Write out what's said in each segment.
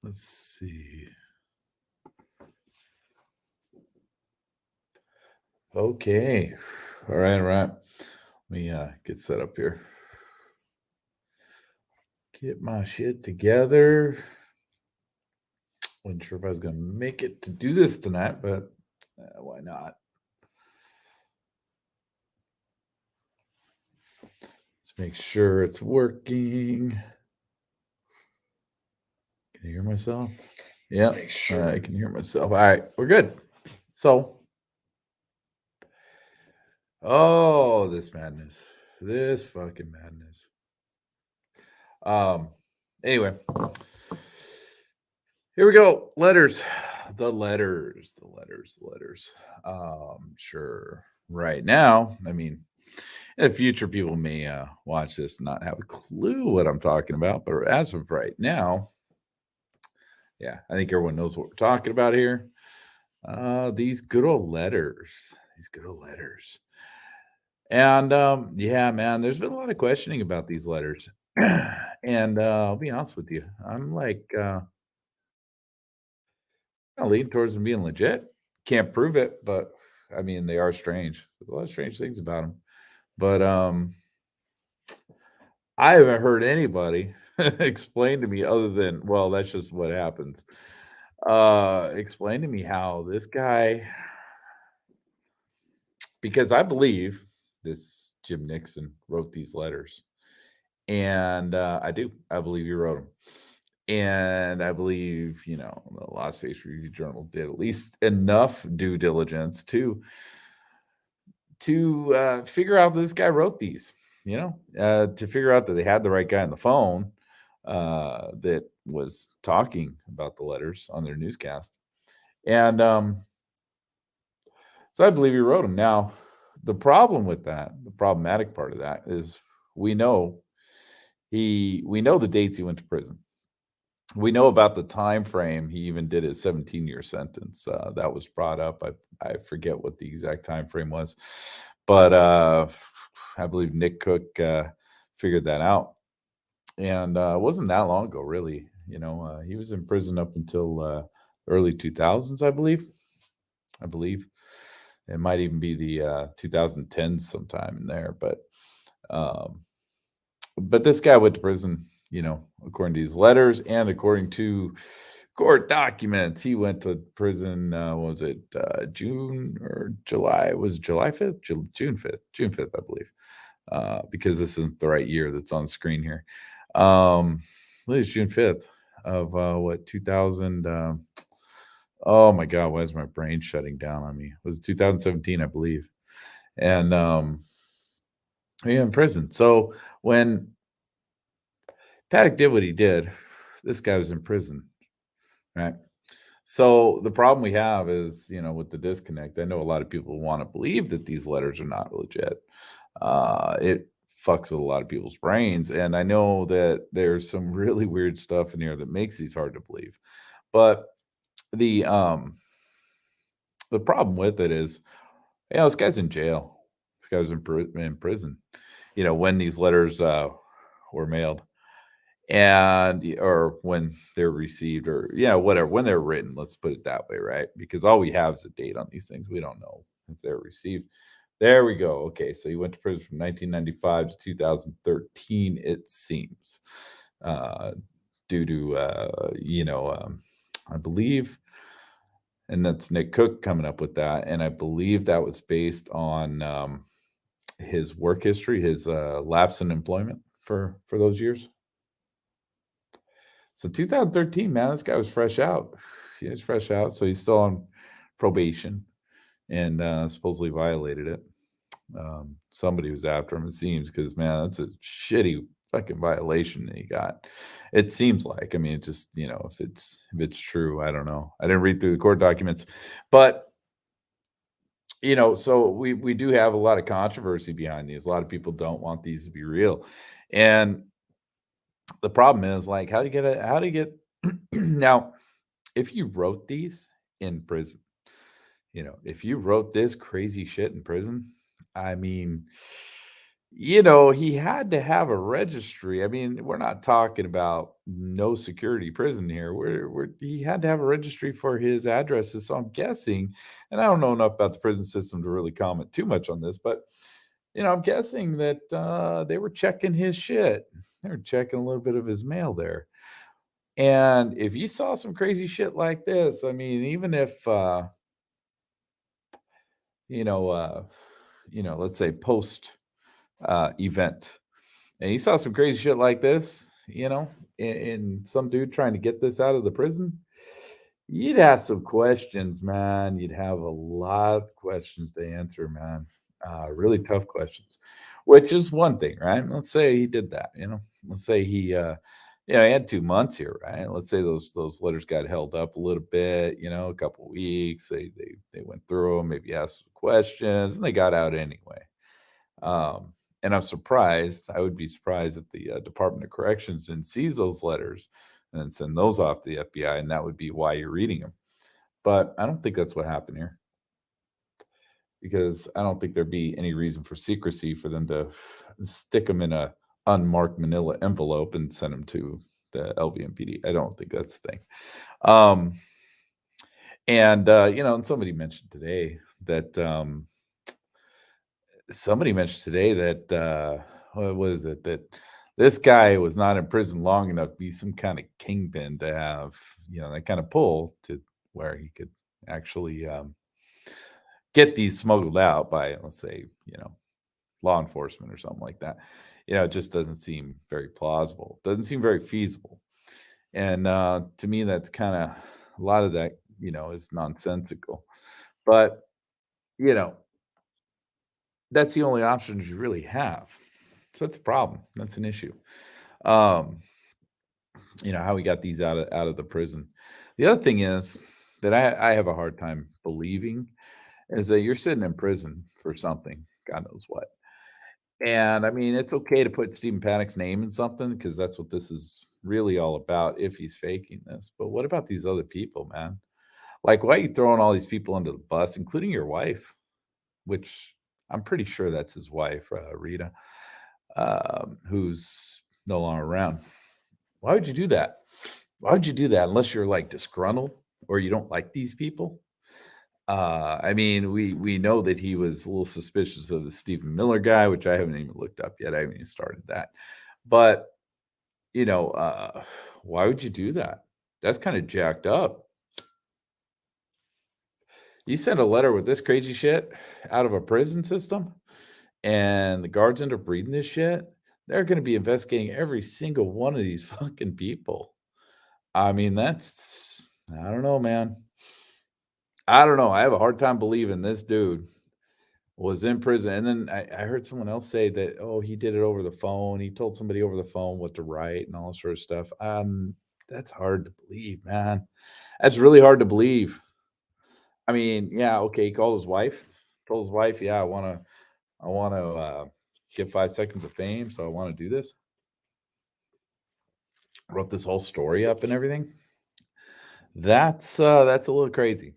Let's see. Okay. All right, all right. Let me get set up here. Get my shit together. Wasn't sure if I was going to make it to do this tonight, but why not? Let's make sure it's working. Can you hear myself? Yeah, I can hear myself. All right, we're good. So, oh, this madness, this fucking madness. Um, anyway, here we go. Letters, the letters, the letters, the letters. Sure. Right now, I mean, in the future, people may watch this and not have a clue what I'm talking about, but as of right now, yeah, I think everyone knows what we're talking about here. These good old letters. These good old letters. And yeah, man, there's been a lot of questioning about these letters. And I'll be honest with you, I'm like kinda leaning towards them being legit. Can't prove it, but I mean they are strange. There's a lot of strange things about them. But I haven't heard anybody explain to me other than, well, that's just what happens. Explain to me how this guy, because I believe this Jim Nixon wrote these letters. And I do. I believe he wrote them. And I believe, the Las Vegas Review Journal did at least enough due diligence to figure out this guy wrote these, to figure out that they had the right guy on the phone that was talking about the letters on their newscast. And so I believe he wrote them. Now, the problem with that, the problematic part of that is we know we know the dates he went to prison. We know about the time frame. He even did his 17-year sentence. That was brought up. I forget what the exact time frame was, but I believe Nick Cook figured that out, and it wasn't that long ago, really. He was in prison up until early 2000s, I believe. I believe it might even be the 2010s sometime in there, um, but this guy went to prison, according to these letters and according to court documents. He went to prison, was it June or July? It was July 5th? June 5th. June 5th, I believe, because this isn't the right year that's on the screen here. I believe it's June 5th of what, 2000. Oh my God, why is my brain shutting down on me? It was 2017, I believe. And yeah, in prison. So when Paddock did what he did, this guy was in prison, right? So the problem we have is, with the disconnect. I know a lot of people want to believe that these letters are not legit. It fucks with a lot of people's brains, and I know that there's some really weird stuff in here that makes these hard to believe. But the um the problem with it is, this guy's in jail. This guy was in prison. When these letters were mailed, and or when they're received, or whatever, when they're written, let's put it that way, right? Because all we have is a date on these things. We don't know if they're received. There we go. Okay, so he went to prison from 1995 to 2013, it seems, uh due to I believe, and that's Nick Cook coming up with that, and I believe that was based on his work history, his lapse in employment for those years. So 2013, man, this guy was fresh out. He was fresh out, so he's still on probation, and supposedly violated it. Somebody was after him, it seems, because man, that's a shitty fucking violation that he got. It seems like. I mean, it just, if it's true, I don't know. I didn't read through the court documents, but so we do have a lot of controversy behind these. A lot of people don't want these to be real, and the problem is, like, how do you get now, if you wrote these in prison, if you wrote this crazy shit in prison, I mean, He had to have a registry. I mean, we're not talking about no security prison here. He had to have a registry for his addresses. So I'm guessing, and I don't know enough about the prison system to really comment too much on this, but I'm guessing that they were checking his shit. They were checking a little bit of his mail there. And if you saw some crazy shit like this, I mean, even if you know, uh, let's say post event. And he saw some crazy shit like this, in some dude trying to get this out of the prison. You'd have some questions, man. You'd have a lot of questions to answer, man. Really tough questions, which is one thing, right? Let's say he did that, Let's say he had 2 months here, right? Let's say those letters got held up a little bit, a couple weeks. They went through them, maybe asked some questions, and they got out anyway. And I'm surprised. I would be surprised that the Department of Corrections didn't seize those letters and then send those off to the FBI, and that would be why you're reading them. But I don't think that's what happened here, because I don't think there'd be any reason for secrecy for them to stick them in a unmarked Manila envelope and send them to the LVMPD. I don't think that's the thing. Um, and somebody mentioned today that what is it, that this guy was not in prison long enough to be some kind of kingpin to have that kind of pull to where he could actually get these smuggled out by, let's say, law enforcement or something like that. It just doesn't seem very plausible, doesn't seem very feasible. And to me, that's kind of, a lot of that is nonsensical. But you know that's the only options you really have. So that's a problem. That's an issue. Um, how we got these out of the prison. The other thing is that I have a hard time believing is that you're sitting in prison for something, God knows what. And I mean, it's okay to put Stephen Paddock's name in something because that's what this is really all about if he's faking this. But what about these other people, man? Like, why are you throwing all these people under the bus, including your wife, which I'm pretty sure that's his wife, Rita, who's no longer around. Why would you do that? Why would you do that unless you're like disgruntled or you don't like these people? I mean, we know that he was a little suspicious of the Stephen Miller guy, which I haven't even looked up yet. I haven't even started that. But you know, uh, why would you do that? That's kind of jacked up. You send a letter with this crazy shit out of a prison system, and the guards end up reading this shit. They're going to be investigating every single one of these fucking people. I mean, I don't know, man. I don't know. I have a hard time believing this dude was in prison. And then I heard someone else say that, oh, he did it over the phone. He told somebody over the phone what to write and all sort of stuff. That's hard to believe, man. That's really hard to believe. I mean, yeah, okay, he called his wife, told his wife, yeah, I want to get 5 seconds of fame, so I want to do this. Wrote this whole story up and everything. That's a little crazy.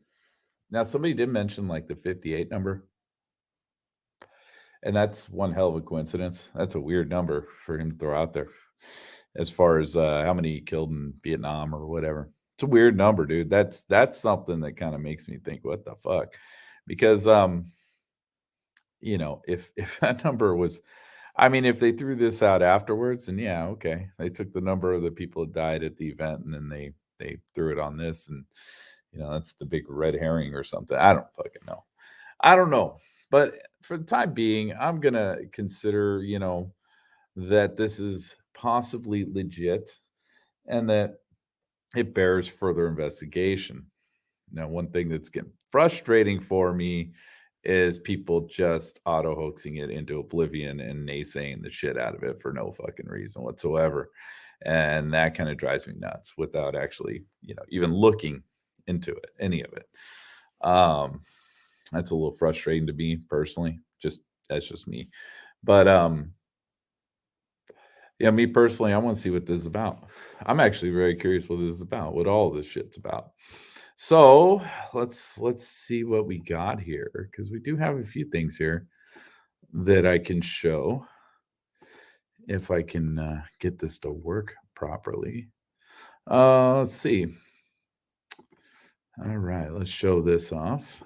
Now, somebody did mention like the 58 number, and that's one hell of a coincidence. That's a weird number for him to throw out there as far as how many he killed in Vietnam or whatever. It's a weird number, dude. That's something that kind of makes me think, what the fuck? Because if that number was, I mean, if they threw this out afterwards, then yeah, okay. They took the number of the people that died at the event and then they threw it on this, and that's the big red herring or something. I don't fucking know. I don't know. But for the time being, I'm gonna consider, that this is possibly legit and that it bears further investigation. Now, one thing that's getting frustrating for me is people just auto hoaxing it into oblivion and naysaying the shit out of it for no fucking reason whatsoever. And that kind of drives me nuts without actually, even looking into it, any of it. Um, that's a little frustrating to me personally. Just that's just me. But yeah, me personally, I want to see what this is about. I'm actually very curious what this is about, what all this shit's about. So let's see what we got here, because we do have a few things here that I can show. if I can get this to work properly. Let's see. All right, let's show this off.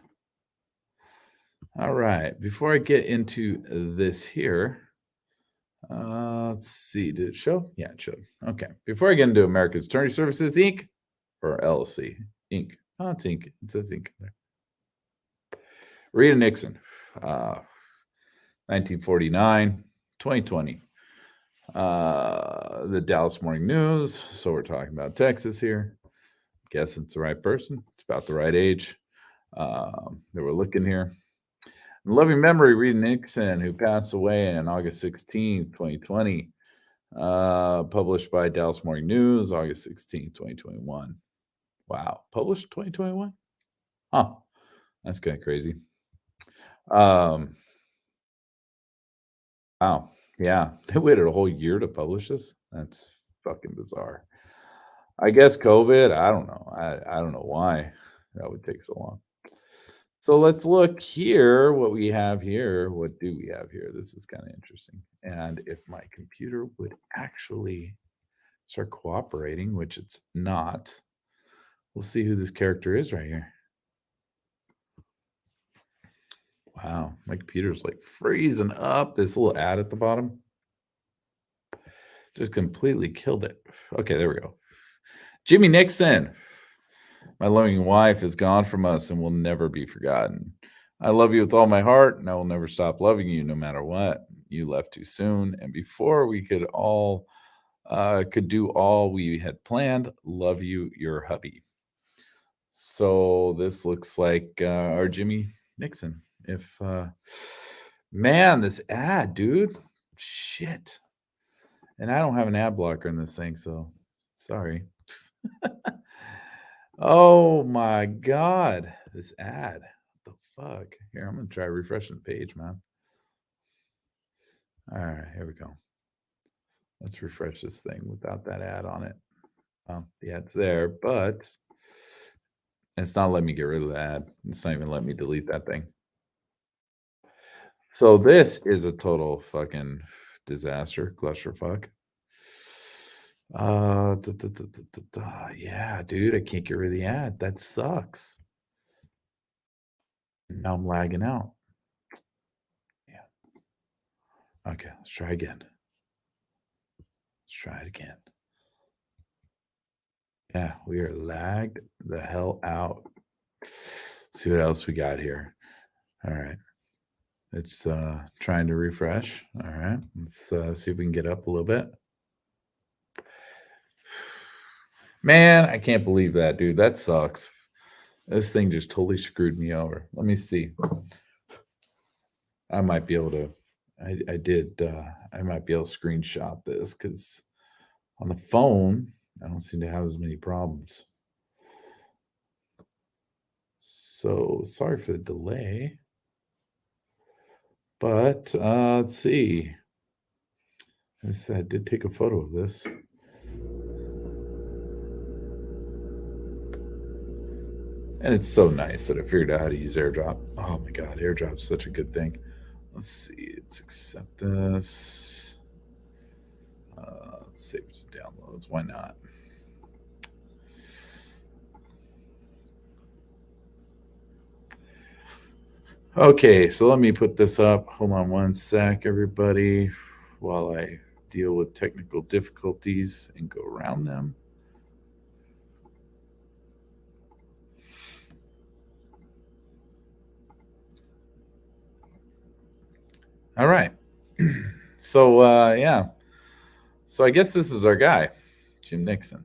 All right, before I get into this here, let's see. Did it show? Yeah, it showed. Okay. Before I get into America's Attorney Services Inc. or LLC Inc. Oh, it's Inc. It says Inc. there. Rita Nixon, 1949, 2020. The Dallas Morning News. So we're talking about Texas here. Guess it's the right person. It's about the right age. They were looking here. In loving memory, Rita Nixon, who passed away on August 16th, 2020. Published by Dallas Morning News, August 16th, 2021. Wow. Published 2021? Huh. That's kind of crazy. Um, wow. Yeah. They waited a whole year to publish this. That's fucking bizarre. I guess COVID. I don't know. I don't know why that would take so long. So let's look here. What we have here. What do we have here? This is kind of interesting. And if my computer would actually start cooperating, which it's not, we'll see who this character is right here. Wow, my computer's like freezing up. This little ad at the bottom just completely killed it. Okay, there we go. Jimmy Nixon, my loving wife, is gone from us and will never be forgotten. I love you with all my heart, and I will never stop loving you no matter what. You left too soon, and before we could do all we had planned. Love you, your hubby. So this looks like our Jimmy Nixon. If man, this ad, dude, shit. And I don't have an ad blocker in this thing, so sorry. Oh my god, this ad. What the fuck? Here, I'm gonna try refreshing the page, man. All right, here we go. Let's refresh this thing without that ad on it. Yeah, it's there, but it's not letting me get rid of the ad. It's not even letting me delete that thing. So this is a total fucking disaster, clusterfuck. Yeah, dude, I can't get rid of the ad. That sucks. Now I'm lagging out. Yeah. Okay, let's try again. Let's try it again. Yeah, we are lagged the hell out. Let's see what else we got here. All right. It's trying to refresh. All right. Let's see if we can get up a little bit. Man, I can't believe that, dude. That sucks. This thing just totally screwed me over. Let me see. I might be able to. I did. I might be able to screenshot this because on the phone, I don't seem to have as many problems. So sorry for the delay. But let's see. I did take a photo of this. And it's so nice that I figured out how to use AirDrop. Oh my God, AirDrop's such a good thing. Let's see. Let's accept this. Let's save it to downloads. Why not? Okay, so let me put this up. Hold on one sec, everybody, while I deal with technical difficulties and go around them. All right. So, yeah. So I guess this is our guy, Jim Nixon.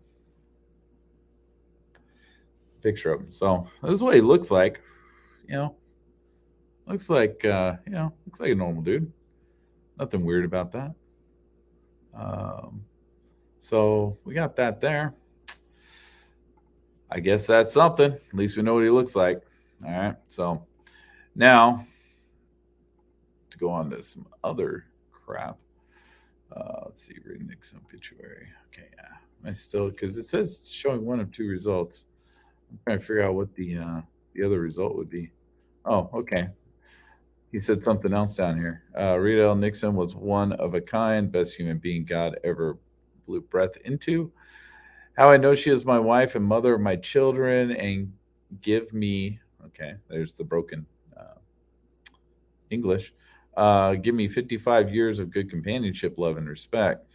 Picture of him. So this is what he looks like. You know, looks like looks like a normal dude. Nothing weird about that. So we got that there. I guess that's something. At least we know what he looks like. All right. So now to go on to some other crap. Let's see, read Nixon obituary. Okay, yeah. I still because it says showing one of two results. I'm trying to figure out what the other result would be. Oh, okay. He said something else down here. Rita L. Nixon was one of a kind, best human being God ever blew breath into. How I know she is my wife and mother of my children, and give me, okay, there's the broken English. Give me 55 years of good companionship, love, and respect.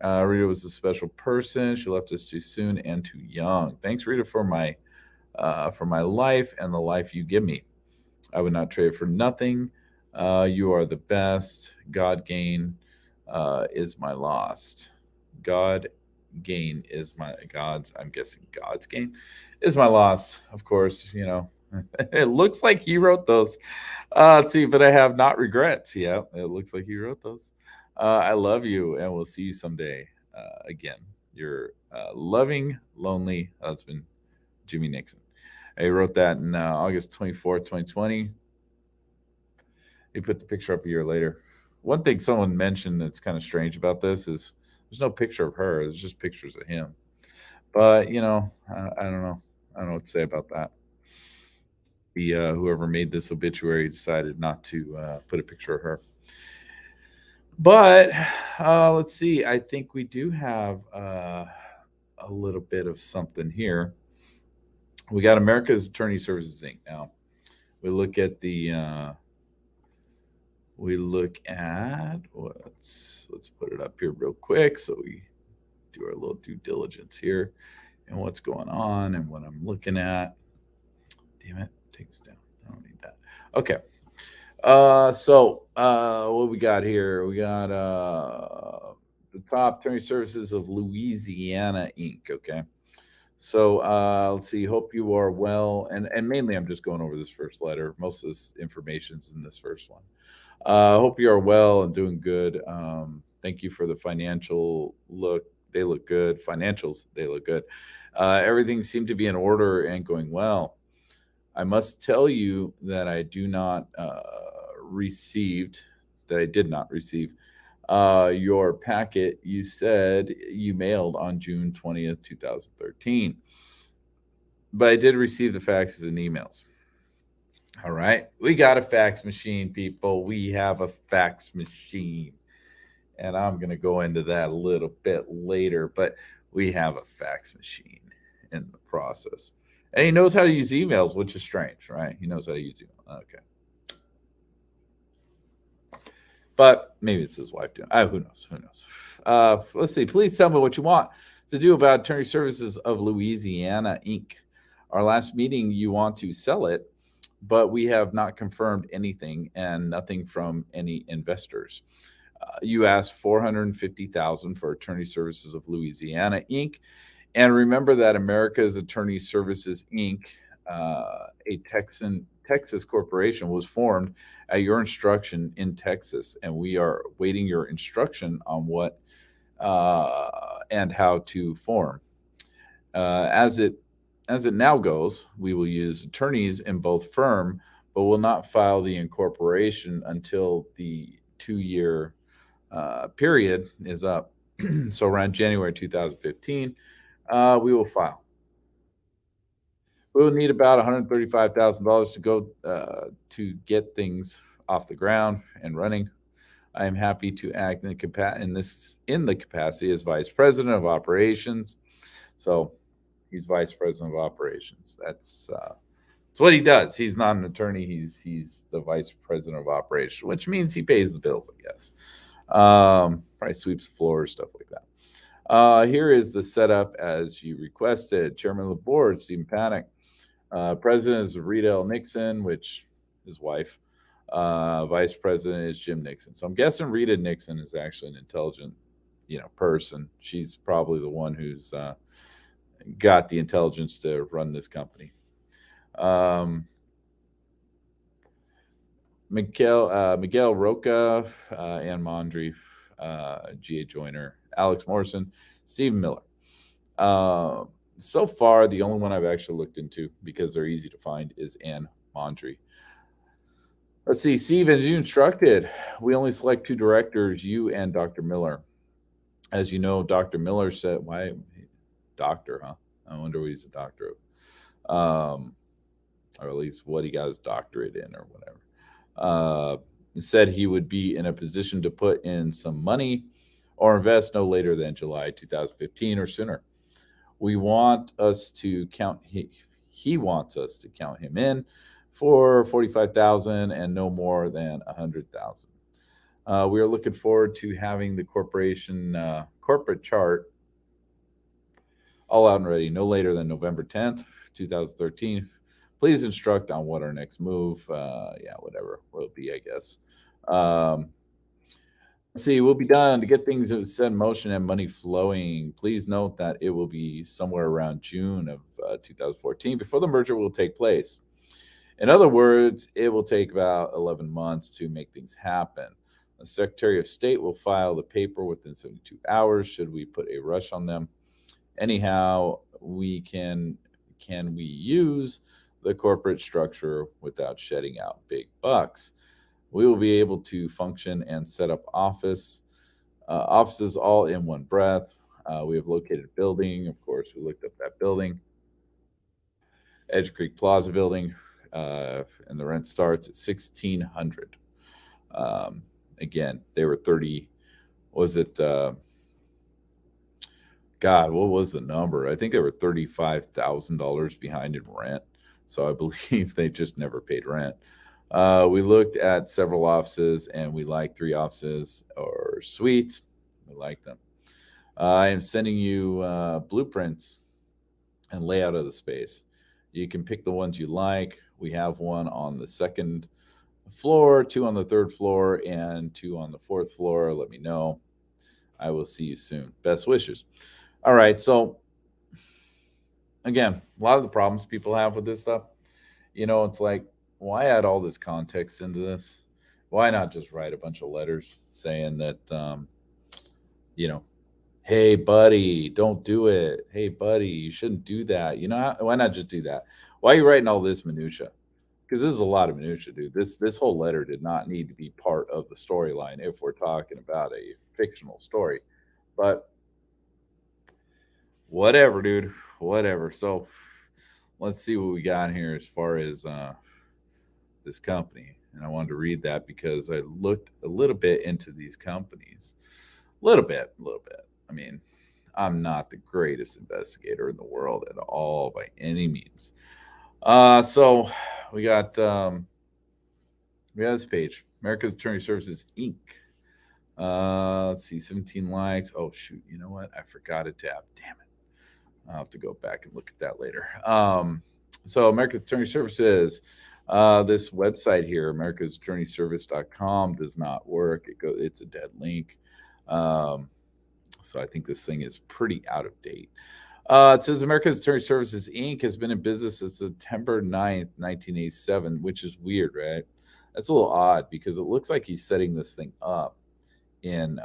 Rita was a special person. She left us too soon and too young. Thanks, Rita, for my life and the life you give me. I would not trade it for nothing. You are the best. God gain is my lost. God gain is my God's. I'm guessing God's gain is my loss. Of course, it looks like he wrote those. Let's see, but I have not regrets. Yeah, it looks like he wrote those. I love you, and we'll see you someday again. Your loving, lonely husband, Jimmy Nixon. He wrote that in August 24th, 2020. He put the picture up a year later. One thing someone mentioned that's kind of strange about this is there's no picture of her. There's just pictures of him. But I don't know. I don't know what to say about that. The whoever made this obituary decided not to put a picture of her. But let's see. I think we do have a little bit of something here. We got America's Attorney Services Inc. Now we look at the let's put it up here real quick so we do our little due diligence here and what's going on and what I'm looking at. Damn it, takes down. I don't need that. Okay. What we got here? We got the top attorney services of Louisiana Inc. Okay. So let's see. Hope you are well, and mainly I'm just going over this first letter. Most of this information's in this first one. Hope you are well and doing good. Thank you for the financial look. They look good. Financials, they look good. Everything seemed to be in order and going well. I must tell you that I do not received that I did not receive your packet you said you mailed on June 20th, 2013. But I did receive the faxes and emails. All right. We got a fax machine, people. We have a fax machine. And I'm going to go into that a little bit later, but we have a fax machine in the process. And he knows how to use emails, which is strange, right? He knows how to use email. Okay. But maybe it's his wife doing. Who knows? Who knows? Let's see. Please tell me what you want to do about Attorney Services of Louisiana Inc. Our last meeting, you want to sell it, but we have not confirmed anything and nothing from any investors. You asked $450,000 for Attorney Services of Louisiana Inc. And remember that America's Attorney Services Inc., a Texas corporation, was formed at your instruction in Texas, and we are waiting your instruction on what and how to form. As it now goes, we will use attorneys in both firm, but will not file the incorporation until the 2-year period is up. So around January 2015, we will file. We will need about $135,000 to go to get things off the ground and running. I am happy to act in the capacity as vice president of operations. So he's vice president of operations. That's what he does. He's not an attorney. He's the vice president of operations, which means he pays the bills, I guess. Probably sweeps the floors, stuff like that. Here is the setup as you requested. Chairman of the board, Stephen Panic. President is Rita L. Nixon, which his wife. Vice president is Jim Nixon. So I'm guessing Rita Nixon is actually an intelligent, person. She's probably the one who's got the intelligence to run this company. Miguel Roca, Ann Mondry, G.A. Joyner, Alex Morrison, Stephen Miller. So far, the only one I've actually looked into, because they're easy to find, is Ann Mondry. Let's see. Steve, as you instructed, we only select 2 directors, you and Dr. Miller. As you know, Dr. Miller said, why? Doctor, huh? I wonder what he's a doctor of. Or at least what he got his doctorate in or whatever. Uh, said he would be in a position to put in some money or invest no later than July 2015 or sooner. We want us to count. He wants us to count him in for 45,000 and no more than 100,000. We are looking forward to having the corporation corporate chart all out and ready no later than November 10th, 2013. Please instruct on what our next move, yeah, whatever will be, I guess. Um, let's see, we'll be done to get things set in motion and money flowing. Please note that it will be somewhere around June of 2014 before the merger will take place. In other words, it will take about 11 months to make things happen. The Secretary of State will file the paper within 72 hours should we put a rush on them. Anyhow, can we use the corporate structure without shedding out big bucks? We will be able to function and set up offices all in one breath. We have located a building. Of course, we looked up that building, Edge Creek Plaza building, and the rent starts at 1,600. Um, Again, they were 30. Was it? God, what was the number? I think they were $35,000 behind in rent. So I believe they just never paid rent. We looked at several offices and we like 3 offices or suites. We like them. I am sending you blueprints and layout of the space. You can pick the ones you like. We have one on the second floor, 2 on the third floor, and 2 on the fourth floor. Let me know. I will see you soon. Best wishes. All right. So, again, a lot of the problems people have with this stuff, it's like, why add all this context into this? Why not just write a bunch of letters saying that, you know, hey, buddy, don't do it. Hey, buddy, you shouldn't do that. Why not just do that? Why are you writing all this minutia? Because this is a lot of minutia, dude. This whole letter did not need to be part of the storyline if we're talking about a fictional story. But whatever, dude. Whatever. So let's see what we got here as far as this company. And I wanted to read that because I looked a little bit into these companies. A little bit. I mean, I'm not the greatest investigator in the world at all by any means. So we got this page, America's Attorney Services Inc. Let's see, 17 likes. Oh shoot, you know what? I forgot a tab. Damn it. I'll have to go back and look at that later. So America's Attorney Services. This website here, americasattorneyservice.com, does not work. It's a dead link. Um, so I think this thing is pretty out of date. It says America's Attorney Services Inc. has been in business since September 9th, 1987, which is weird, right? That's a little odd because it looks like he's setting this thing up in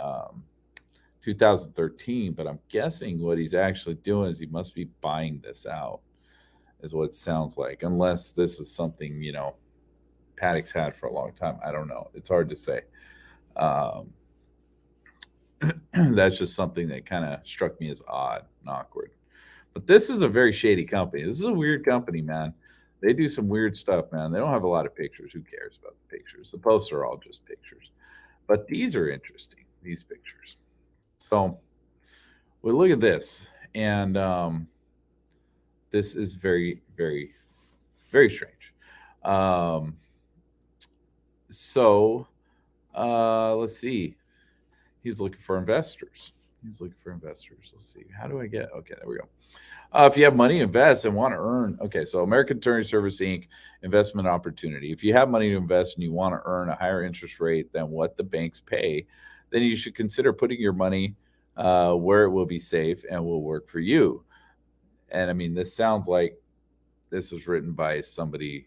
2013, but I'm guessing what he's actually doing is he must be buying this out, is what it sounds like, unless this is something, Paddock's had for a long time. I don't know. It's hard to say. Um, that's just something that kind of struck me as odd and awkward. But this is a very shady company. This is a weird company, man. They do some weird stuff, man. They don't have a lot of pictures. Who cares about the pictures? The posts are all just pictures. But these are interesting, these pictures. So we look at this, and this is very, very, very strange. Um, so let's see. He's looking for investors. He's looking for investors. Let's see. How do I get? Okay, there we go. If you have money to invest and want to earn, okay, so American Attorney Service Inc. investment opportunity. If you have money to invest and you want to earn a higher interest rate than what the banks pay, then you should consider putting your money where it will be safe and will work for you. And I mean, this sounds like this was written by somebody,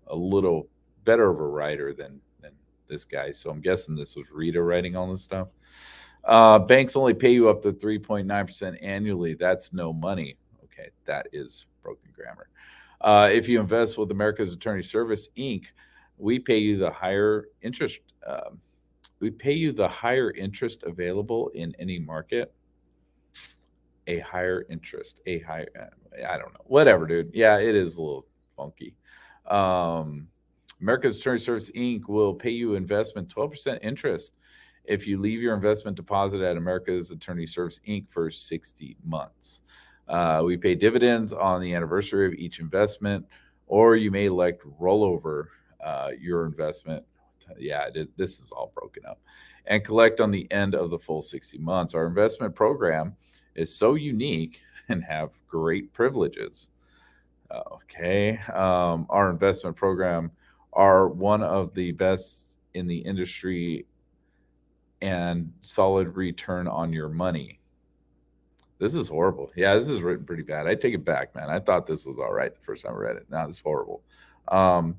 a little better of a writer than this guy. So I'm guessing this was Rita writing all this stuff. Banks only pay you up to 3.9% annually. That's no money. Okay, that is broken grammar. If you invest with America's Attorney Service Inc., we pay you the higher interest. We pay you the higher interest available in any market. A higher interest, a higher. I don't know. Whatever, dude. Yeah, it is a little funky. Um, America's Attorney Service Inc. will pay you investment 12% interest if you leave your investment deposit at America's Attorney Service Inc. for 60 months. We pay dividends on the anniversary of each investment, or you may elect rollover your investment. Yeah, this is all broken up, and collect on the end of the full 60 months. Our investment program is so unique and have great privileges. Okay. Our investment program are one of the best in the industry and solid return on your money. This is horrible. Yeah, this is written pretty bad. I take it back, man. I thought this was all right the first time I read it. Now it's horrible. Um,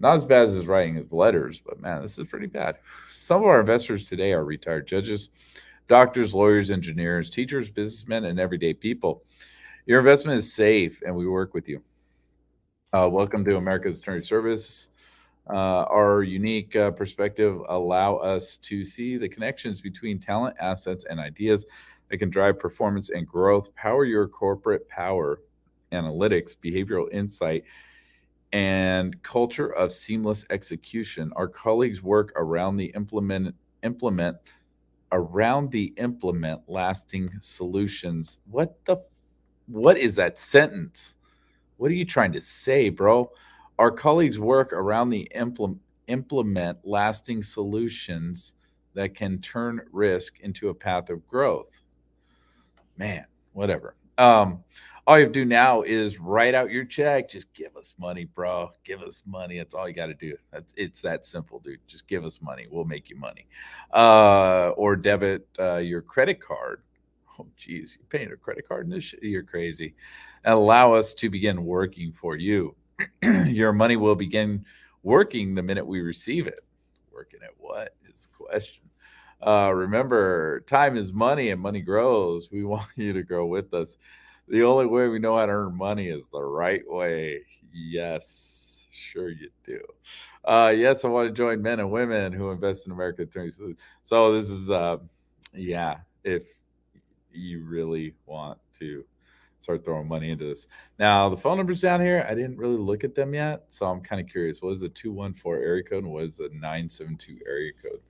Not as bad as his writing his letters, but man, this is pretty bad. Some of our investors today are retired judges, doctors, lawyers, engineers, teachers, businessmen, and everyday people. Your investment is safe, and we work with you. Welcome to America's Attorney Service. Our unique perspective allow us to see the connections between talent, assets, and ideas that can drive performance and growth, power your corporate power, analytics, behavioral insight, and culture of seamless execution. Our colleagues work around the implement around the implement lasting solutions. What is that sentence? What are you trying to say, bro? Our colleagues work around the implement lasting solutions that can turn risk into a path of growth. Man, whatever. All you have to do now is write out your check. Just give us money, bro. Give us money. That's all you got to do. It's that simple, dude. Just give us money. We'll make you money. Or debit your credit card. Oh, geez, you're paying a credit card in this shit? You're crazy. And allow us to begin working for you. Your money will begin working the minute we receive it. Working at what is the question? Remember, time is money and money grows. We want you to grow with us. The only way we know how to earn money is the right way. Yes, sure you do. Yes, I want to join men and women who invest in American attorneys. So this is, yeah, if you really want to start throwing money into this. Now, the phone numbers down here, I didn't really look at them yet, so I'm kind of curious. What is the 214 area code and what is the 972 area code?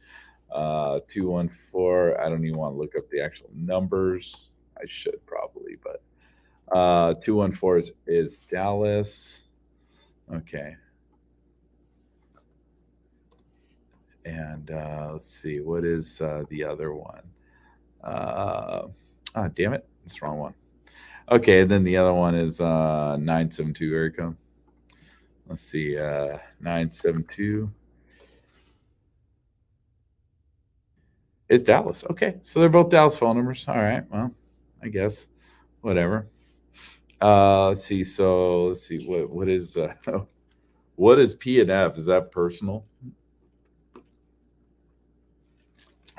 214, I don't even want to look up the actual numbers. I should probably, but 214 is Dallas. Okay. And let's see, what is the other one? Damn it, it's the wrong one. Okay, and then the other one is 972 area code. Let's see, 972 is Dallas. Okay, so they're both Dallas phone numbers. All right, well, I guess whatever. Let's see. So let's see what is what is P and F? Is that personal?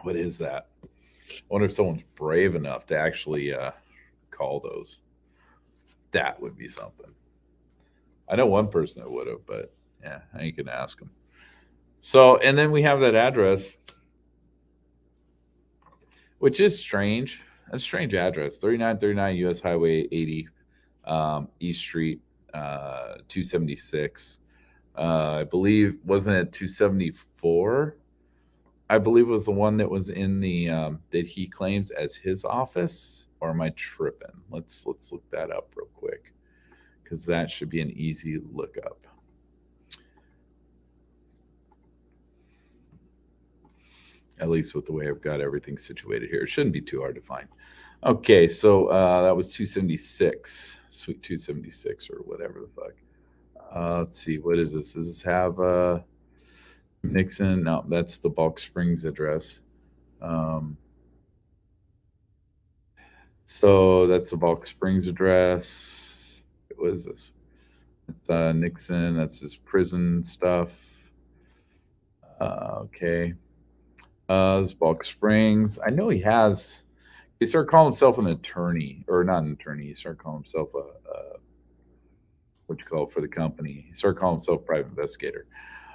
What is that? I wonder if someone's brave enough to actually call those. That would be something. I know one person that would have, but yeah, I ain't gonna ask them. So, and then we have that address, which is strange. A strange address: 3939 U.S. Highway 80, East Street, 276. I believe wasn't it 274? I believe was the one that was in the that he claims as his office. Or am I tripping? Let's look that up real quick because that should be an easy lookup. At least with the way I've got everything situated here, it shouldn't be too hard to find. Okay, so that was 276, Suite 276 or whatever the fuck. Let's see, what is this? Does this have Nixon? No, that's the Bulk Springs address. So that's the Bulk Springs address. What is this? It's, Nixon. That's his prison stuff. Okay. This Bulk Springs. I know he has. He started calling himself an attorney, or not an attorney. He started calling himself a what you call it for the company. He started calling himself a private investigator.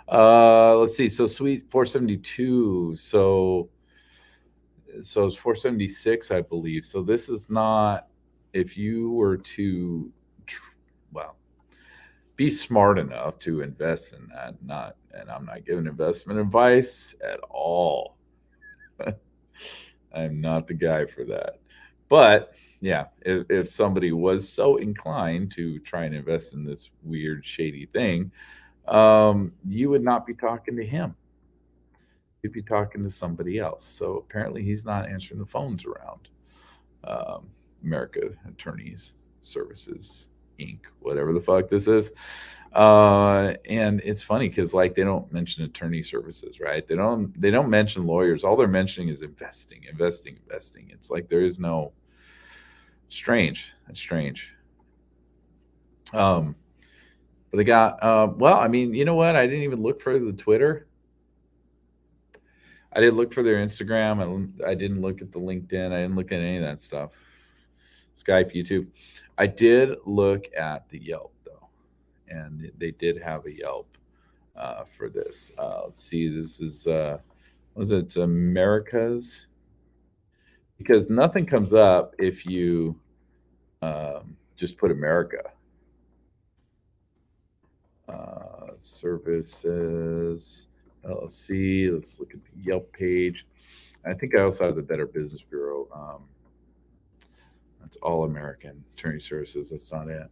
Let's see. So Suite 472. So it's 476, I believe. So this is not. If you were to, well, be smart enough to invest in that. Not, and I'm not giving investment advice at all. I'm not the guy for that. But yeah, if somebody was so inclined to try and invest in this weird, shady thing, you would not be talking to him. You'd be talking to somebody else. So apparently, he's not answering the phones around um, America Attorneys Services Inc. Whatever the fuck this is. And it's funny because like they don't mention attorney services, right? They don't mention lawyers. All they're mentioning is investing, investing, investing. It's like there is no strange. That's strange. Um, but they got well, I mean, you know what? I didn't even look for the Twitter. I didn't look for their Instagram. I didn't look at the LinkedIn. I didn't look at any of that stuff. Skype, YouTube. I did look at the Yelp though, and they did have a Yelp for this. Let's see. This is was it America's? Because nothing comes up if you just put America. Services LLC. Let's look at the Yelp page. I think I also have the Better Business Bureau. That's All American Attorney Services. That's not it.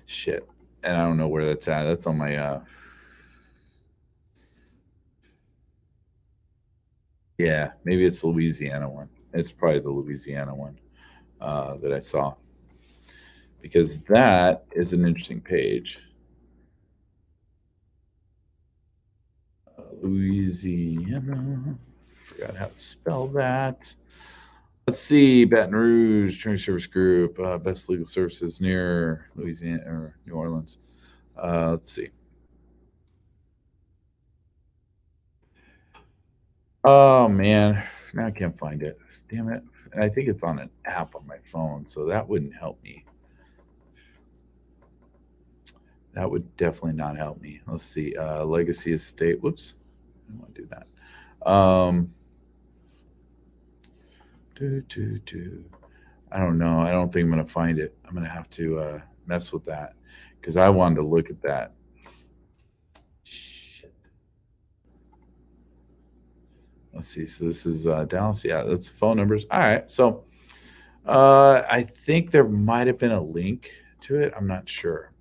Shit. And I don't know where that's at. That's on my yeah, maybe it's the Louisiana one. It's probably the Louisiana one that I saw. Because that is an interesting page. Louisiana. Forgot how to spell that. Let's see. Baton Rouge Attorney Service Group, best legal services near Louisiana or New Orleans. Let's see. Oh man, now I can't find it. Damn it! And I think it's on an app on my phone, so that wouldn't help me. That would definitely not help me. Let's see. Legacy Estate. Whoops. I don't want to do that. I don't know. I don't think I'm going to find it. I'm going to have to mess with that because I wanted to look at that. Shit. Let's see. So this is Dallas. Yeah, that's phone numbers. All right. So I think there might have been a link to it. I'm not sure.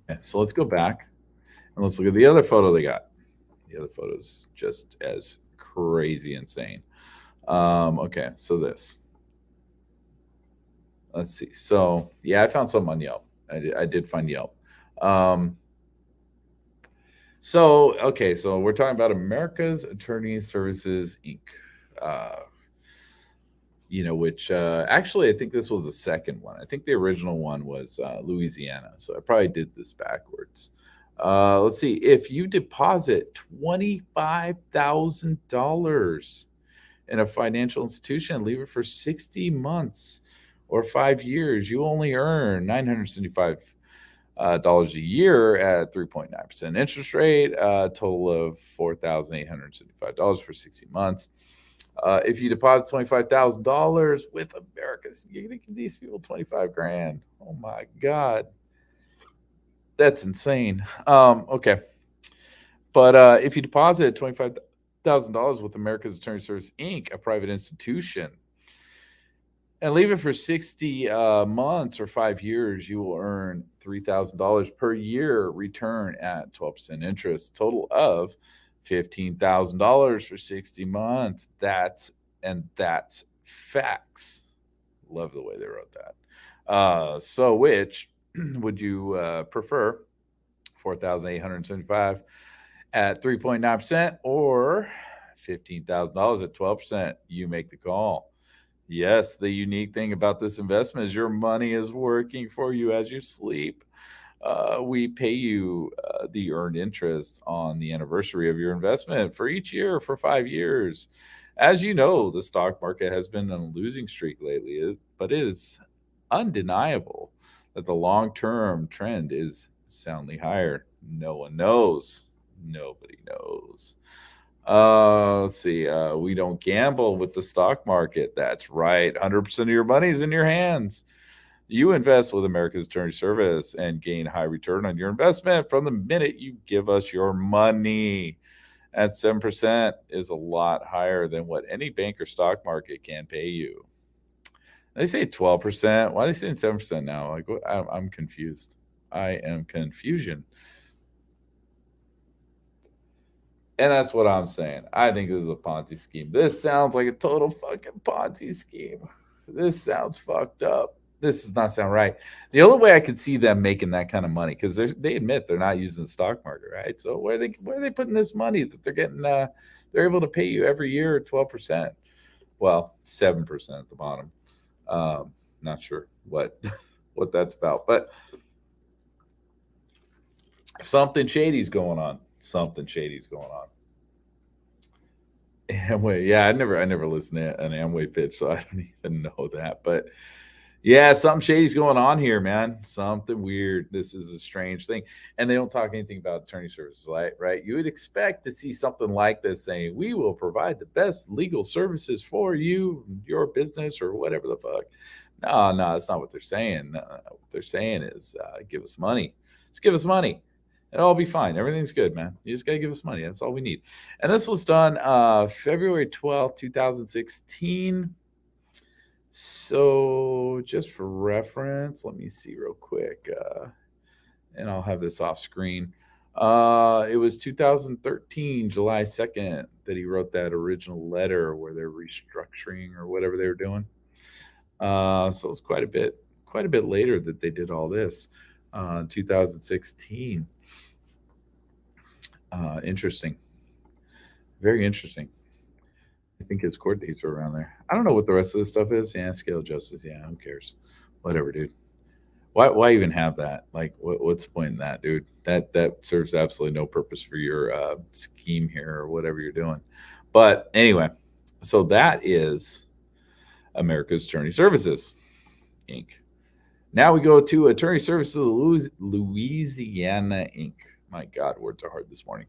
Okay, so let's go back and let's look at the other photo they got. The other photo is just as crazy insane. Okay, so this. Let's see. So yeah, I found something on Yelp. I did find Yelp. So okay, so we're talking about America's Attorney Services Inc. Which actually I think this was the second one. I think the original one was Louisiana. So I probably did this backwards. Let's see. If you deposit $25,000 in a financial institution and leave it for 60 months or 5 years, you only earn $975 a year at 3.9% interest rate, a total of $4,875 for 60 months. If you deposit $25,000 with America's, you're going to give these people 25 grand. Oh my God. That's insane. Okay. But if you deposit $25,000 with America's Attorney Service Inc., a private institution, and leave it for 60 months or 5 years, you will earn $3,000 per year return at 12% interest, total of $15,000 for 60 months. That's facts. Love the way they wrote that. So which would you prefer? 4,875 at 3.9% or $15,000 at 12%? You make the call. Yes, the unique thing about this investment is your money is working for you as you sleep. We pay you the earned interest on the anniversary of your investment for each year for 5 years. As you know, the stock market has been on a losing streak lately, but it is undeniable that the long-term trend is soundly higher. No one knows. Nobody knows. Let's see. We don't gamble with the stock market. That's right. 100% of your money is in your hands. You invest with America's Attorney Service and gain high return on your investment from the minute you give us your money. At 7% is a lot higher than what any bank or stock market can pay you. They say 12%. Why are they saying 7% now? Like, I'm confused. I am confusion. And that's what I'm saying. I think this is a Ponzi scheme. This sounds like a total fucking Ponzi scheme. This sounds fucked up. This does not sound right. The only way I could see them making that kind of money, because they admit they're not using the stock market, right? So where are they putting this money that they're getting? They're able to pay you every year 12%. Well, 7% at the bottom. Not sure what what that's about, but something shady's going on. Something shady's going on. Amway, yeah, I never listened to an Amway pitch, so I don't even know that. But yeah, something shady's going on here, man. Something weird. This is a strange thing, and they don't talk anything about attorney services, right? You would expect to see something like this, saying, "We will provide the best legal services for you, your business, or whatever the fuck." No, that's not what they're saying. No, what they're saying is, give us money. Just give us money. It'll all be fine. Everything's good, man. You just got to give us money. That's all we need. And this was done February 12th, 2016. So just for reference, let me see real quick. And I'll have this off screen. It was 2013, July 2nd, that he wrote that original letter where they're restructuring or whatever they were doing. So it's quite a bit later that they did all this. 2016. Interesting. Very interesting. I think his court dates were around there. I don't know what the rest of this stuff is. Yeah, scale of justice. Yeah, who cares? Whatever, dude. Why even have that? Like, what's the point in that, dude? That serves absolutely no purpose for your scheme here or whatever you're doing. But anyway, so that is America's Attorney Services, Inc. Now we go to Attorney Services Louisiana, Inc. My God, words are hard this morning.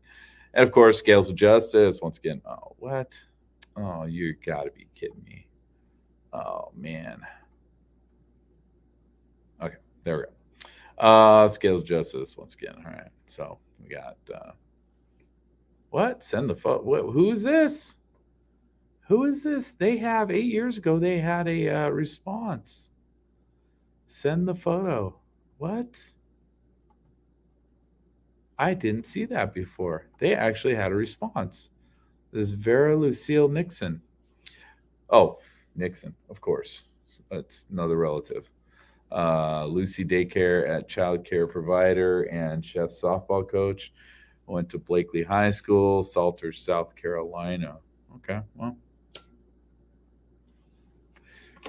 And of course, Scales of Justice. Once again, oh, what? Oh, you got to be kidding me. Oh, man. Okay, there we go. Scales of Justice, once again. All right, so we got, what? Send the photo. Who's this? Who is this? They have, 8 years ago, they had a response. Send the photo. What? I didn't see that before. They actually had a response. This is Vera Lucille Nixon. Oh, Nixon, of course. That's another relative. Lucy Daycare at child care provider and chef softball coach. Went to Blakely High School, Salter, South Carolina. Okay, well,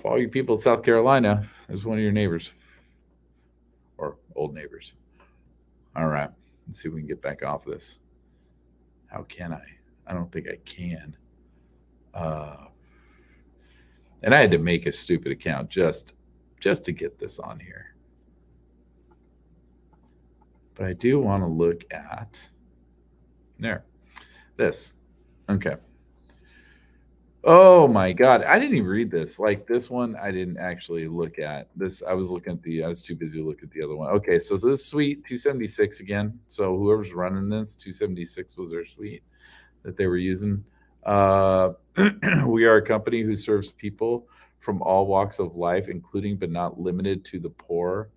for all you people in South Carolina, there's one of your neighbors or old neighbors. All right, let's see if we can get back off this. How can I? I don't think I can. And I had to make a stupid account just to get this on here. But I do want to look at this. Okay. Oh my God. I didn't even read this. Like this one, I didn't actually look at this. I was too busy to look at the other one. Okay. So this suite 276 again. So whoever's running this 276 was their suite that they were using. We are a company who serves people from all walks of life, including but not limited to the poor.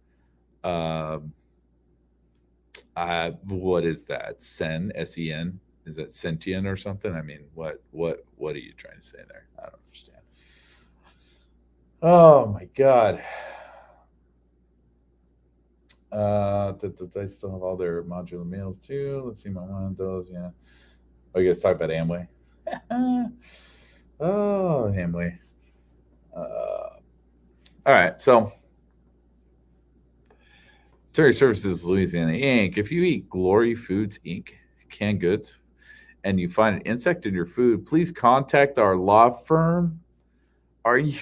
What is that? SEN? Is that sentient or something? I mean, what are you trying to say there? I don't understand. Oh my God. I still have all their modular meals too. Let's see my one of those. Yeah. Oh, you guys talk about Amway. Oh, Amway. All right. So, Attorney Services Louisiana Inc. If you eat Glory Foods Inc. canned goods and you find an insect in your food, please contact our law firm. Are you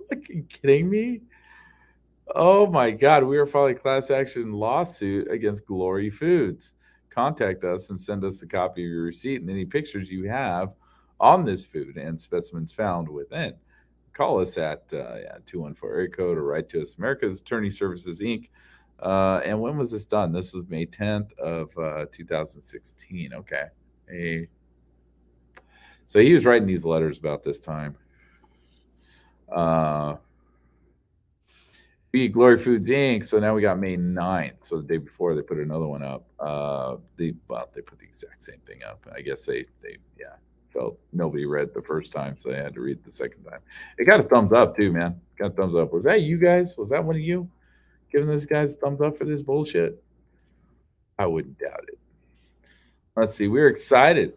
fucking kidding me? Oh my God, we are filing a class action lawsuit against Glory Foods. Contact us and send us a copy of your receipt and any pictures you have on this food and specimens found within. call us at 214 area code or write to us, America's Attorney Services Inc. And when was this done? This was May 10th of 2016. Okay. Hey. So he was writing these letters about this time. Be Glory Foods Inc. So now we got May 9th. So the day before they put another one up. They put the exact same thing up. I guess they felt nobody read the first time, so they had to read the second time. It got a thumbs up too, man. Got a thumbs up. Was that you guys? Was that one of you giving this guy's thumbs up for this bullshit? I wouldn't doubt it. Let's see. We're excited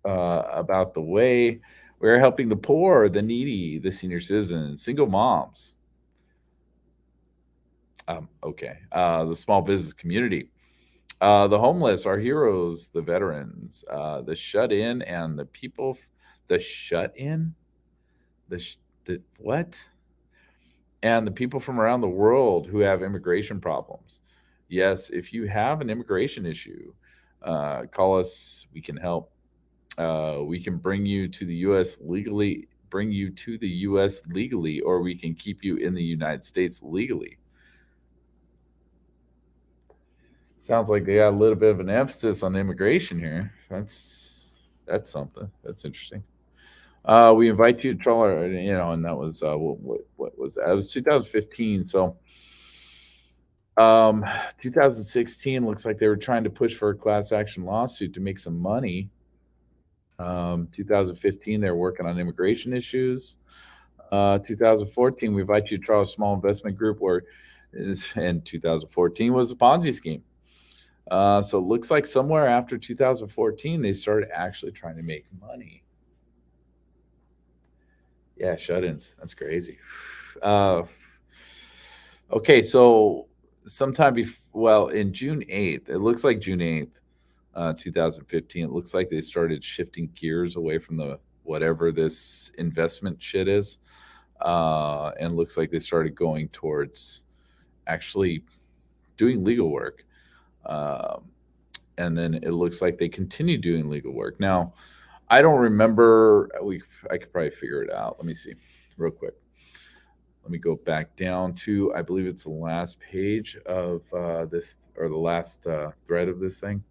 about the way we're helping the poor, the needy, the senior citizens, single moms. The small business community, the homeless, our heroes, the veterans, the shut in, and the people, the shut in, the what? And the people from around the world who have immigration problems. Yes, if you have an immigration issue, call us. We can help. We can bring you to the U.S. legally, or we can keep you in the United States legally. Sounds like they got a little bit of an emphasis on immigration here. That's something. That's interesting. We invite you to try our, and that was what was that? It was 2015. So 2016 looks like they were trying to push for a class action lawsuit to make some money. 2015 they're working on immigration issues. 2014 we invite you to try a small investment group and 2014 was a Ponzi scheme. So it looks like somewhere after 2014 they started actually trying to make money. Yeah, shut-ins. That's crazy. Okay, so sometime in June 8th, it looks like June 8th, 2015, it looks like they started shifting gears away from the whatever this investment shit is. And looks like they started going towards actually doing legal work. And then it looks like they continue doing legal work. Now, I don't remember. I could probably figure it out. Let me see real quick. Let me go back down to, I believe it's the last page of this, or the last thread of this thing,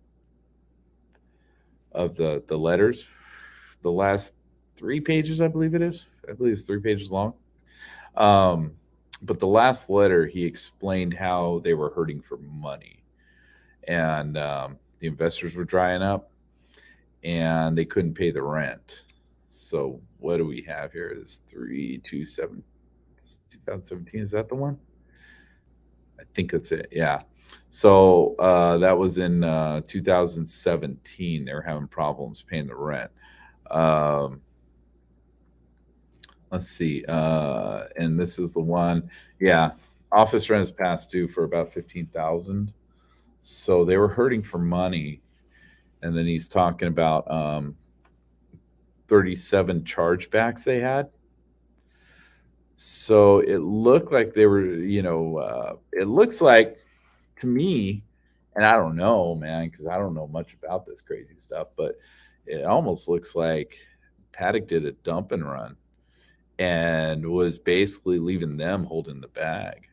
of the letters. The last 3 pages, I believe it is. I believe it's 3 pages long. But the last letter, he explained how they were hurting for money. And the investors were drying up and they couldn't pay the rent. So what do we have here? Is 327 2017? Is that the one? I think that's it. Yeah. So that was in 2017. They were having problems paying the rent. Let's see. And this is the one. Yeah. Office rent is past due for about 15,000. So they were hurting for money. And then he's talking about 37 chargebacks they had. So it looked like they were, it looks like to me, and I don't know, man, because I don't know much about this crazy stuff, but it almost looks like Paddock did a dump and run and was basically leaving them holding the bag.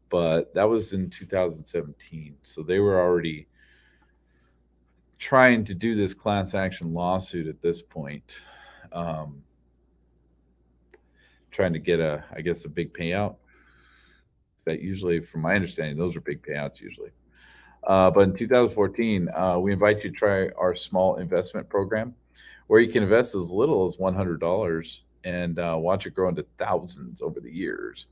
But that was in 2017. So they were already trying to do this class action lawsuit at this point. Trying to get a big payout. That usually, from my understanding, those are big payouts usually. But in 2014, we invite you to try our small investment program, where you can invest as little as $100 and watch it grow into thousands over the years.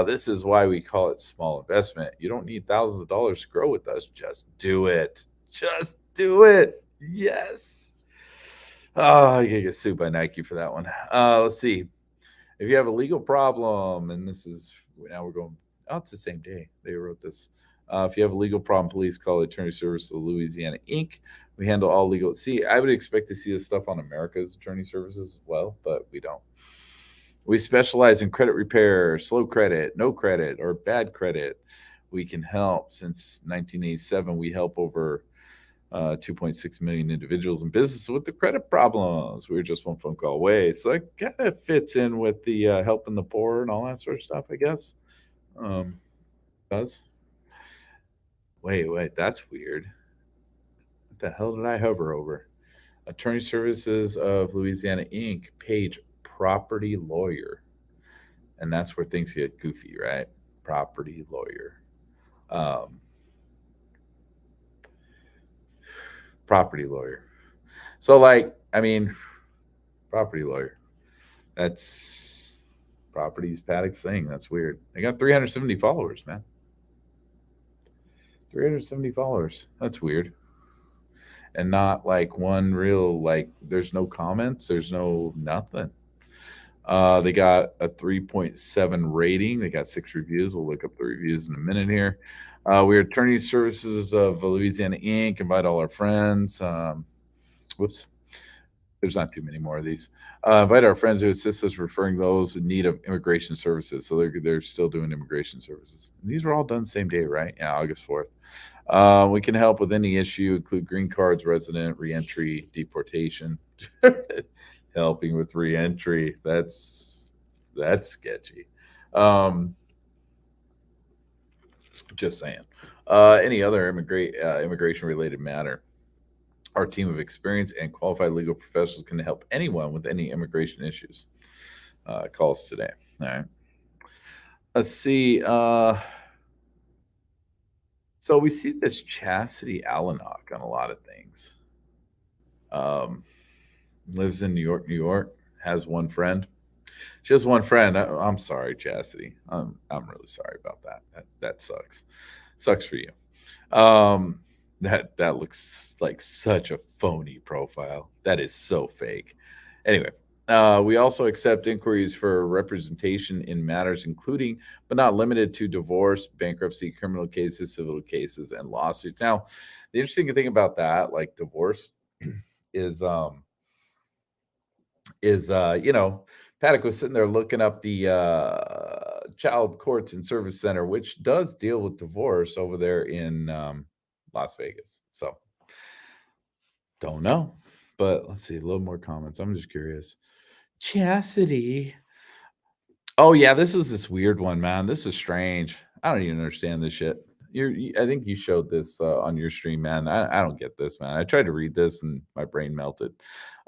This is why we call it small investment. You don't need thousands of dollars to grow with us. Just do it. Just do it. Yes. Oh, I get sued by Nike for that one. Let's see. If you have a legal problem, and this is now we're going. Oh, it's the same day they wrote this. If you have a legal problem, please call the Attorney Service of Louisiana Inc. We handle all legal. See, I would expect to see this stuff on America's Attorney Services as well, but we don't. We specialize in credit repair, slow credit, no credit, or bad credit. We can help. Since 1987, we help over 2.6 million individuals and businesses with the credit problems. We were just one phone call away. So that kind of fits in with the helping the poor and all that sort of stuff, I guess. Does. Wait, that's weird. What the hell did I hover over? Attorney Services of Louisiana Inc. Page property lawyer. And that's where things get goofy, right? Property lawyer. Um, property lawyer. So, like, I mean, property lawyer. That's properties Paddock's thing. That's weird. They got 370 followers, man. 370 followers. That's weird. And not like one real, like, there's no comments, there's no nothing. They got a 3.7 rating. They got 6 reviews. We'll look up the reviews in a minute here. We're Attorney Services of Louisiana Inc. Invite all our friends. Whoops. There's not too many more of these. Invite our friends who assist us referring those in need of immigration services. So they're still doing immigration services. And these were all done same day, right? Yeah, August 4th. We can help with any issue, include green cards, resident, reentry, deportation. Helping with reentry. That's sketchy. Just saying. Any other immigration related matter. Our team of experienced and qualified legal professionals can help anyone with any immigration issues. Call us today. All right. Let's see. So we see this Chastity Allenock on a lot of things. Lives in New York, has one friend. She has one friend. I'm sorry, Chastity. I'm really sorry about that. That sucks. Sucks for you. That looks like such a phony profile. That is so fake. Anyway, we also accept inquiries for representation in matters including, but not limited to, divorce, bankruptcy, criminal cases, civil cases, and lawsuits. Now, the interesting thing about that, like divorce, is Paddock was sitting there looking up the Child Courts and Service Center, which does deal with divorce over there in Las Vegas. So don't know, but let's see a little more comments. I'm just curious. Chastity. Oh yeah, this is this weird one, man. This is strange. I don't even understand this shit. I think you showed this on your stream, man. I don't get this, man. I tried to read this and my brain melted.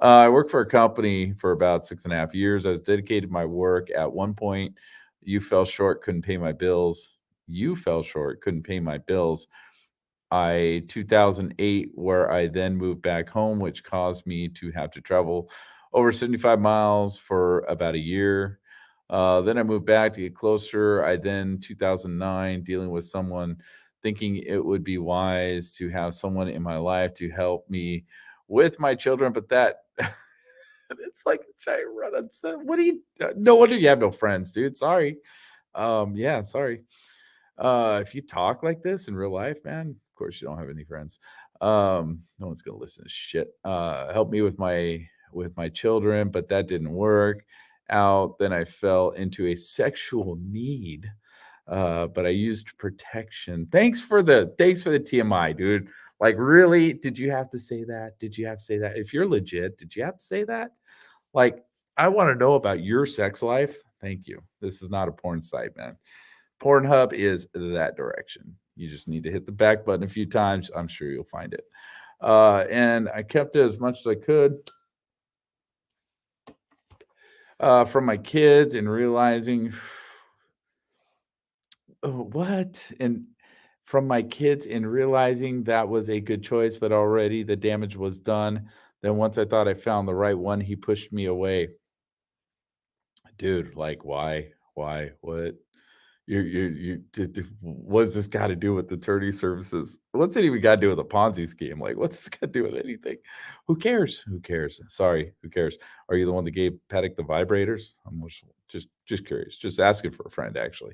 I worked for a company for about 6.5 years. I was dedicated to my work. At one point, you fell short, couldn't pay my bills. You fell short, couldn't pay my bills. 2008, where I then moved back home, which caused me to have to travel over 75 miles for about a year. Then I moved back to get closer. I then 2009 dealing with someone, thinking it would be wise to have someone in my life to help me with my children, but that it's like a giant run on set. What do you? No wonder you have no friends, dude. Sorry. Yeah, sorry. If you talk like this in real life, man, of course you don't have any friends. No one's gonna listen to shit. Help me with my children, but that didn't work out. Then I fell into a sexual need, but I used protection. Thanks for the TMI, dude. Like, really? Did you have to say that? Did you have to say that? If you're legit, did you have to say that? Like, I want to know about your sex life. Thank you. This is not a porn site, man. Pornhub is that direction. You just need to hit the back button a few times. I'm sure you'll find it. And I kept it as much as I could from my kids and realizing what? And from my kids and realizing that was a good choice, but already the damage was done. Then once I thought I found the right one, he pushed me away. Dude, like, why? What? What's this got to do with attorney services? What's it even got to do with a Ponzi scheme? Like, what's this got to do with anything? Who cares? Who cares? Sorry, who cares? Are you the one that gave Paddock the vibrators? I'm just curious. Just asking for a friend, actually.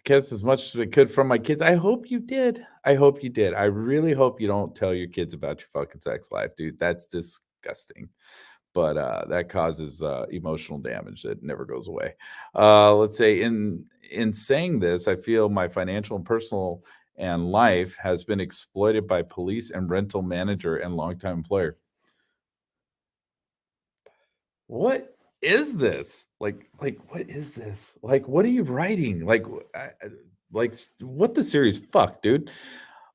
Kept as much as I could from my kids. I hope you did. I hope you did. I really hope you don't tell your kids about your fucking sex life, dude. That's disgusting. But that causes emotional damage that never goes away. Let's say in saying this, I feel my financial and personal and life has been exploited by police and rental manager and longtime employer. What is this? What is this? Like, what are you writing? What the serious fuck, dude?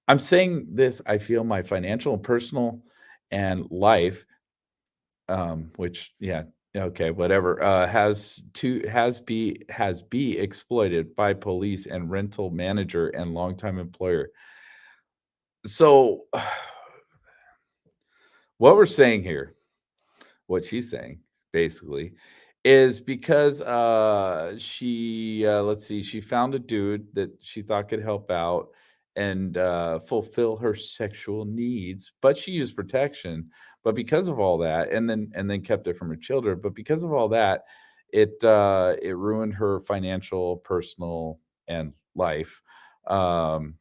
I'm saying this. I feel my financial and personal and life, which yeah, okay, whatever, has be exploited by police and rental manager and longtime employer. So, what we're saying here, what she's saying basically is because let's see, she found a dude that she thought could help out and fulfill her sexual needs, but she used protection. But because of all that, and then kept it from her children, but because of all that, it ruined her financial, personal, and life, um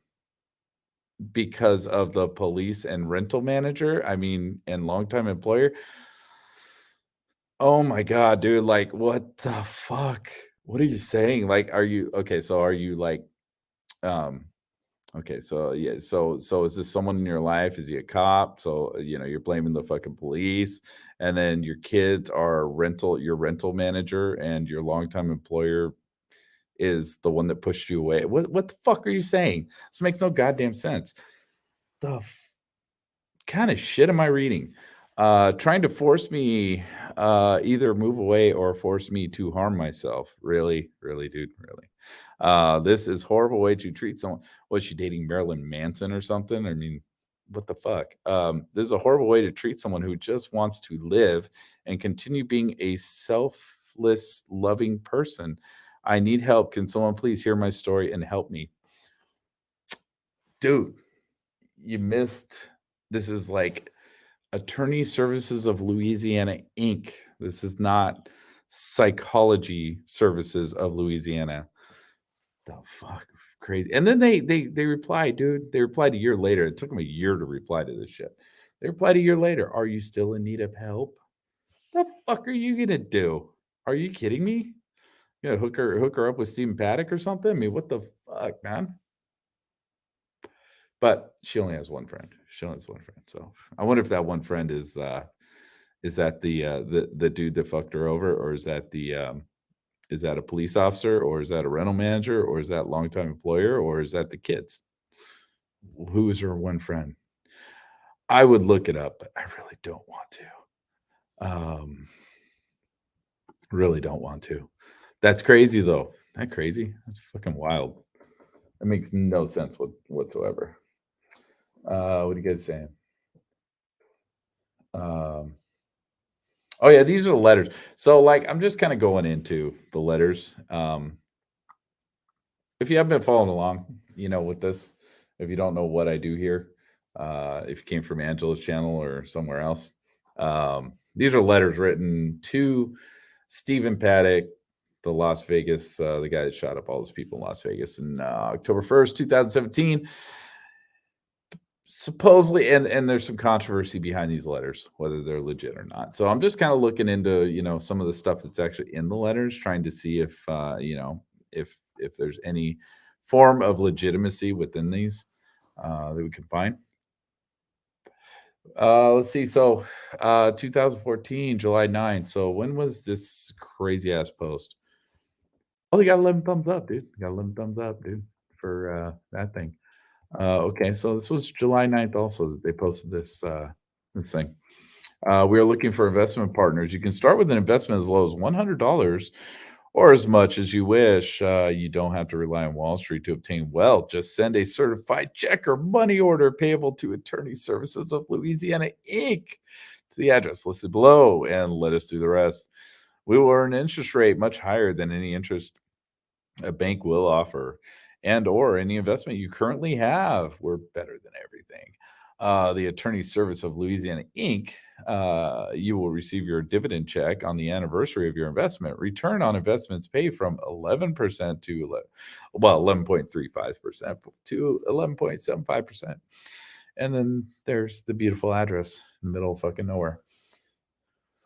because of the police and rental manager, I mean, and longtime employer. Oh my god, dude, like, what the fuck? What are you saying? Like, are you okay, so are you like, um okay, so yeah, so is this someone in your life? Is he a cop? So, you're blaming the fucking police, and then your kids are your rental manager, and your longtime employer is the one that pushed you away. What the fuck are you saying? This makes no goddamn sense. The kind of shit am I reading? Trying to force me, either move away or force me to harm myself. Really, really, dude, really. This is horrible way to treat someone. Was she dating Marilyn Manson or something? I mean, what the fuck? This is a horrible way to treat someone who just wants to live and continue being a selfless, loving person. I need help. Can someone please hear my story and help me? Dude, you missed. This is like Attorney Services of Louisiana Inc. This is not Psychology Services of Louisiana. The fuck? Crazy. And then they replied, dude. They replied a year later. It took them a year to reply to this shit. They replied a year later. Are you still in need of help? The fuck are you gonna do? Are you kidding me? You gonna hook her up with Stephen Paddock or something? I mean, what the fuck, man? But she only has one friend. She only has one friend. So I wonder if that one friend is that the dude that fucked her over, or is that a police officer, or is that a rental manager, or is that longtime employer, or is that the kids? Who is her one friend? I would look it up, but I really don't want to. Really don't want to. That's crazy though. That crazy? That's fucking wild. That makes no sense whatsoever. What are you guys saying? Um, oh yeah, these are the letters. So like, I'm just kind of going into the letters. If you haven't been following along, with this, if you don't know what I do here, if you came from Angela's channel or somewhere else, these are letters written to Stephen Paddock, the guy that shot up all those people in Las Vegas in October 1st, 2017. Supposedly, and there's some controversy behind these letters, whether they're legit or not. So I'm just kind of looking into, some of the stuff that's actually in the letters, trying to see if if there's any form of legitimacy within these that we can find. Let's see. So 2014, July 9th. So when was this crazy ass post? Oh, they got 11 thumbs up, dude. Got 11 thumbs up, dude, for that thing. Okay, so this was July 9th also that they posted this thing. We are looking for investment partners. You can start with an investment as low as $100 or as much as you wish. You don't have to rely on Wall Street to obtain wealth. Just send a certified check or money order payable to Attorney Services of Louisiana Inc. to the address listed below, and let us do the rest. We will earn an interest rate much higher than any interest a bank will offer, and or any investment you currently have. We're better than everything. The Attorney Service of Louisiana Inc. You will receive your dividend check on the anniversary of your investment. Return on investments pay from 11% to 11.35% to 11.75%. And then there's the beautiful address in the middle of fucking nowhere,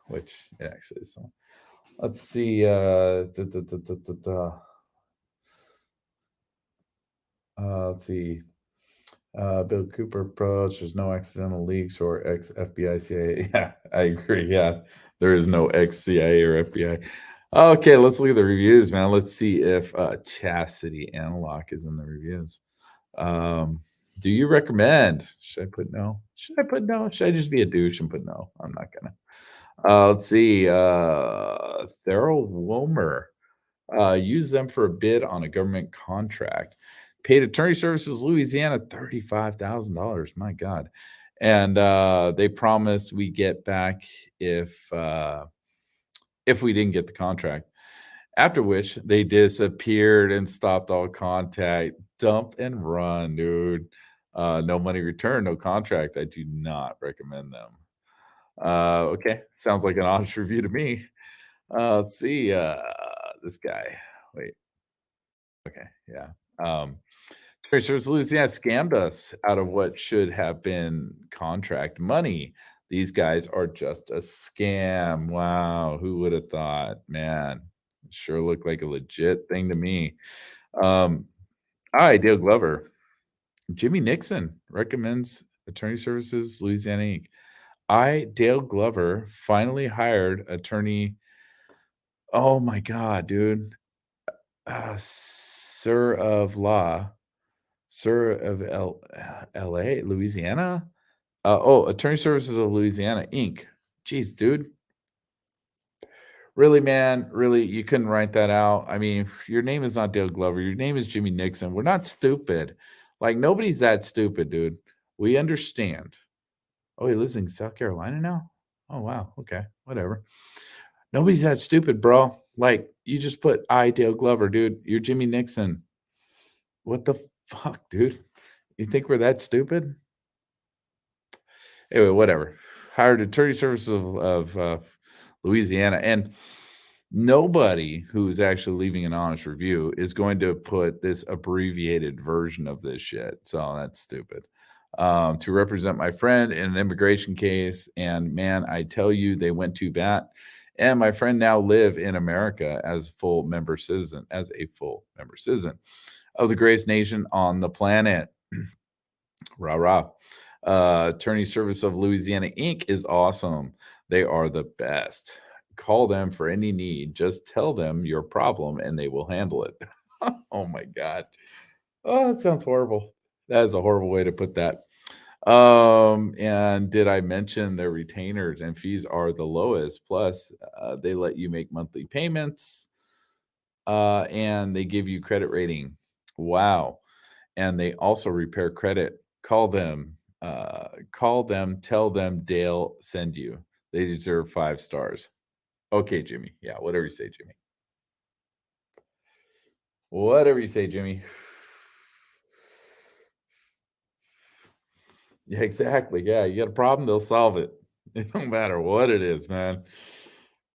which it actually is. So let's see. Let's see. Bill Cooper approach. There's no accidental leaks or ex FBI CIA. Yeah, I agree. Yeah, there is no ex CIA or FBI. Okay, let's look at the reviews, man. Let's see if Chastity Analog is in the reviews. Um, do you recommend? Should I put no? Should I put no? Should I just be a douche and put no? I'm not gonna. Let's see. Thurl Womer. Use them for a bid on a government contract. Paid attorney services Louisiana $35,000. My God. And they promised we get back if we didn't get the contract. After which they disappeared and stopped all contact. Dump and run, dude. No money returned, no contract. I do not recommend them. Okay, sounds like an honest review to me. Let's see. This guy. Wait. Okay, yeah. Tracers Louisiana scammed us out of what should have been contract money. These guys are just a scam. Wow, who would have thought? Man, sure looked like a legit thing to me. Um, Hi, Dale Glover. Jimmy Nixon recommends Attorney Services Louisiana Inc. Dale Glover, finally hired attorney. Oh my God, dude. Sir of Law, Sir of LA, Louisiana? Attorney Services of Louisiana, Inc. Jeez, dude. Really, man? Really? You couldn't write that out? I mean, your name is not Dale Glover. Your name is Jimmy Nixon. We're not stupid. Like, nobody's that stupid, dude. We understand. Oh, he lives in South Carolina now? Oh, wow. Okay. Whatever. Nobody's that stupid, bro. Like, you just put Dale Glover, dude. You're Jimmy Nixon. What the fuck, dude? You think we're that stupid? Anyway, whatever. Hired attorney services of Louisiana, and nobody who's actually leaving an honest review is going to put this abbreviated version of this shit. So that's stupid. To represent my friend in an immigration case, and man, I tell you, they went to bat. And my friend now live in America as a full member citizen of the greatest nation on the planet. Rah rah. Attorney Service of Louisiana Inc. is awesome. They are the best. Call them for any need. Just tell them your problem and they will handle it. Oh my God. Oh, that sounds horrible. That is a horrible way to put that. And did I mention their retainers and fees are the lowest? Plus, they let you make monthly payments and they give you credit rating. Wow. And they also repair credit. Call them, tell them Dale send you. They deserve 5 stars. Okay, Jimmy. Yeah, whatever you say, Jimmy. Whatever you say, Jimmy. Yeah, exactly. Yeah, you got a problem, they'll solve it. It don't matter what it is, man.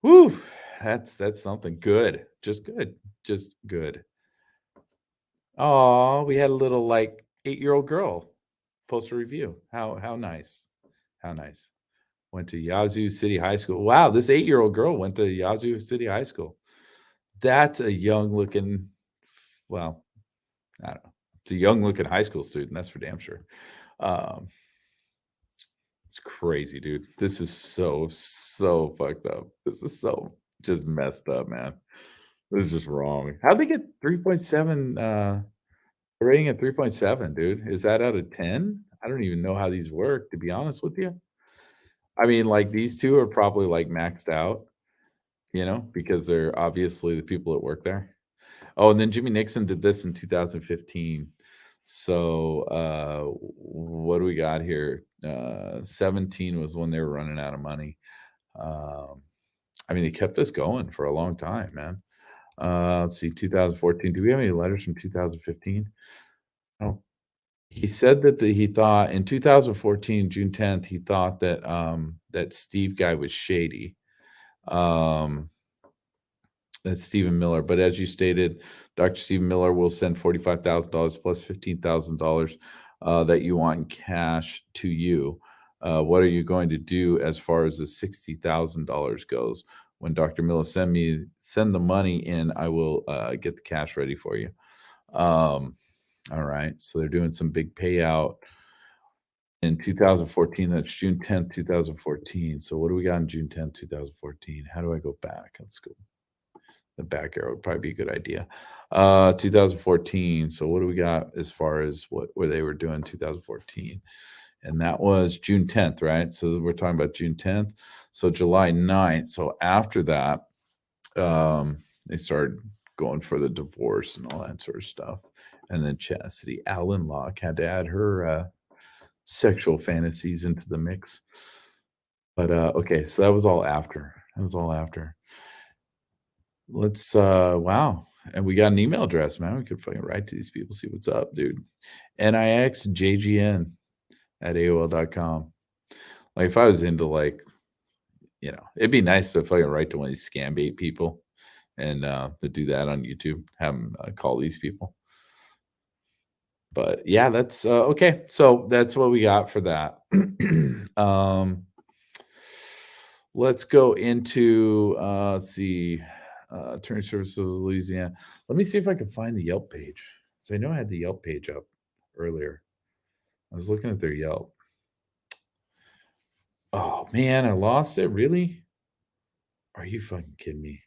Woo! That's something good. Just good. Just good. Oh, we had a little like 8-year-old girl post a review. How nice. How nice. Went to Yazoo City High School. Wow, this 8-year-old girl went to Yazoo City High School. That's a young looking, well, I don't know. It's a young looking high school student. That's for damn sure. Um, it's crazy, dude. This is so fucked up. This is so just messed up, man. This is just wrong. How'd they get 3.7 rating at 3.7, dude? Is that out of 10? I don't even know how these work, to be honest with you. I mean, like these two are probably like maxed out, because they're obviously the people that work there. Oh, and then Jimmy Nixon did this in 2015. So what do we got here? 17 was when they were running out of money. I mean, they kept this going for a long time, man. Let's see, 2014. Do we have any letters from 2015? Oh, he said that he thought in 2014, June 10th, he thought that that Steve guy was shady. Um, that's Stephen Miller. But as you stated, Dr. Stephen Miller will send $45,000 plus $15,000 that you want in cash to you. What are you going to do as far as the $60,000 goes? When Dr. Miller send the money in, I will get the cash ready for you. Um, All right. So they're doing some big payout in 2014. That's June 10th, 2014. So what do we got on June 10th, 2014? How do I go back? Let's go. The back arrow would probably be a good idea. 2014. So what do we got as far as what where they were doing 2014? And that was June 10th, right? So we're talking about June 10th. So July 9th. So after that, they started going for the divorce and all that sort of stuff. And then Chastity Allen Locke had to add her sexual fantasies into the mix. But okay, so that was all after. That was all after. Let's wow. And we got an email address, man. We could fucking write to these people, see what's up, dude. NIXJGN at AOL.com. Like if I was into like, it'd be nice to fucking write to one of these scam bait people and to do that on YouTube, have them call these people. But yeah, that's okay. So that's what we got for that. Let's go into let's see, Attorney Services of Louisiana. Let me see if I can find the Yelp page. So I know I had the Yelp page up earlier. I was looking at their Yelp. Oh man, I lost it. Really? Are you fucking kidding me?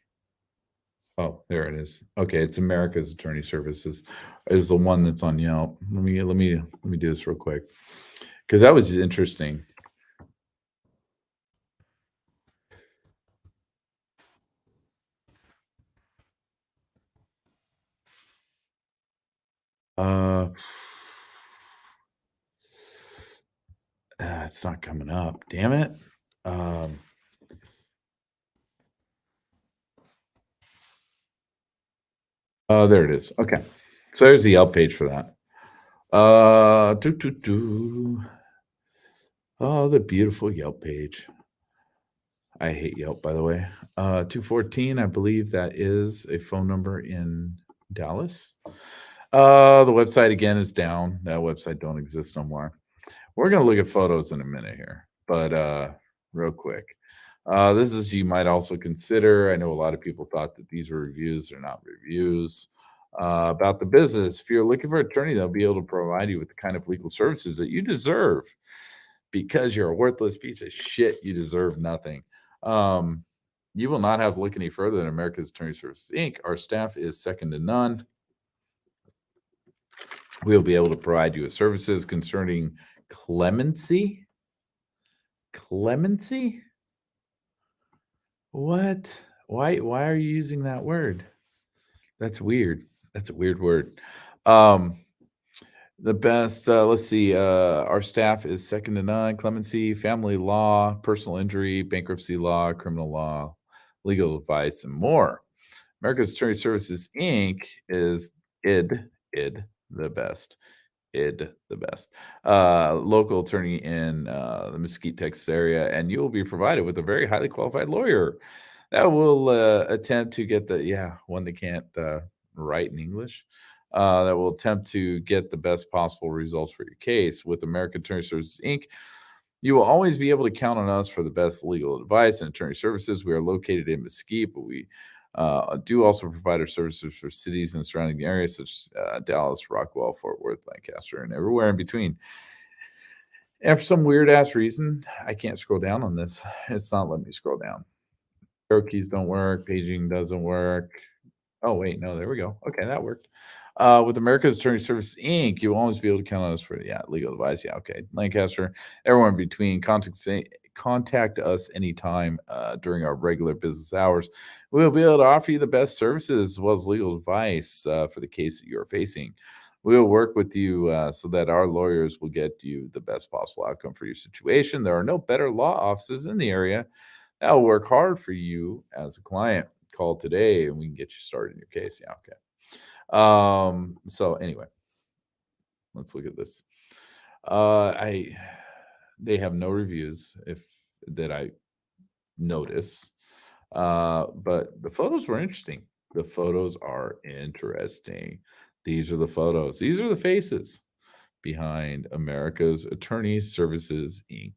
Oh, there it is. Okay, it's America's Attorney Services is the one that's on Yelp. Let me do this real quick because that was interesting. Uh, it's not coming up. Damn it. Um, there it is. Okay, so there's the Yelp page for that. Doo, doo, doo. Oh, the beautiful Yelp page. I hate Yelp, by the way. 214, I believe that is a phone number in Dallas. The website again is down. That website don't exist no more. We're gonna look at photos in a minute here, but real quick. This is you might also consider. I know a lot of people thought that these were reviews. They're not reviews. About the business. If you're looking for an attorney, they'll be able to provide you with the kind of legal services that you deserve because you're a worthless piece of shit. You deserve nothing. Um, you will not have to look any further than America's Attorney Services Inc. Our staff is second to none. We'll be able to provide you with services concerning clemency. Clemency? What? Why are you using that word? That's weird. That's a weird word. The best, let's see, our staff is second to none. Clemency, family law, personal injury, bankruptcy law, criminal law, legal advice, and more. America's Attorney Services Inc. is id the best. Id the best. Local attorney in the Mesquite, Texas area, and you will be provided with a very highly qualified lawyer that will attempt to get one that can't write in English. That will attempt to get the best possible results for your case. With American Attorney Services Inc., you will always be able to count on us for the best legal advice and attorney services. We are located in Mesquite, but we do also provide our services for cities in the surrounding areas such as Dallas, Rockwell, Fort Worth, Lancaster, and everywhere in between. And for some weird ass reason, I can't scroll down on this. It's not letting me scroll down. Arrow keys don't work. Paging doesn't work. Oh, wait, no, there we go. Okay, that worked. With America's Attorney Service Inc., you will always be able to count on us for legal advice. Yeah, okay. Lancaster, everyone in between, contact us anytime during our regular business hours. We'll be able to offer you the best services as well as legal advice for the case that you're facing. We will work with you so that our lawyers will get you the best possible outcome for your situation. There are no better law offices in the area that will work hard for you as a client. Call today and we can get you started in your case. Yeah, okay. So anyway, let's look at this. They have no reviews if that I notice. But the photos were interesting. The photos are interesting. These are the photos. These are the faces behind America's Attorney Services Inc.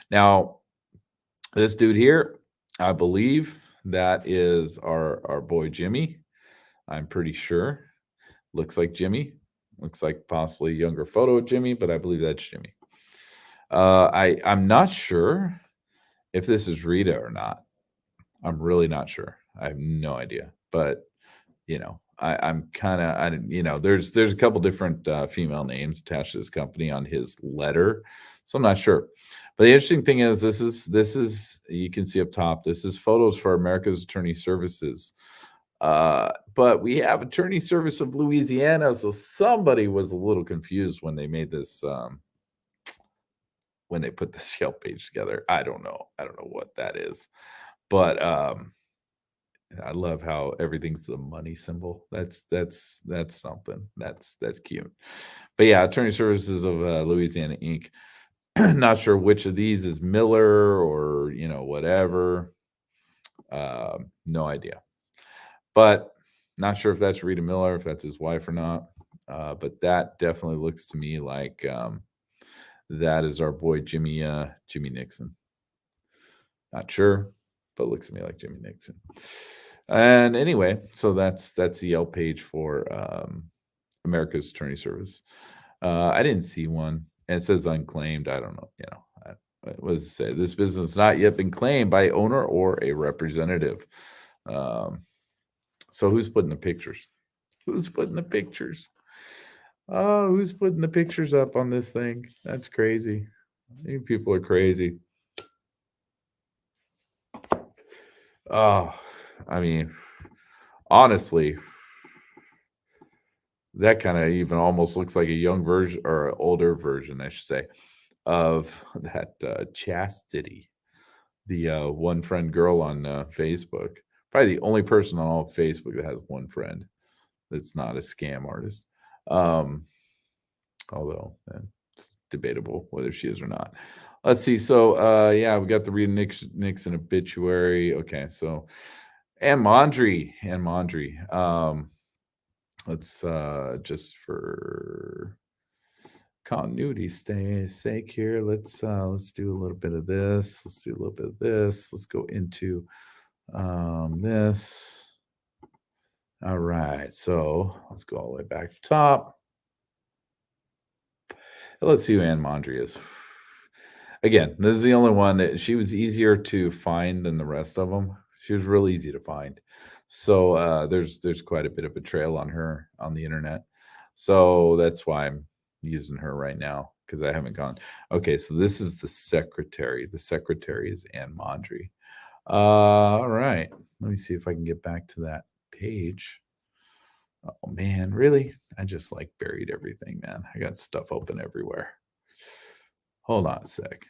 Now, this dude here, I believe that is our boy Jimmy. I'm pretty sure. Looks like Jimmy. Looks like possibly a younger photo of Jimmy, but I believe that's Jimmy. I'm not sure if this is Rita or not. I'm really not sure. I have no idea. But I'm kind of there's a couple different female names attached to this company on his letter, so I'm not sure. But the interesting thing is this is you can see up top. This is photos for America's Attorney Services. But we have Attorney Service of Louisiana, so somebody was a little confused when they made this when they put this Yelp page together. I don't know what that is, but I love how everything's the money symbol. That's something. That's cute. But yeah, Attorney Services of Louisiana Inc. Not sure which of these is Miller or whatever. No idea. But not sure if that's Rita Miller, if that's his wife or not. But that definitely looks to me like that is our boy Jimmy Nixon. Not sure, but looks to me like Jimmy Nixon. And anyway, so that's the Yelp page for America's Attorney Service. I didn't see one, and it says unclaimed. I don't know. What does it say? This business has not yet been claimed by owner or a representative. So who's putting the pictures? Who's putting the pictures? Oh, who's putting the pictures up on this thing? That's crazy. You people are crazy. Oh, I mean, honestly, that kind of even almost looks like a young version or an older version, I should say, of that Chastity, the one friend girl on Facebook. Probably the only person on all of Facebook that has one friend that's not a scam artist. Although it's debatable whether she is or not. Let's see. So yeah, we got the Rita Nixon obituary. Okay, so Anne Mondry. Let's just for continuity's sake here, let's do a little bit of this. Let's do a little bit of this. Let's go into this. All right, so let's go all the way back to top. Let's see who Anne Mondry is. Again, this is the only one that she was easier to find than the rest of them. She was real easy to find. So there's quite a bit of a trail on her on the internet. So that's why I'm using her right now because I haven't gone. Okay, so this is the secretary. The secretary is Anne Mondry. All right. Let me see if I can get back to that page. Oh man, really? I just like buried everything, man. I got stuff open everywhere. Hold on a sec.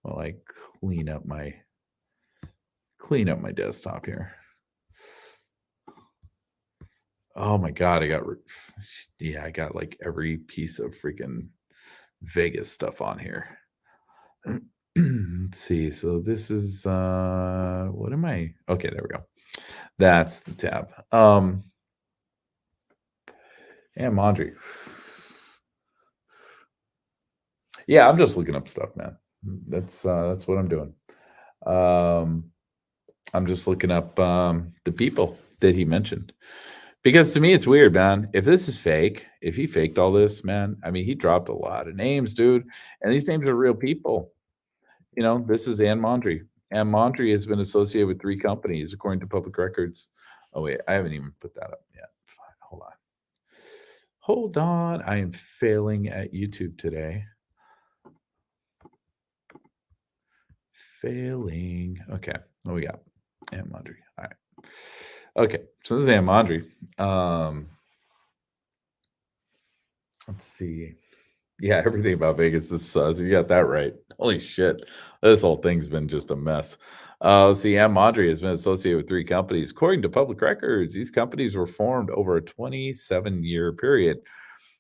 While I clean up my desktop here. Oh my god, I got like every piece of freaking Vegas stuff on here. Let's see. So this is what am I? Okay, there we go. That's the tab. And Mondry. Yeah, I'm just looking up stuff, man. That's what I'm doing. I'm just looking up the people that he mentioned. Because to me, it's weird, man. If this is fake, if he faked all this, man, I mean, he dropped a lot of names, dude. And these names are real people. This is Anne Mondry. Anne Mondry has been associated with 3 companies, according to public records. Oh, wait, I haven't even put that up yet. Fine, hold on. I am failing at YouTube today. Failing. Okay, what we got? Anne Mondry. All right. Okay, so this is Anne Mondry. Let's see. Yeah, everything about Vegas is sus. You got that right. Holy shit. This whole thing's been just a mess. Let's see. Anne Mondry has been associated with 3 companies. According to public records, these companies were formed over a 27-year period,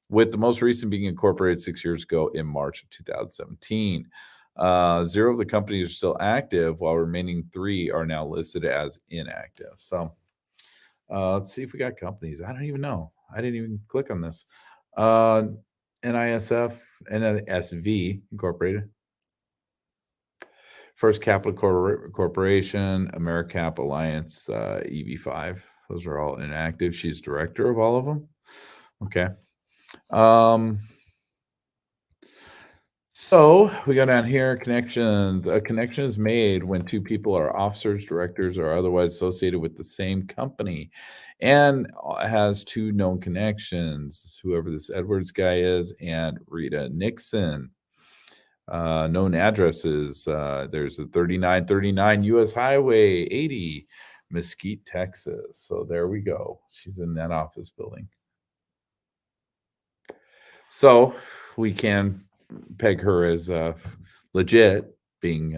with the most recent being incorporated 6 years ago in March of 2017. 0 of the companies are still active, while remaining 3 are now listed as inactive. So let's see if we got companies. I don't even know. I didn't even click on this. NISF, NSV Incorporated, First Capital Corporation, AmeriCap Alliance, EV5. Those are all inactive. She's director of all of them. Okay. Um, so we go down here. Connections. A connection is made when two people are officers, directors, or otherwise associated with the same company, and has two known connections. Whoever this Edwards guy is, and Rita Nixon. Known addresses. There's a 3939 US Highway 80, Mesquite, Texas. So there we go. She's in that office building. So we can peg her as legit, being,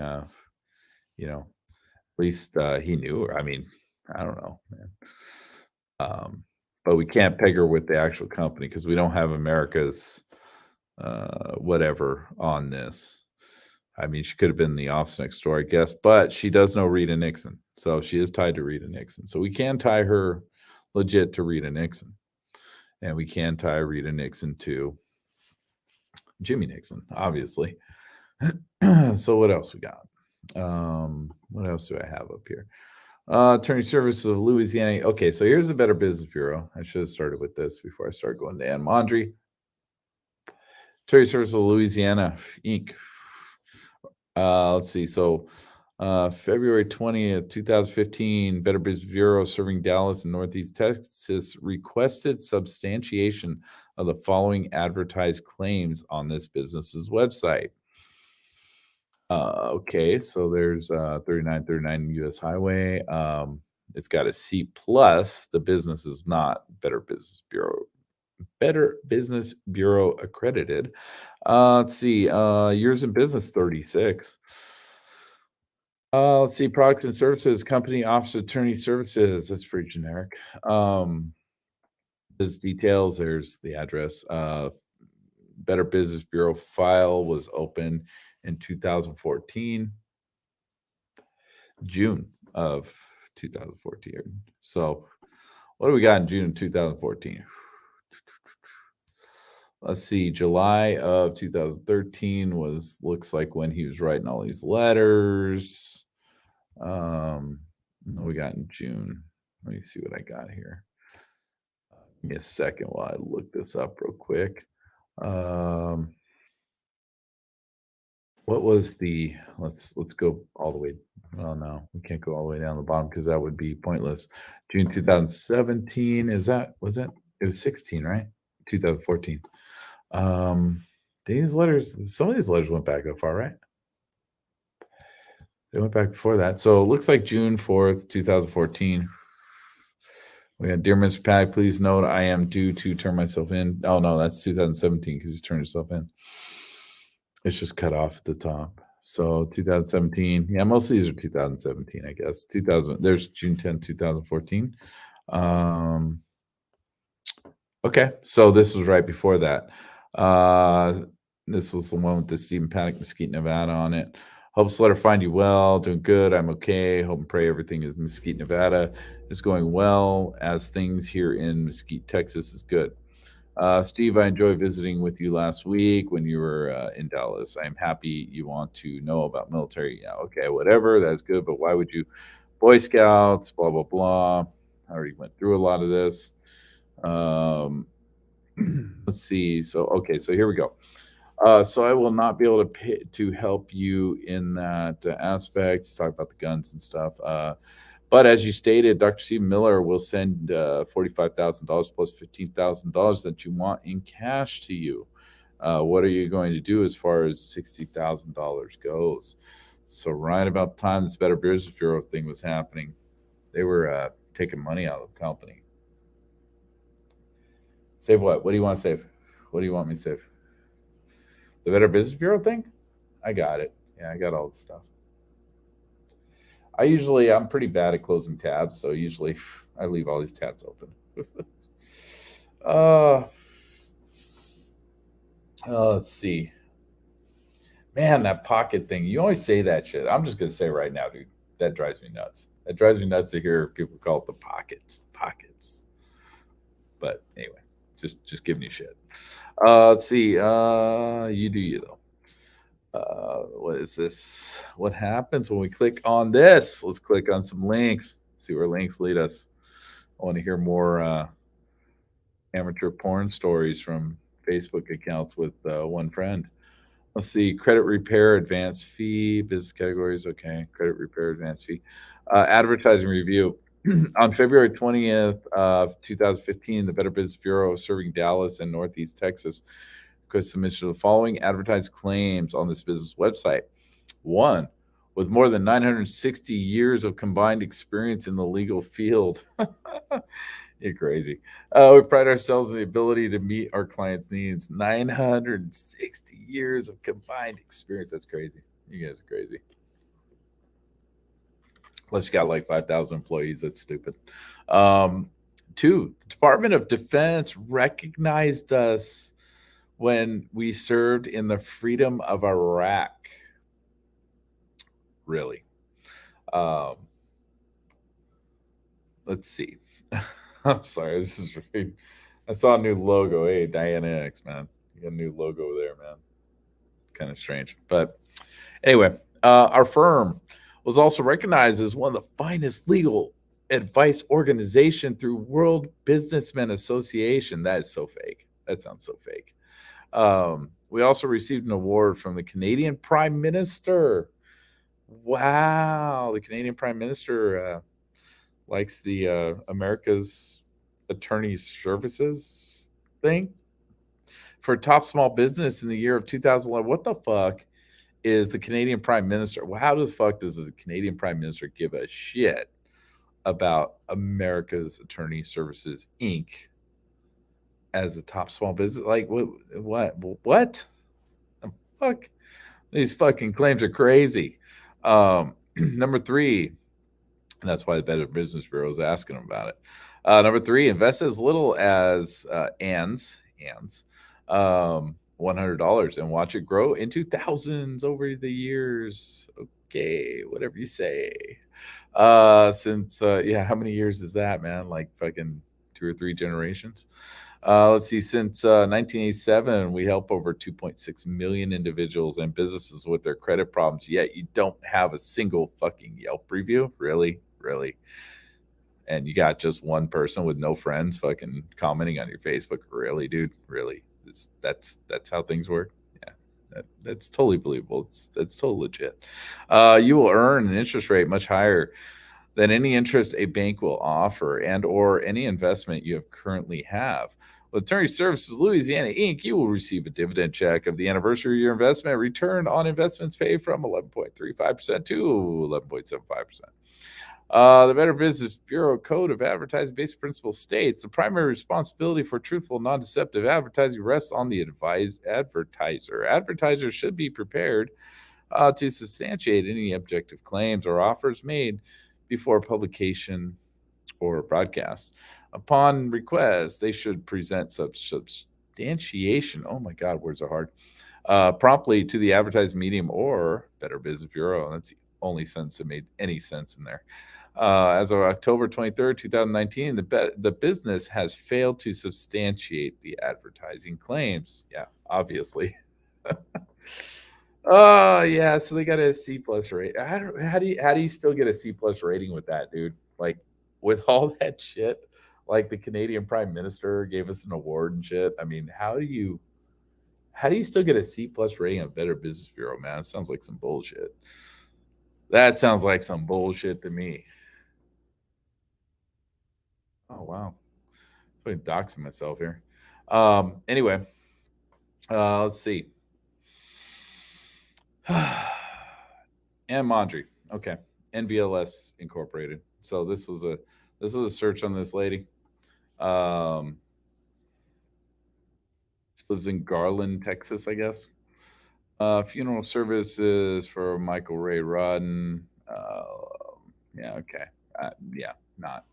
you know, at least he knew her. I mean, I don't know, man. But we can't peg her with the actual company because we don't have America's whatever on this. I mean, she could have been in the office next door, I guess, but she does know Rita Nixon. So she is tied to Rita Nixon. So we can tie her legit to Rita Nixon. And we can tie Rita Nixon to Jimmy Nixon, obviously. So what else we got? What else do I have up here? Attorney Services of Louisiana. Okay, so here's the Better Business Bureau. I should have started with this before I start going to Ann Mondry. Attorney Services of Louisiana, Inc. Let's see. So February 20th, 2015, Better Business Bureau serving Dallas and Northeast Texas requested substantiation of the following advertised claims on this business's website. Okay, so there's 3939 US Highway. It's got a C plus. The business is not Better Business Bureau accredited. Let's see. Years in business 36. Let's see. Products and services, company, office, attorney services. That's pretty generic. There's details. There's the address. Better Business Bureau file was open in 2014, June of 2014. So, what do we got in June 2014? Let's see. July of 2013 looks like when he was writing all these letters. What we got in June? Let me see what I got here. Give me a second while I look this up real quick. What was the let's go all the way. Oh no, we can't go all the way down the bottom because that would be pointless. June 2017. Was that it was 16, right? 2014. These letters, some of these letters went back that far, right? They went back before that. So it looks like June 4th, 2014. We had Dear Mr. Paddock, please note I am due to turn myself in. Oh no, that's 2017 because he's turned himself in. It's just cut off at the top. So 2017. Yeah, most of these are 2017, I guess. 2000. There's June 10th, 2014. Okay, so this was right before that. This was the one with the Stephen Paddock, Mesquite, Nevada on it. Hope this letter find you well, doing good. I'm okay. Hope and pray everything is Mesquite, Nevada is going well, as things here in Mesquite, Texas is good. Steve, I enjoyed visiting with you last week when you were in Dallas. I'm happy you want to know about military. Yeah, okay, whatever. That's good. But why would you? Boy Scouts, blah, blah, blah. I already went through a lot of this. Let's see. So, okay, so here we go. So I will not be able to help you in that aspect. Talk about the guns and stuff. But as you stated, Dr. Steve Miller will send $45,000 plus $15,000 that you want in cash to you. What are you going to do as far as $60,000 goes? So right about the time this Better Business Bureau thing was happening, they were taking money out of the company. Save what? What do you want to save? What do you want me to save? The Better Business Bureau thing? I got it. Yeah, I got all the stuff. I'm pretty bad at closing tabs, so usually I leave all these tabs open. Let's see. Man, that pocket thing. You always say that shit. I'm just gonna say right now, dude. That drives me nuts. It drives me nuts to hear people call it the pockets. Pockets. But anyway, just giving you shit. Let's see. You do you though. What is this? What happens when we click on this? Let's click on some links. See where links lead us. I want to hear more amateur porn stories from Facebook accounts with one friend. Let's see, credit repair advance fee, business categories. Okay, credit repair advance fee. Advertising review. On February 20th of 2015, the Better Business Bureau serving Dallas and Northeast Texas request submission of the following advertised claims on this business website. One, with more than 960 years of combined experience in the legal field. You're crazy. We pride ourselves in the ability to meet our clients' needs. 960 years of combined experience. That's crazy. You guys are crazy. Unless you got like 5,000 employees. That's stupid. Two, the Department of Defense recognized us when we served in the freedom of Iraq. Really. Um, let's see. I'm sorry. This is really. I saw a new logo. Hey, Diana X, man. You got a new logo there, man. Kind of strange. But anyway, our firm was also recognized as one of the finest legal advice organization through World Businessmen Association. That is so fake. That sounds so fake. We also received an award from the Canadian Prime Minister. Wow, the Canadian Prime Minister likes the America's Attorney Services thing for top small business in the year of 2011. What the fuck is the Canadian Prime Minister? Well, how the fuck does the Canadian Prime Minister give a shit about America's Attorney Services Inc. as a top small business? Like what? The fuck? These fucking claims are crazy. Number three, that's why the Better Business Bureau is asking them about it. Number three, invest as little as $100 and watch it grow into thousands over the years. Okay, whatever you say. Since yeah, how many years is that, man? Like fucking 2 or 3 generations. Let's see. Since 1987, we help over 2.6 million individuals and businesses with their credit problems. Yet you don't have a single fucking Yelp review, really, really. And you got just one person with no friends fucking commenting on your Facebook, really, dude, really. That's how things work. Yeah, that's totally believable. It's totally legit. You will earn an interest rate much higher than any interest a bank will offer and or any investment you have currently have. With Attorney Services Louisiana Inc., you will receive a dividend check of the anniversary of your investment. Return on investments paid from 11.35% to 11.75%. The Better Business Bureau Code of Advertising Basic Principles states the primary responsibility for truthful, non-deceptive advertising rests on the advertiser. Advertisers should be prepared to substantiate any objective claims or offers made before publication or broadcast. Upon request, they should present substantiation. Oh my God, words are hard. Promptly to the advertising medium or Better Business Bureau. That's the only sense that made any sense in there. As of October 23rd, 2019, the business has failed to substantiate the advertising claims. Yeah, obviously. Oh yeah, so they got a C plus rate. How do you still get a C plus rating with that, dude? Like with all that shit, like the Canadian Prime Minister gave us an award and shit. I mean, how do you still get a C plus rating on Better Business Bureau, man? It sounds like some bullshit. That sounds like some bullshit to me. Oh wow, I'm doxing myself here. Anyway, let's see. And Mondry. Okay. NVLS Incorporated. So this was a search on this lady. Um, she lives in Garland, Texas, I guess. Funeral services for Michael Ray Rodden. Yeah, okay. Yeah, not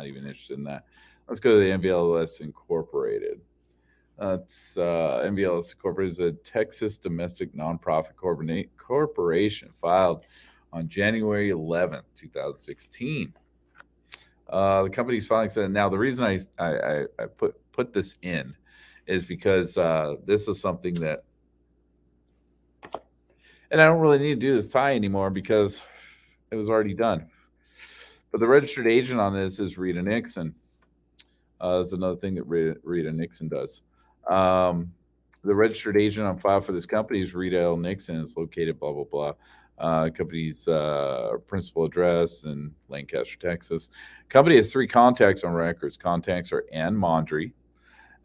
even interested in that. Let's go to the NVLS Incorporated. It's NVLS Incorporated is a Texas domestic nonprofit corporation filed on January 11th, 2016. The company's filing said, now the reason I put this in is because this is something that, and I don't really need to do this tie anymore because it was already done. But the registered agent on this is Rita Nixon. Is another thing that Rita Nixon does. Um, the registered agent on file for this company is Rita L. Nixon. It's located blah blah blah. Company's principal address in Lancaster, Texas. Company has three contacts on records. Contacts are Ann Mondry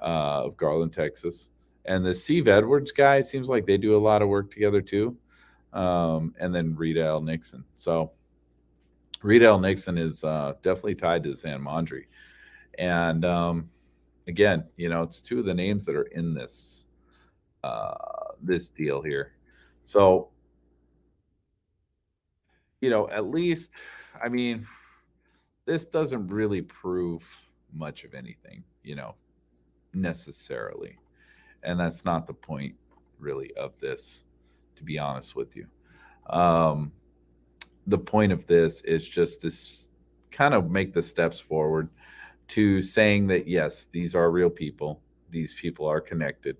of Garland, Texas, and the Steve Edwards guy. It seems like they do a lot of work together too. And then Rita L. Nixon. So Rita L. Nixon is definitely tied to Ann Mondry. And again, it's two of the names that are in this deal here. So, at least, I mean, this doesn't really prove much of anything, necessarily. And that's not the point really of this, to be honest with you. Um, the point of this is just to kind of make the steps forward to saying that yes, these are real people. These people are connected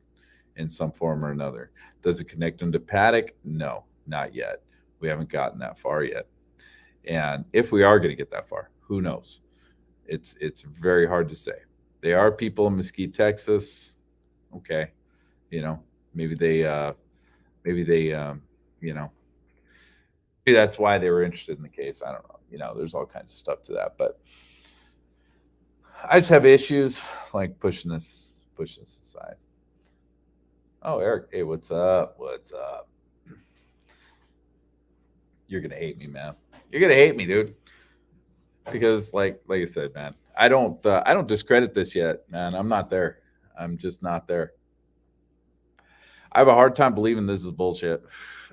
in some form or another. Does it connect them to Paddock? No, not yet. We haven't gotten that far yet. And if we are going to get that far, who knows? It's very hard to say. They are people in Mesquite, Texas. Okay, you know, maybe they you know, maybe that's why they were interested in the case. I don't know. There's all kinds of stuff to that, but I just have issues like pushing this aside. Oh, Eric, hey, what's up? What's up? You're gonna hate me, man. You're gonna hate me, dude. Because like I said, man, I don't discredit this yet, man. I'm not there. I'm just not there. I have a hard time believing this is bullshit.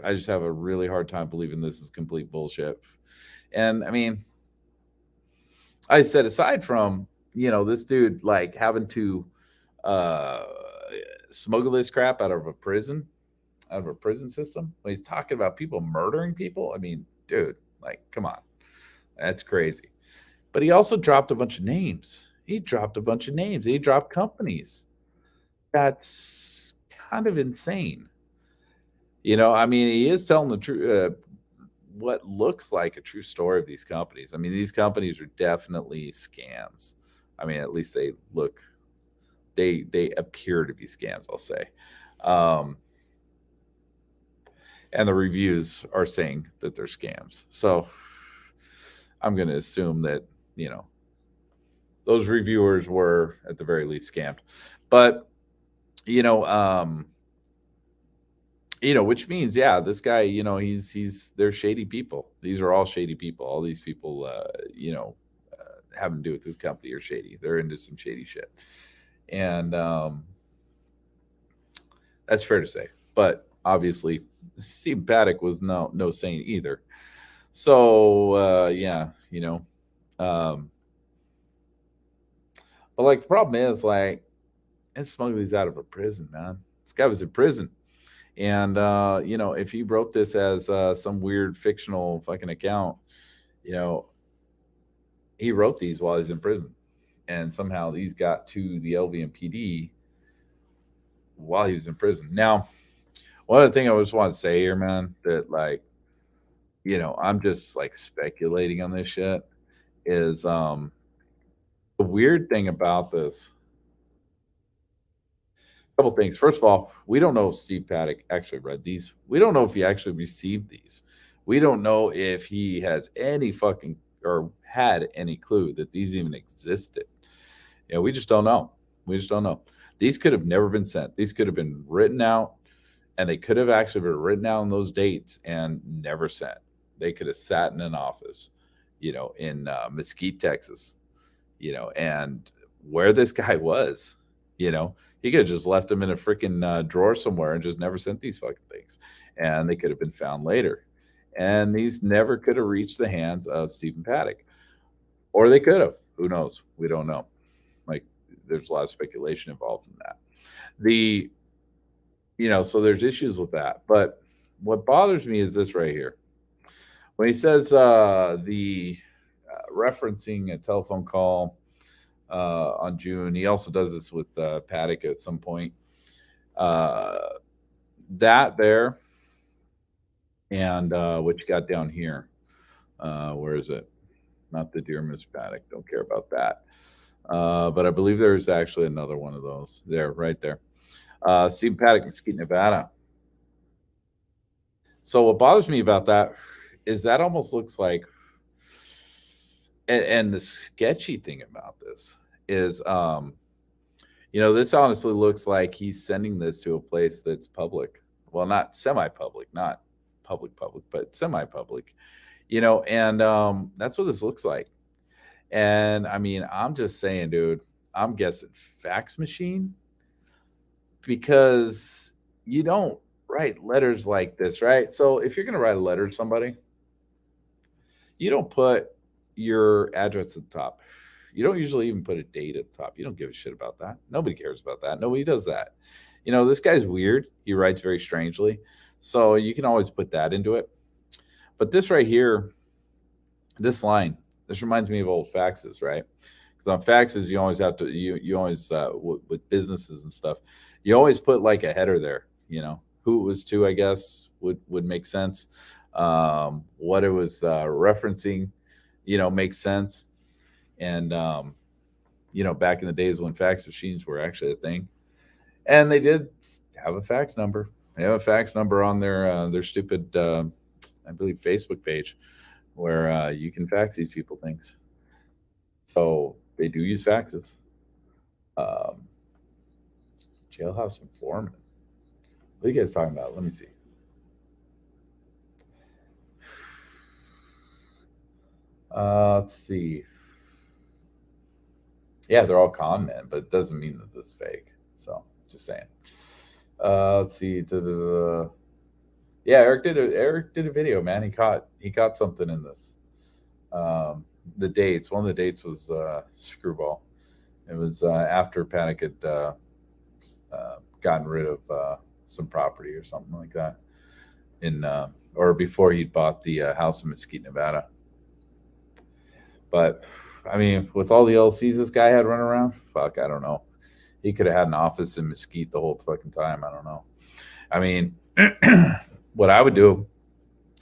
I just have a really hard time believing this is complete bullshit. And I mean, I said aside from this dude like having to uh smuggle this crap out of a prison system when he's talking about people murdering people. I mean, dude, like, come on, that's crazy. But he also dropped a bunch of names. He dropped a bunch of names. He dropped companies. That's kind of insane. I mean, he is telling the truth. What looks like a true story of these companies. I mean, these companies are definitely scams. I mean, at least they look, they appear to be scams. I'll say, um, and the reviews are saying that they're scams. So I'm going to assume that you know those reviewers were at the very least scammed. But you know, um, which means, yeah, this guy, they're shady people. These are all shady people. All these people, having to do with this company are shady. They're into some shady shit, and that's fair to say. But obviously, Steve Paddock was no saint either. So yeah, um, but like the problem is like, and smuggle these out of a prison, man. This guy was in prison. And if he wrote this as some weird fictional fucking account, you know, he wrote these while he's in prison, and somehow these got to the LVMPD while he was in prison. Now, one other thing I just want to say here, man, that like, I'm just like speculating on this shit is the weird thing about this. Couple things. First of all, we don't know if Steve Paddock actually read these. We don't know if he actually received these. We don't know if he has any fucking or had any clue that these even existed. We just don't know. We just don't know. These could have never been sent. These could have been written out, and they could have actually been written out on those dates and never sent. They could have sat in an office, in Mesquite, Texas, and where this guy was, he could have just left them in a freaking drawer somewhere and just never sent these fucking things. And they could have been found later. And these never could have reached the hands of Stephen Paddock. Or they could have. Who knows? We don't know. Like, there's a lot of speculation involved in that. So there's issues with that. But what bothers me is this right here. When he says the referencing a telephone call on June. He also does this with Paddock at some point. Uh, that there, and what you got down here. Where is it? Not the Dear Miss Paddock. Don't care about that. But I believe there's actually another one of those there, right there. Steve Paddock, Mesquite, Nevada. So what bothers me about that is that almost looks like, and the sketchy thing about this is, this honestly looks like he's sending this to a place that's public. Well, not semi-public, not public, but semi-public. And that's what this looks like. And I mean, I'm just saying, dude, I'm guessing fax machine because you don't write letters like this, right? So if you're going to write a letter to somebody, you don't put your address at the top. You don't usually even put a date at the top. You don't give a shit about that. Nobody cares about that. Nobody does that. This guy's weird. He writes very strangely. So you can always put that into it. But this right here, this line, this reminds me of old faxes, right? Because on faxes, you always have to, you always, with businesses and stuff, you always put like a header there, who it was to, I guess, would make sense. What it was referencing, makes sense. And, back in the days when fax machines were actually a thing, and they did have a fax number. They have a fax number on their stupid, I believe, Facebook page where you can fax these people things. So they do use faxes. Um, Jailhouse informant. What are you guys talking about? Let me see. Let's see. Yeah, they're all con men, but it doesn't mean that this is fake. So just saying. Let's see. Da-da-da. Yeah, Eric did a video, man. He caught something in this. The dates. One of the dates was Screwball. It was after Panic had gotten rid of some property or something like that, in or before he'd bought the house in Mesquite, Nevada. But I mean, with all the LCs this guy had running around, fuck, I don't know. He could have had an office in Mesquite the whole fucking time. I don't know. I mean, what I would do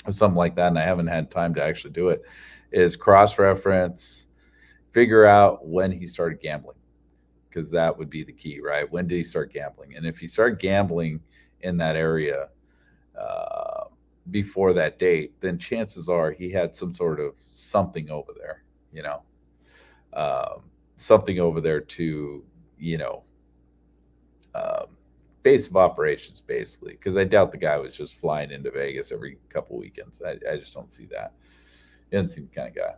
with something like that, and I haven't had time to actually do it, is cross reference, figure out when he started gambling, because that would be the key, right? When did he start gambling? And if he started gambling in that area uh, before that date, then chances are he had some sort of something over there, you know, something over there to, you know, um, base of operations, basically. Because I doubt the guy was just flying into Vegas every couple weekends. I just don't see that. He doesn't seem the kind of guy.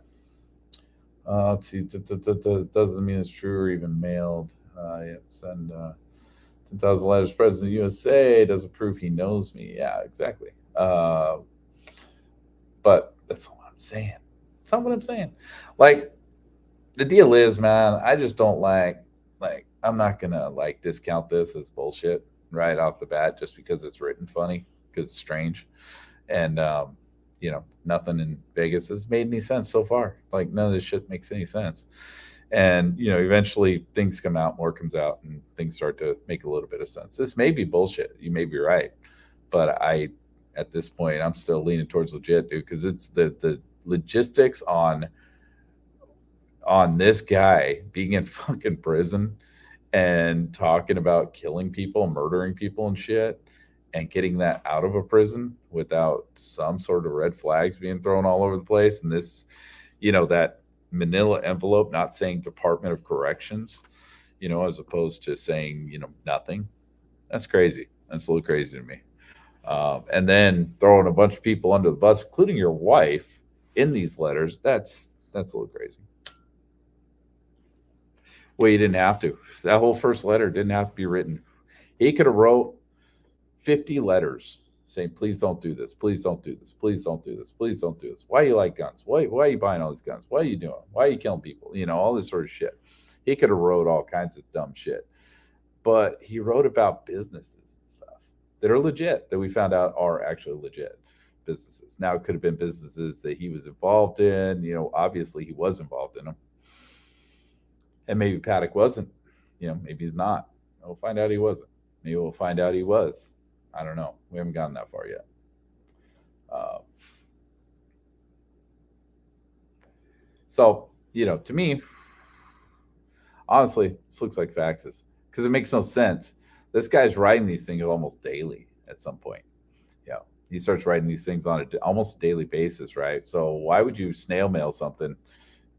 Let's see. Doesn't mean it's true or even mailed. Yep. Send 10,000 letters. President of the USA doesn't prove he knows me. Yeah, exactly. But that's not what I'm saying. That's not what I'm saying. Like, the deal is, man, I just don't like I'm not gonna like discount this as bullshit right off the bat just because it's written funny, because it's strange. And nothing in Vegas has made any sense so far. Like, none of this shit makes any sense. And eventually things come out, more comes out, and things start to make a little bit of sense. This may be bullshit. You may be right, but at this point, I'm still leaning towards legit, dude, because it's the logistics on this guy being in fucking prison and talking about killing people, murdering people and shit, and getting that out of a prison without some sort of red flags being thrown all over the place. And this, that manila envelope not saying Department of Corrections, as opposed to saying, nothing. That's crazy. That's a little crazy to me. And then throwing a bunch of people under the bus, including your wife, in these letters. That's a little crazy. Well, you didn't have to. That whole first letter didn't have to be written. He could have wrote 50 letters saying, please don't do this. Please don't do this. Please don't do this. Please don't do this. Why you like guns? Why are you buying all these guns? What are you doing? Why are you killing people? All this sort of shit. He could have wrote all kinds of dumb shit. But he wrote about businesses and stuff that are legit, that we found out are actually legit businesses. Now, it could have been businesses that he was involved in. Obviously he was involved in them. And maybe Paddock wasn't. Maybe he's not. We'll find out he wasn't. Maybe we'll find out he was. I don't know. We haven't gotten that far yet. Uh, so, to me, Honestly, this looks like faxes because it makes no sense. This guy's writing these things almost daily at some point. Yeah, he starts writing these things on almost a daily basis, right? So why would you snail mail something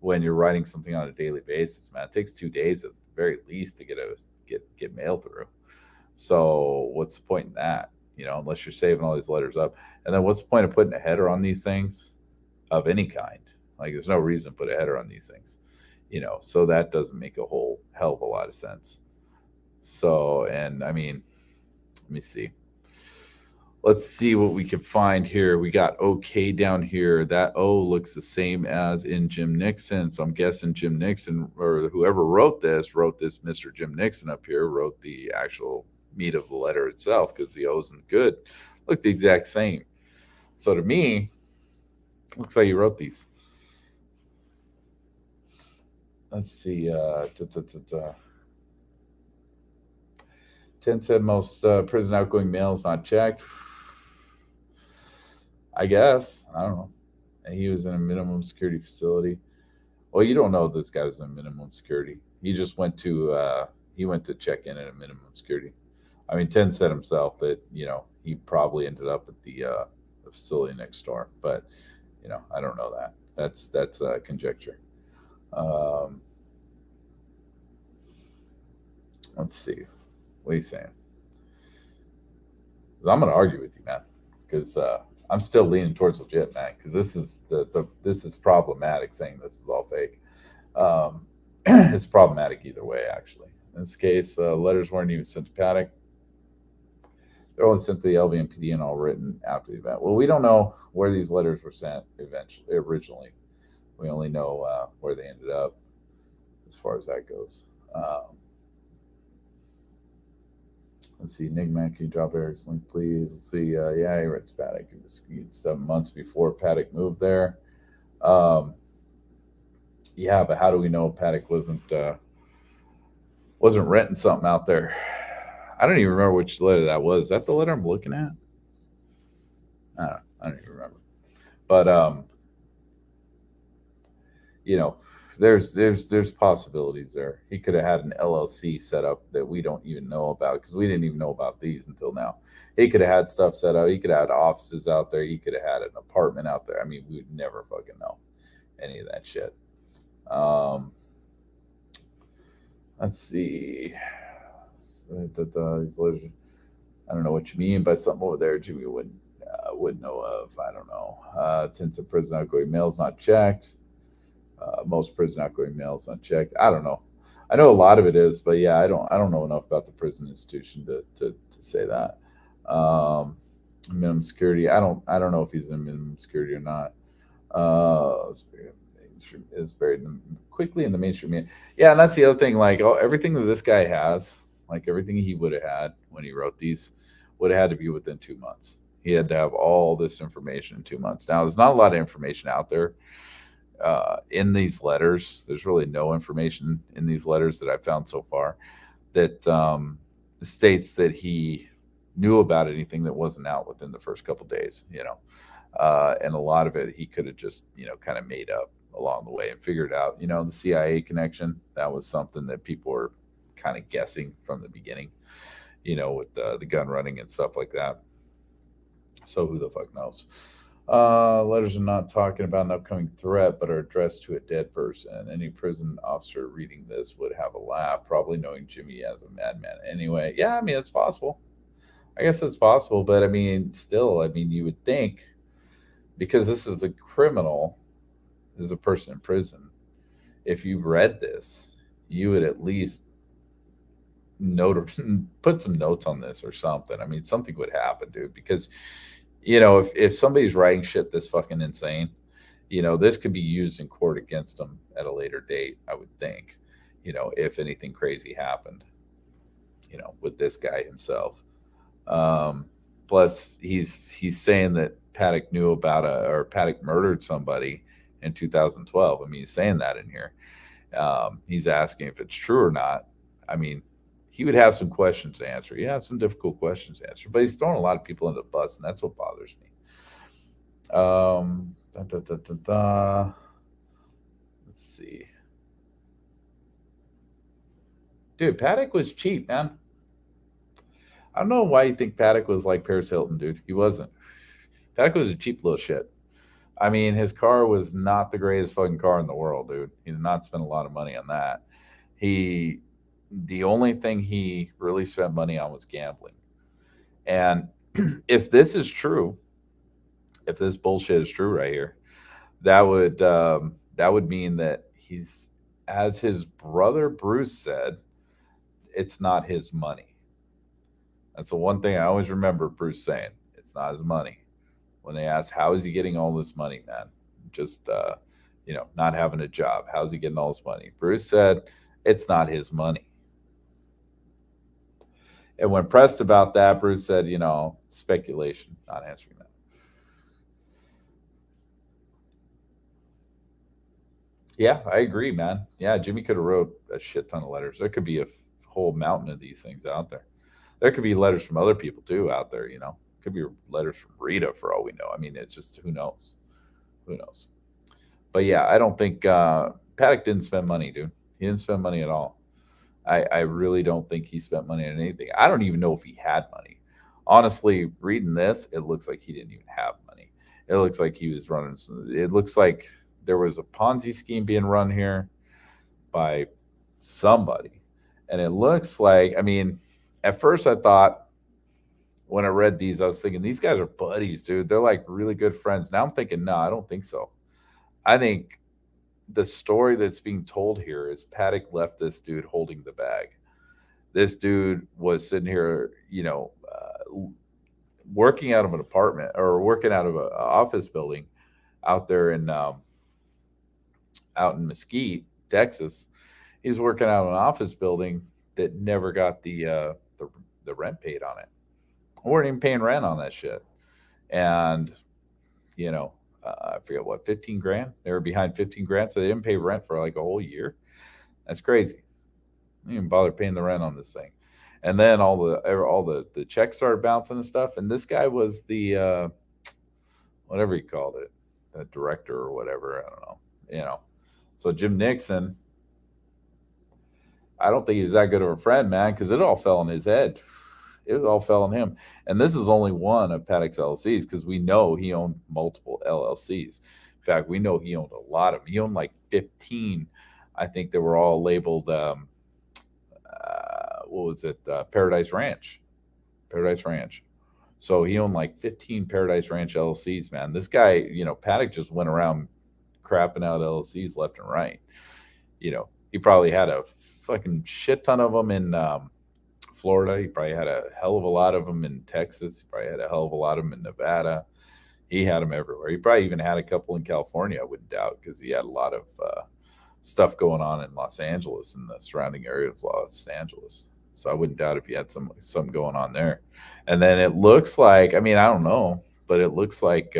when you're writing something on a daily basis, man? It takes 2 days at the very least to get mail through. So what's the point in that? Unless you're saving all these letters up. And then what's the point of putting a header on these things of any kind? Like there's no reason to put a header on these things. So that doesn't make a whole hell of a lot of sense. So, and I mean, let me see. Let's see what we can find here. We got OK down here. That O looks the same as in Jim Nixon. So I'm guessing Jim Nixon or whoever wrote this, Mr. Jim Nixon up here, wrote the actual meat of the letter itself because the O's and good look the exact same. So to me, looks like he wrote these. Let's see. 10 said most prison outgoing mail is not checked. I guess. I don't know. And he was in a minimum security facility. Well, you don't know this guy was in minimum security. He just went to check in at a minimum security. I mean, 10 said himself that he probably ended up at the facility next door, but I don't know that. That's conjecture. Let's see. What are you saying? 'Cause I'm going to argue with you, man, because I'm still leaning towards legit, man, because this is problematic. Saying this is all fake. It's problematic either way, actually. In this case, letters weren't even sent to Paddock. They're only sent to the LVMPD and all written after the event. Well, we don't know where these letters were sent originally. We only know where they ended up as far as that goes. Let's see, Enigma, can you drop Eric's link, please? Let's see. Yeah, he writes Paddock. It was 7 months before Paddock moved there. Yeah, but how do we know Paddock wasn't renting something out there? I don't even remember which letter that was. Is that the letter I'm looking at? I don't even remember. But there's possibilities there. He could have had an LLC set up that we don't even know about because we didn't even know about these until now. He could have had stuff set up. He could have had offices out there. He could have had an apartment out there. I mean, we would never fucking know any of that shit. Let's see. These letters, I don't know what you mean by something over there. Jimmy would know of. I don't know. Tints of prison outgoing mail's not checked. Most prison outgoing mail's not checked. I don't know. I know a lot of it is, but yeah, I don't know enough about the prison institution to say that. Minimum security. I don't know if he's in minimum security or not. Is buried quickly in the mainstream. Yeah, and that's the other thing. Like everything that this guy has, like everything he would have had when he wrote these, would have had to be within 2 months. He had to have all this information in 2 months. Now, there's not a lot of information out there in these letters. There's really no information in these letters that I've found so far that states that he knew about anything that wasn't out within the first couple days. And a lot of it he could have just kind of made up along the way and figured out. The CIA connection, that was something that people were kind of guessing from the beginning. With the gun running and stuff like that. So who the fuck knows? Letters are not talking about an upcoming threat, but are addressed to a dead person. Any prison officer reading this would have a laugh, probably knowing Jimmy as a madman. Anyway, yeah, I mean, it's possible. I guess it's possible, but I mean, still, you would think because this is a criminal, this is a person in prison. If you read this, you would at least put some notes on this or something. I mean, something would happen, dude, because if somebody's writing shit this fucking insane, this could be used in court against them at a later date, I would think, if anything crazy happened, with this guy himself. Plus he's saying that Paddock knew about or Paddock murdered somebody in 2012. I mean, he's saying that in here. He's asking if it's true or not. I mean, he would have some questions to answer. Yeah, some difficult questions to answer, but he's throwing a lot of people into the bus, and that's what bothers me. Let's see. Dude, Paddock was cheap, man. I don't know why you think Paddock was like Paris Hilton, dude. He wasn't. Paddock was a cheap little shit. I mean, his car was not the greatest fucking car in the world, dude. He did not spend a lot of money on that. He, the only thing he really spent money on was gambling. And if this is true, if this bullshit is true right here, that would mean that he's, as his brother Bruce said, it's not his money. That's the one thing I always remember Bruce saying. It's not his money. When they asked, how is he getting all this money, man? Just, not having a job. How's he getting all this money? Bruce said, it's not his money. And when pressed about that, Bruce said, speculation, not answering that. Yeah, I agree, man. Yeah, Jimmy could have wrote a shit ton of letters. There could be a whole mountain of these things out there. There could be letters from other people too out there. Could be letters from Rita for all we know. I mean, it's just who knows, who knows. But yeah, I don't think Paddock didn't spend money, dude. He didn't spend money at all. I really don't think he spent money on anything. I don't even know if he had money. Honestly, reading this, it looks like he didn't even have money. It looks like he was running. It looks like there was a Ponzi scheme being run here by somebody. And it looks like, I mean, at first I thought, when I read these, I was thinking these guys are buddies, dude. They're like really good friends. Now I'm thinking, no, I don't think so. I think the story that's being told here is Paddock left this dude holding the bag. This dude was sitting here, working out of an apartment or working out of an office building out there in out in Mesquite, Texas. He's working out of an office building that never got the rent paid on it. We weren't even paying rent on that shit. And I forget what, 15 grand. They were behind 15 grand, so they didn't pay rent for like a whole year. That's crazy. They didn't even bother paying the rent on this thing. And then all the checks started bouncing and stuff. And this guy was the whatever he called it, the director or whatever. I don't know. So Jim Nixon, I don't think he was that good of a friend, man, because it all fell on his head. It all fell on him. And this is only one of Paddock's LLCs because we know he owned multiple LLCs. In fact, we know he owned a lot of them. He owned like 15. I think they were all labeled, what was it? Paradise Ranch. Paradise Ranch. So he owned like 15 Paradise Ranch LLCs, man. This guy, Paddock just went around crapping out LLCs left and right. He probably had a fucking shit ton of them in Florida. He probably had a hell of a lot of them in Texas. He probably had a hell of a lot of them in Nevada. He had them everywhere. He probably even had a couple in California, I wouldn't doubt, because he had a lot of stuff going on in Los Angeles and the surrounding area of Los Angeles. So I wouldn't doubt if he had some going on there. And then it looks like, I mean, I don't know, but it looks like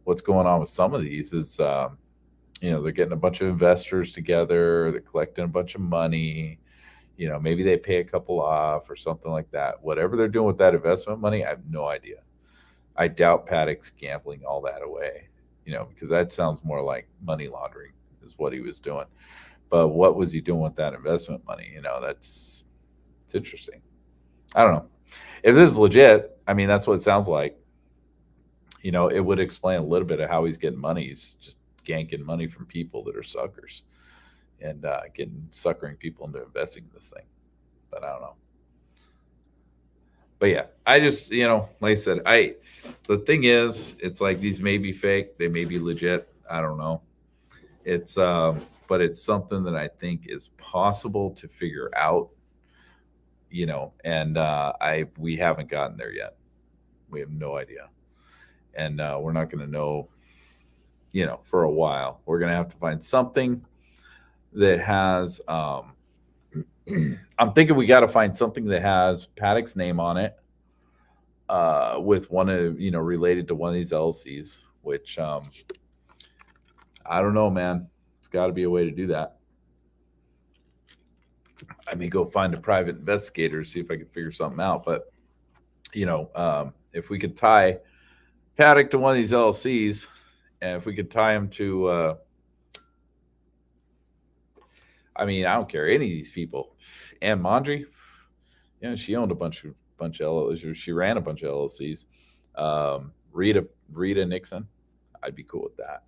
what's going on with some of these is, they're getting a bunch of investors together. They're collecting a bunch of money. Maybe they pay a couple off or something like that. Whatever they're doing with that investment money, I have no idea. I doubt Paddock's gambling all that away, because that sounds more like money laundering is what he was doing. But what was he doing with that investment money? It's interesting. I don't know. If this is legit, I mean, that's what it sounds like. It would explain a little bit of how he's getting money. He's just ganking money from people that are suckers and suckering people into investing in this thing. But I don't know. But yeah, I just, like I said, the thing is, it's like these may be fake, they may be legit. I don't know. It's but it's something that I think is possible to figure out, and we haven't gotten there yet. We have no idea. And we're not going to know, for a while. We're going to have to find something that has, I'm thinking we got to find something that has Paddock's name on it, with one of, related to one of these LLCs, which I don't know, man. It's got to be a way to do that. I may go find a private investigator, see if I can figure something out. But, if we could tie Paddock to one of these LLCs, and if we could tie him to I mean, I don't care any of these people. Anne Mondry, she owned a bunch of LLCs. She ran a bunch of LLCs. Rita Nixon, I'd be cool with that.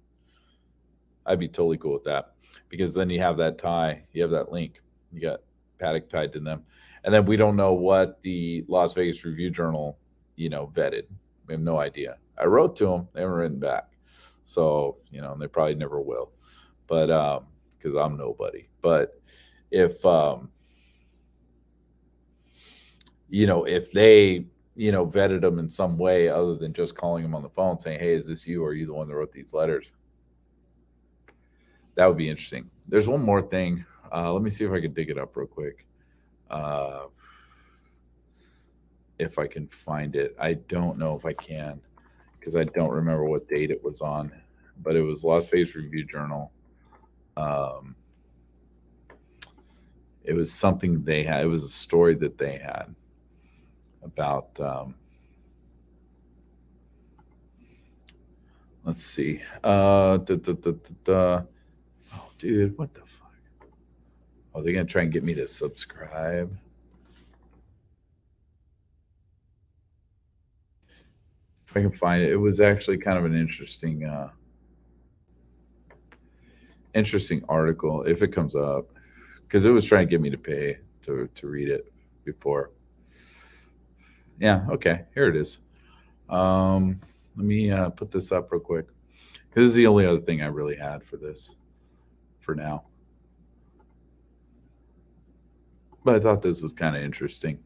I'd be totally cool with that because then you have that tie, you have that link, you got Paddock tied to them, and then we don't know what the Las Vegas Review Journal, vetted. We have no idea. I wrote to them, they haven't written back, so and they probably never will, but because I'm nobody. But if if they vetted them in some way other than just calling them on the phone saying, "Hey, is this you? Or are you the one that wrote these letters?" That would be interesting. There's one more thing. Let me see if I can dig it up real quick. Uh, if I can find it. I don't know if I can because I don't remember what date it was on, but it was Las Vegas Review Journal. Um, it was something they had. It was a story that they had about. Let's see. Oh, dude, what the fuck? Oh, they're gonna try and get me to subscribe. If I can find it, it was actually kind of an interesting article if it comes up because it was trying to get me to pay to read it before. Yeah, okay, here it is. Let me put this up real quick. This is the only other thing I really had for this for now. But I thought this was kind of interesting.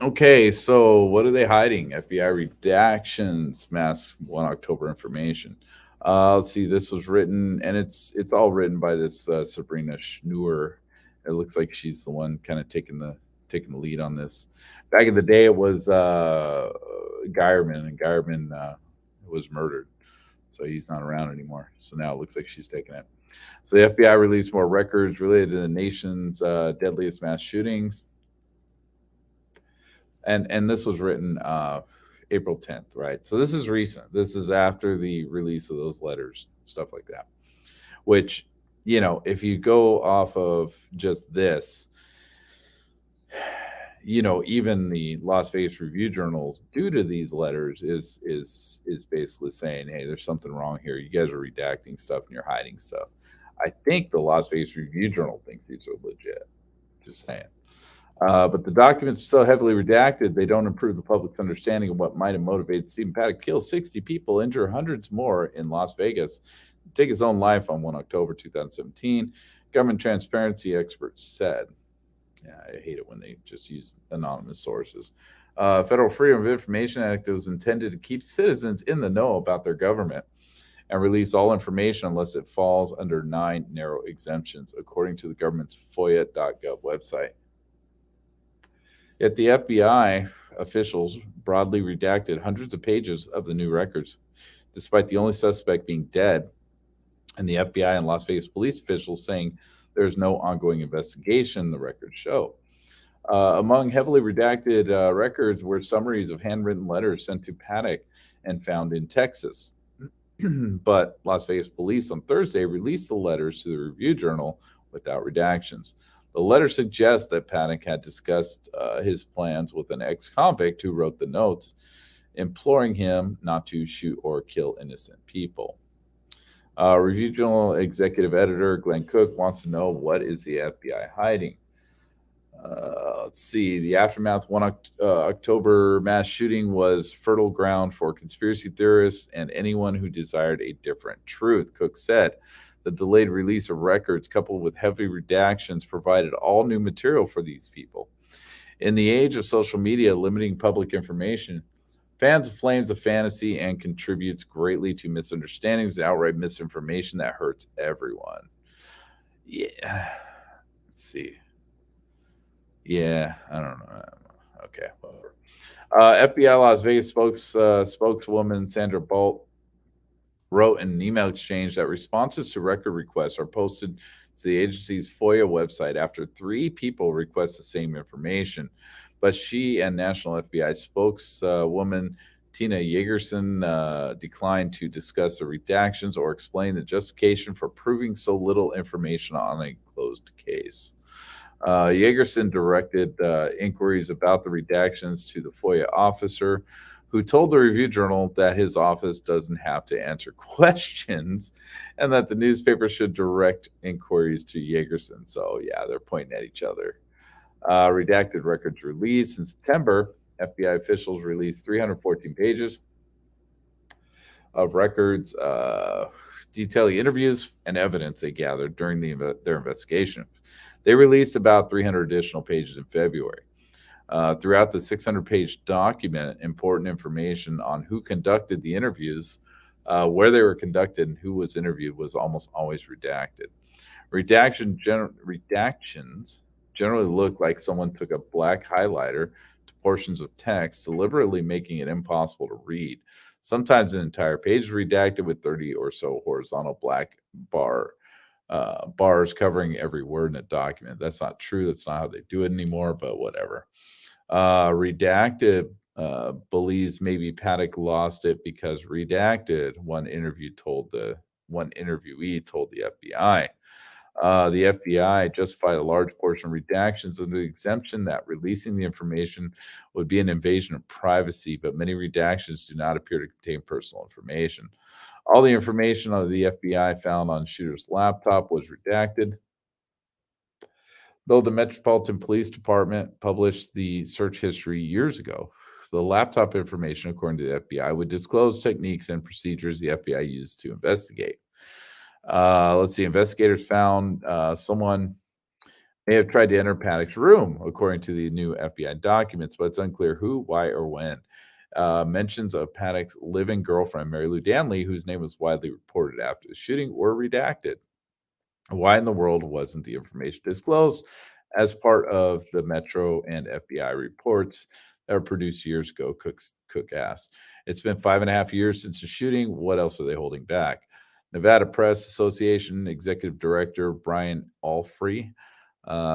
Okay, so what are they hiding? FBI redactions, mask 1 October information. Let's see. This was written, and it's all written by this Sabrina Schnur. It looks like she's the one kind of taking the lead on this. Back in the day, it was Geierman, and Geierman was murdered, so he's not around anymore. So now it looks like she's taking it. So the FBI released more records related to the nation's deadliest mass shootings, and this was written April 10th, right? So this is recent. This is after the release of those letters, stuff like that. Which, if you go off of just this, even the Las Vegas Review Journals, due to these letters, is basically saying, hey, there's something wrong here. You guys are redacting stuff and you're hiding stuff. I think the Las Vegas Review Journal thinks these are legit. Just saying. But the documents are so heavily redacted, they don't improve the public's understanding of what might have motivated Stephen Paddock to kill 60 people, injure hundreds more in Las Vegas, take his own life on 1 October 2017, government transparency experts said. Yeah, I hate it when they just use anonymous sources. Federal Freedom of Information Act was intended to keep citizens in the know about their government and release all information unless it falls under 9 narrow exemptions, according to the government's FOIA.gov website. Yet the FBI officials broadly redacted hundreds of pages of the new records, despite the only suspect being dead, and the FBI and Las Vegas police officials saying there's no ongoing investigation, the records show. Among heavily redacted records were summaries of handwritten letters sent to Paddock and found in Texas. But Las Vegas police on Thursday released the letters to the Review Journal without redactions. The letter suggests that Paddock had discussed his plans with an ex-convict who wrote the notes, imploring him not to shoot or kill innocent people. Review Journal executive editor Glenn Cook wants to know, what is the FBI hiding? Let's see. The aftermath 1 October mass shooting was fertile ground for conspiracy theorists and anyone who desired a different truth, Cook said. The delayed release of records, coupled with heavy redactions, provided all new material for these people. In the age of social media limiting public information, fans of Flames of Fantasy and contributes greatly to misunderstandings and outright misinformation that hurts everyone. Yeah. Let's see. Yeah, I don't know. Okay, whatever. FBI Las Vegas spokeswoman Sandra Bolt wrote in an email exchange that responses to record requests are posted to the agency's FOIA website after 3 people request the same information. But she and National FBI spokeswoman Tina Jagerson declined to discuss the redactions or explain the justification for proving so little information on a closed case. Jagerson directed inquiries about the redactions to the FOIA officer, who told the Review Journal that his office doesn't have to answer questions and that the newspaper should direct inquiries to Jagerson. So, yeah, they're pointing at each other. Redacted records released in September. FBI officials released 314 pages of records detailing interviews and evidence they gathered during their investigation. They released about 300 additional pages in February. Throughout the 600-page document, important information on who conducted the interviews, where they were conducted, and who was interviewed was almost always redacted. Redactions generally look like someone took a black highlighter to portions of text, deliberately making it impossible to read. Sometimes an entire page is redacted with 30 or so horizontal black bars covering every word in a document. That's not true. That's not how they do it anymore, but whatever. Redacted believes maybe Paddock lost it because redacted, one interviewee told the FBI. The FBI justified a large portion of redactions under the exemption that releasing the information would be an invasion of privacy, but many redactions do not appear to contain personal information. All the information on the FBI found on Shooter's laptop was redacted. Though the Metropolitan Police Department published the search history years ago, the laptop information, according to the FBI, would disclose techniques and procedures the FBI used to investigate. Let's see, investigators found someone may have tried to enter Paddock's room, according to the new FBI documents, but it's unclear who, why, or when. Mentions of Paddock's living girlfriend, Mary Lou Danley, whose name was widely reported after the shooting, were redacted. Why in the world wasn't the information disclosed as part of the Metro and FBI reports that were produced years ago? Cook asked. It's been 5.5 years since the shooting. What else are they holding back? Nevada Press Association Executive Director Brian Alfrey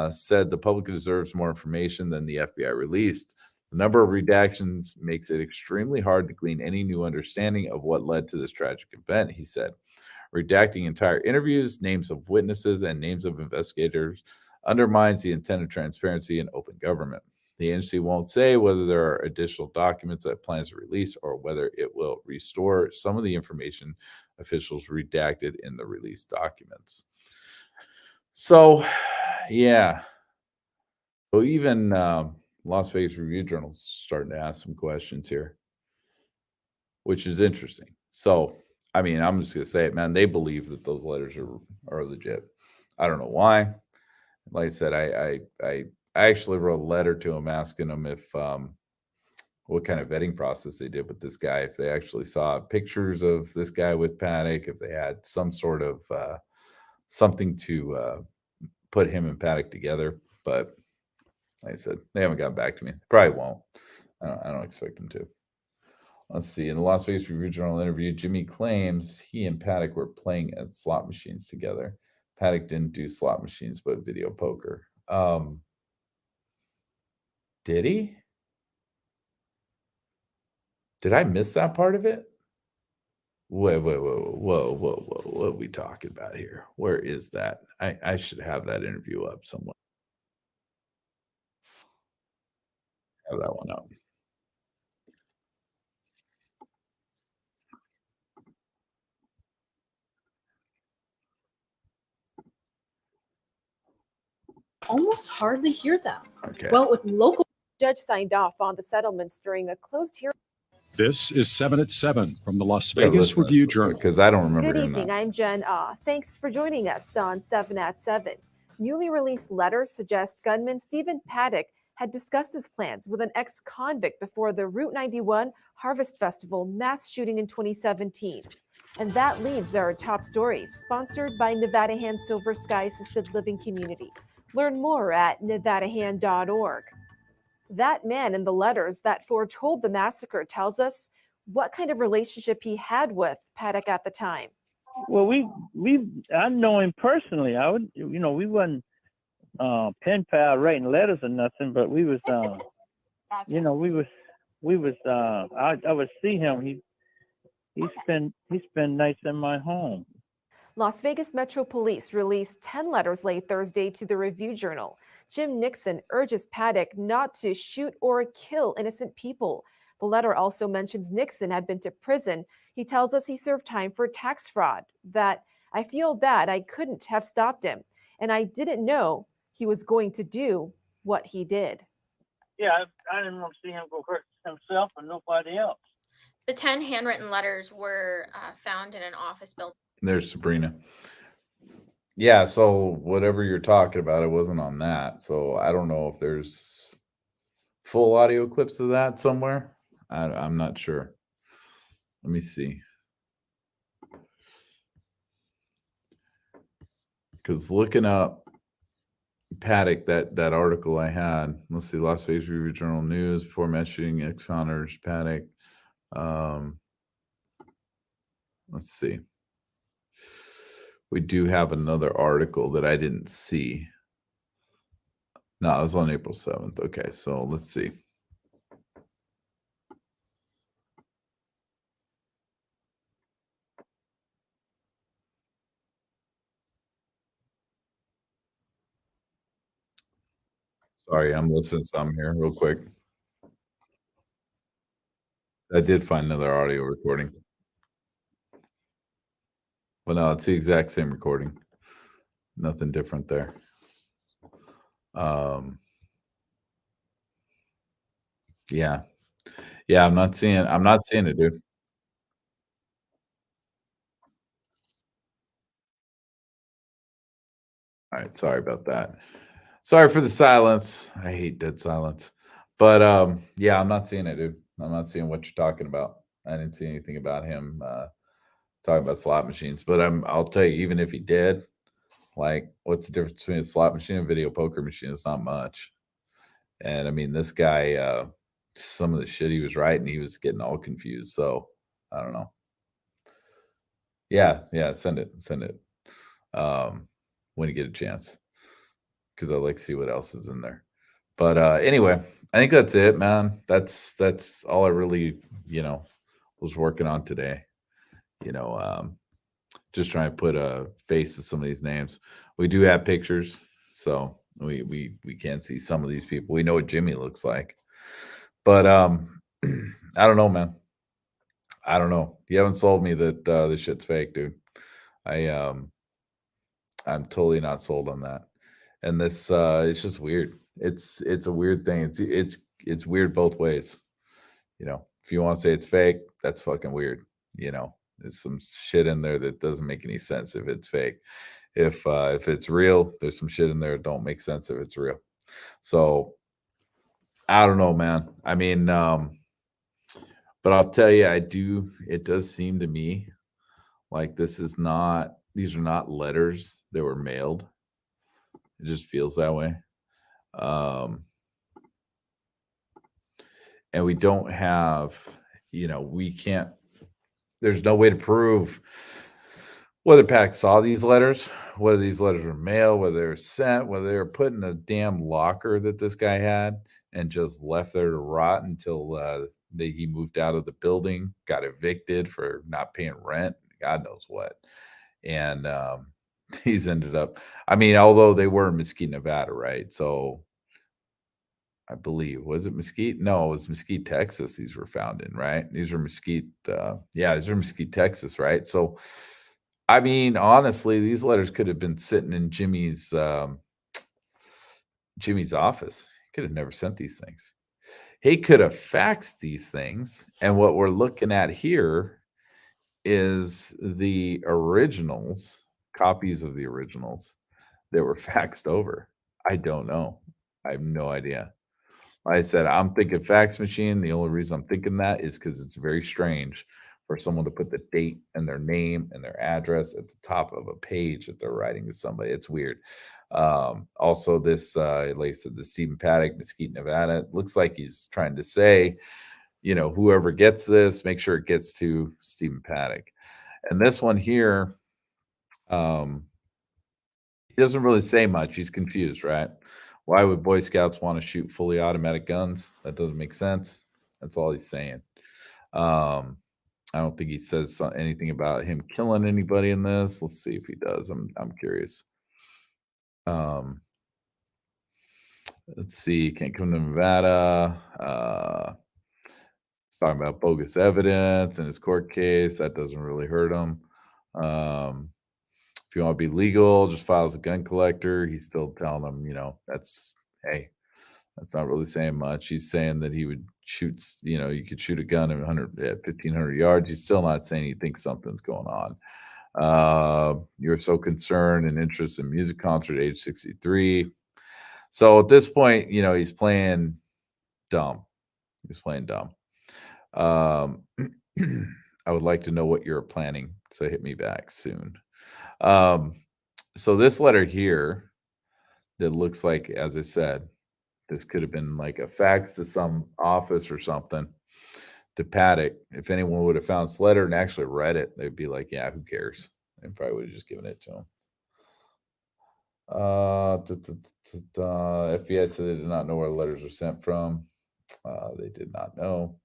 said the public deserves more information than the FBI released. The number of redactions makes it extremely hard to glean any new understanding of what led to this tragic event, he said. Redacting entire interviews, names of witnesses, and names of investigators undermines the intent of transparency and open government. The agency won't say whether there are additional documents that it plans to release or whether it will restore some of the information officials redacted in the released documents. So, yeah. So even Las Vegas Review Journal's starting to ask some questions here, which is interesting. So, I mean, I'm just going to say it, man. They believe that those letters are legit. I don't know why. Like I said, I actually wrote a letter to him asking him if what kind of vetting process they did with this guy, if they actually saw pictures of this guy with Paddock, if they had some sort of something to put him and Paddock together. But like I said, they haven't gotten back to me. Probably won't. I don't expect them to. Let's see. In the Las Vegas Review Journal interview, Jimmy claims he and Paddock were playing at slot machines together. Paddock didn't do slot machines, but video poker. Did he? Did I miss that part of it? Whoa. What are we talking about here? Where is that? I should have that interview up somewhere. Have that one up. Almost hardly hear them. Okay. Well, with local judge signed off on the settlements during a closed hearing. This is 7 at 7 from the Las Yeah, Vegas listen, Review Journal. because I don't remember Good hearing evening. that. I'm Jen Ah. Thanks for joining us on 7 at 7. Newly released letters suggest gunman Stephen Paddock had discussed his plans with an ex-convict before the Route 91 Harvest Festival mass shooting in 2017. And that leads our top stories, sponsored by Nevada Hand Silver Sky Assisted Living Community. Learn more at nevadahand.org. That man in the letters that foretold the massacre tells us what kind of relationship he had with Paddock at the time. Well, I know him personally. We wasn't pen pal writing letters or nothing, but we was, we we was I would see him. He spend nights in my home. Las Vegas Metro Police released 10 letters late Thursday to the Review Journal. Jim Nixon urges Paddock not to shoot or kill innocent people. The letter also mentions Nixon had been to prison. He tells us he served time for tax fraud, that I feel bad I couldn't have stopped him, and I didn't know he was going to do what he did. Yeah, I didn't want to see him go hurt himself or nobody else. The 10 handwritten letters were found in an office building. There's Sabrina. Yeah, so whatever you're talking about, it wasn't on that. So I don't know if there's full audio clips of that somewhere. I'm not sure. Let me see. Because looking up Paddock, that article I had, let's see, Las Vegas Review Journal News, before mentioning ex-honors Paddock. Let's see. We do have another article that I didn't see. No, it was on April 7th. Okay, so let's see. Sorry, I'm listening to some here real quick. I did find another audio recording. Well, no, it's the exact same recording. Nothing different there. Yeah. Yeah, I'm not seeing it, dude. All right, sorry about that. Sorry for the silence. I hate dead silence. But yeah, I'm not seeing it, dude. I'm not seeing what you're talking about. I didn't see anything about him talking about slot machines. But I'll tell you, even if he did, like, what's the difference between a slot machine and a video poker machine? It's not much. And I mean, this guy, some of the shit he was writing, he was getting all confused. So I don't know. Yeah, send it. When you get a chance. Because I like to see what else is in there. But anyway, I think that's it, man. That's all I really, was working on today. Just trying to put a face to some of these names. We do have pictures, so we can see some of these people. We know what Jimmy looks like. But I don't know, man. I don't know. You haven't sold me that this shit's fake, dude. I'm totally not sold on that. And this it's just weird. It's a weird thing. It's weird both ways. If you want to say it's fake, that's fucking weird. There's some shit in there that doesn't make any sense if it's fake. If it's real, there's some shit in there that don't make sense if it's real. So I don't know, man. I mean, but I'll tell you, it does seem to me like these are not letters that were mailed. It just feels that way. And we don't have, there's no way to prove whether Paddock saw these letters, whether these letters were mailed, whether they were sent, whether they were put in a damn locker that this guy had and just left there to rot until he moved out of the building, got evicted for not paying rent, God knows what. And he's ended up, although they were in Mesquite, Nevada, right? So I believe, was it Mesquite? No, it was Mesquite, Texas. These were found in, right? These are Mesquite. These are Mesquite, Texas, right? So, honestly, these letters could have been sitting in Jimmy's office. He could have never sent these things. He could have faxed these things. And what we're looking at here is the originals, copies of the originals that were faxed over. I don't know. I have no idea. Like I said, I'm thinking fax machine. The only reason I'm thinking that is because it's very strange for someone to put the date and their name and their address at the top of a page that they're writing to somebody. It's weird. Also, this, like I said, the Stephen Paddock, Mesquite, Nevada, it looks like he's trying to say, whoever gets this, make sure it gets to Stephen Paddock. And this one here, he doesn't really say much. He's confused, right? Why would Boy Scouts want to shoot fully automatic guns? That doesn't make sense. That's all he's saying. I don't think he says anything about him killing anybody in this. Let's see if he does. I'm curious. Let's see. Can't come to Nevada. He's talking about bogus evidence in his court case. That doesn't really hurt him. If you want to be legal, just file as a gun collector. He's still telling them, that's not really saying much. He's saying that he would shoot, you could shoot a gun at 1,500 yards. He's still not saying he thinks something's going on. You're so concerned and interested in music concert, age 63. So at this point, he's playing dumb. He's playing dumb. I would like to know what you're planning. So hit me back soon. So this letter here that looks like, as I said, this could have been like a fax to some office or something to Paddock. If anyone would have found this letter and actually read it, they'd be like, yeah, who cares? And probably would have just given it to him. FBI said they did not know where the letters were sent from. They did not know.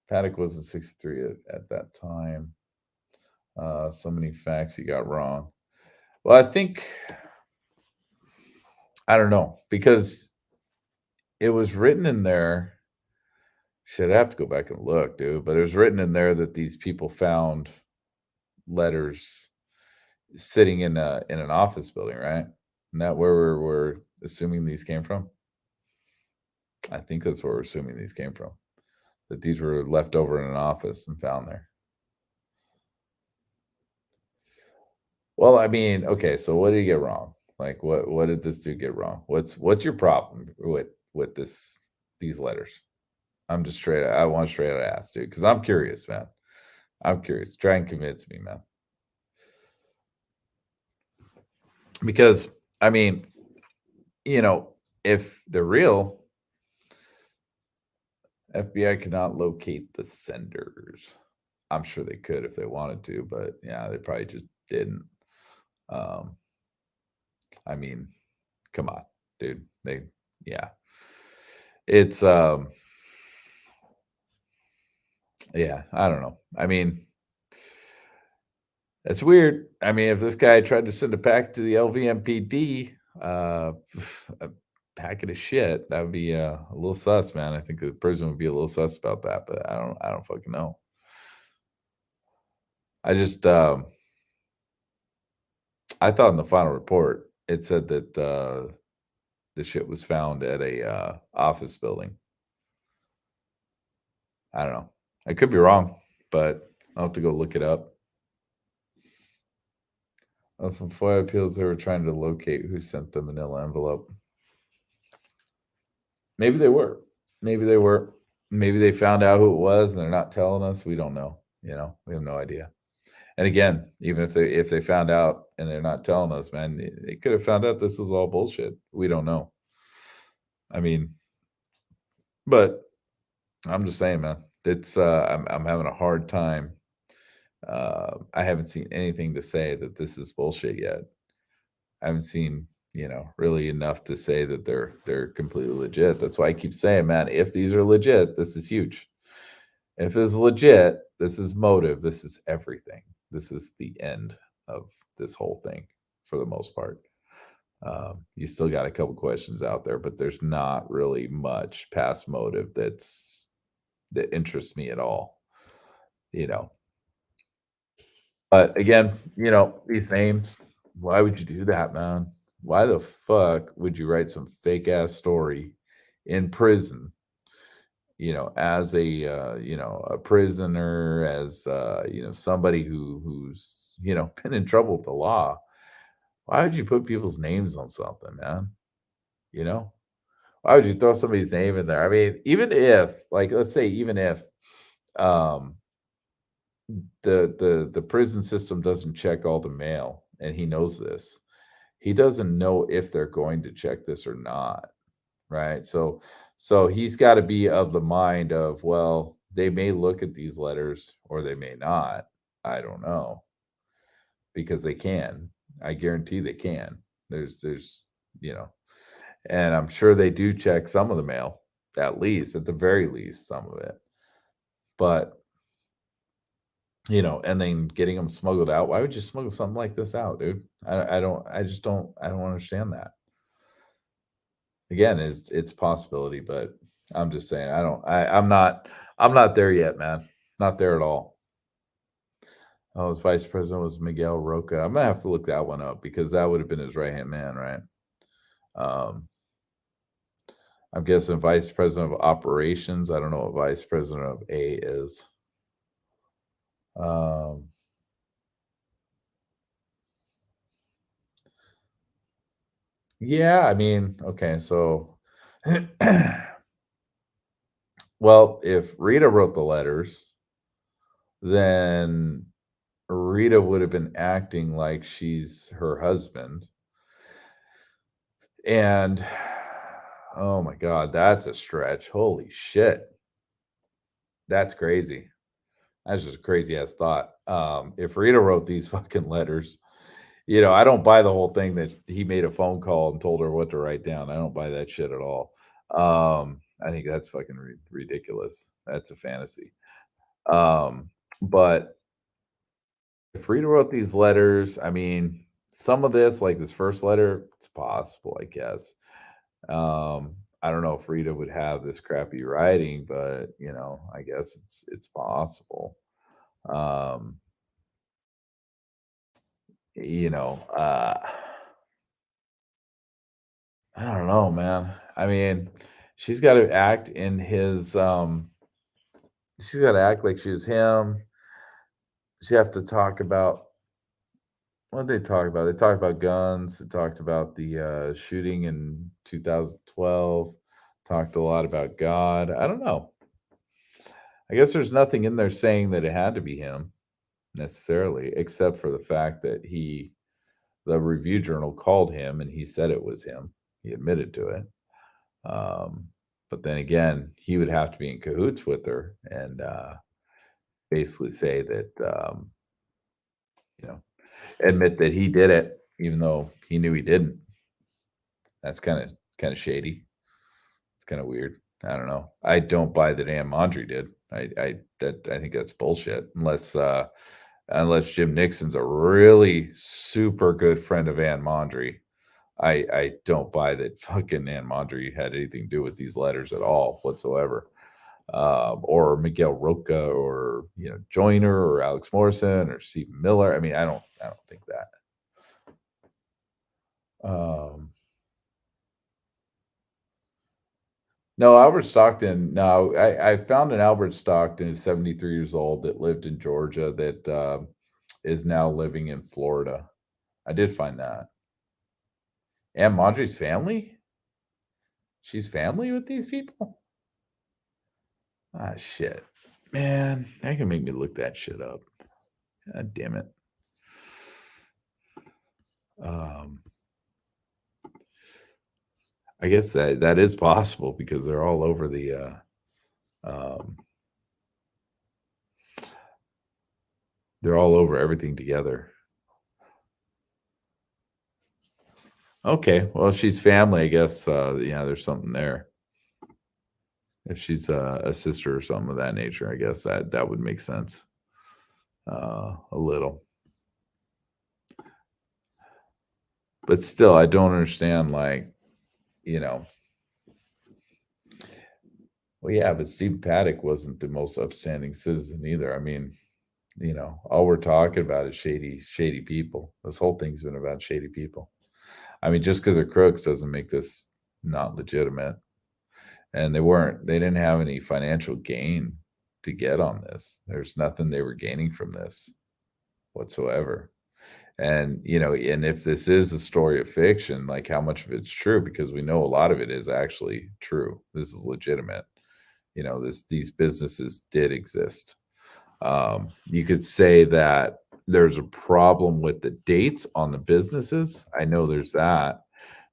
Paddock wasn't 63 at that time. So many facts he got wrong. Well, I don't know, because it was written in there. Shit, I have to go back and look, dude. But it was written in there that these people found letters sitting in an office building, right? Isn't that where we're assuming these came from? I think that's where we're assuming these came from. That these were left over in an office and found there. Well, I mean, okay, so what did he get wrong? Like, what did this dude get wrong? What's your problem with these letters? I want straight out ask, dude, because I'm curious, man. I'm curious. Try and convince me, man. Because, I mean, if they're real, FBI cannot locate the senders. I'm sure they could if they wanted to, but yeah, they probably just didn't. I mean, come on, dude. It's yeah, I don't know. I mean, it's weird. I mean, if this guy tried to send a pack to the LVMPD, a packet of shit, that would be a little sus, man. I think the prison would be a little sus about that, but I don't fucking know. I just I thought in the final report it said that the shit was found at a office building. I don't know. I could be wrong, but I'll have to go look it up. From FOIA appeals, they were trying to locate who sent the manila envelope. Maybe they were. Maybe they found out who it was and they're not telling us. We don't know. We have no idea. And again, even if they found out and they're not telling us, man, they could have found out this was all bullshit. We don't know. I mean, but I'm just saying, man, it's I'm having a hard time. I haven't seen anything to say that this is bullshit yet. I haven't seen, really enough to say that they're completely legit. That's why I keep saying, man, if these are legit, this is huge. If it's legit, this is motive. This is everything. This is the end of this whole thing for the most part. You still got a couple questions out there, but there's not really much past motive that interests me at all. But again, these names, why would you do that, man? Why the fuck would you write some fake ass story in prison, as a prisoner, as somebody who's been in trouble with the law? Why would you put people's names on something, man? Why would you throw somebody's name in there? I mean, even if, like, let's say, even if the prison system doesn't check all the mail, and he knows this, he doesn't know if they're going to check this or not, right? So he's got to be of the mind of, well, they may look at these letters or they may not. I don't know, because they can. I guarantee they can. There's and I'm sure they do check some of the mail, at the very least, some of it. but and then getting them smuggled out. Why would you smuggle something like this out, dude? I don't. I just don't. I don't understand that. Again, it's a possibility, but I'm just saying I don't. I'm not there yet, man. Not there at all. Oh, his vice president was Miguel Roca. I'm gonna have to look that one up because that would have been his right hand man, right? I'm guessing vice president of operations. I don't know what vice president of A is. Yeah, I mean, okay, so well, if Rita wrote the letters, then Rita would have been acting like she's her husband. And oh my God, that's a stretch. Holy shit. That's crazy. That's just a crazy ass thought. If Rita wrote these fucking letters, I don't buy the whole thing that he made a phone call and told her what to write down. I don't buy that shit at all. I think that's fucking ridiculous. That's a fantasy. But if Rita wrote these letters, I mean, some of this, like this first letter, it's possible, I guess. I don't know if Rita would have this crappy writing, but I guess it's possible. I don't know, man. I mean, she's got to act in his she's got to act like she's him. She have to talk about what did they talk about? They talked about guns. They talked about the shooting in 2012. Talked a lot about God. I don't know. I guess there's nothing in there saying that it had to be him necessarily, except for the fact that the review journal called him and he said it was him. He admitted to it. But then again, he would have to be in cahoots with her and basically say that, admit that he did it, even though he knew he didn't. That's kind of shady. It's kind of weird. I don't know. I don't buy that Ann Mondry did. I think that's bullshit. Unless Jim Nixon's a really super good friend of Ann Mondry. I don't buy that fucking Ann Mondry had anything to do with these letters at all whatsoever. Or Miguel Roca or Joyner or Alex Morrison or Stephen Miller. I mean, I don't think that. No, Albert Stockton. No, I found an Albert Stockton, 73 years old, that lived in Georgia that is now living in Florida. I did find that. And Mondry's family? She's family with these people? Ah, shit. Man, that can make me look that shit up. God damn it. I guess that is possible because they're all over they're all over everything together. Okay, well, if she's family, I guess there's something there. If she's a sister or something of that nature, I guess that would make sense a little. But still, I don't understand, like, well, yeah, but Steve Paddock wasn't the most upstanding citizen either. I mean, all we're talking about is shady people. This whole thing's been about shady people. I mean, just because they're crooks doesn't make this not legitimate. And they didn't have any financial gain to get on this. There's nothing they were gaining from this whatsoever. And, and if this is a story of fiction, like how much of it's true, because we know a lot of it is actually true. This is legitimate. These businesses did exist. You could say that there's a problem with the dates on the businesses. I know there's that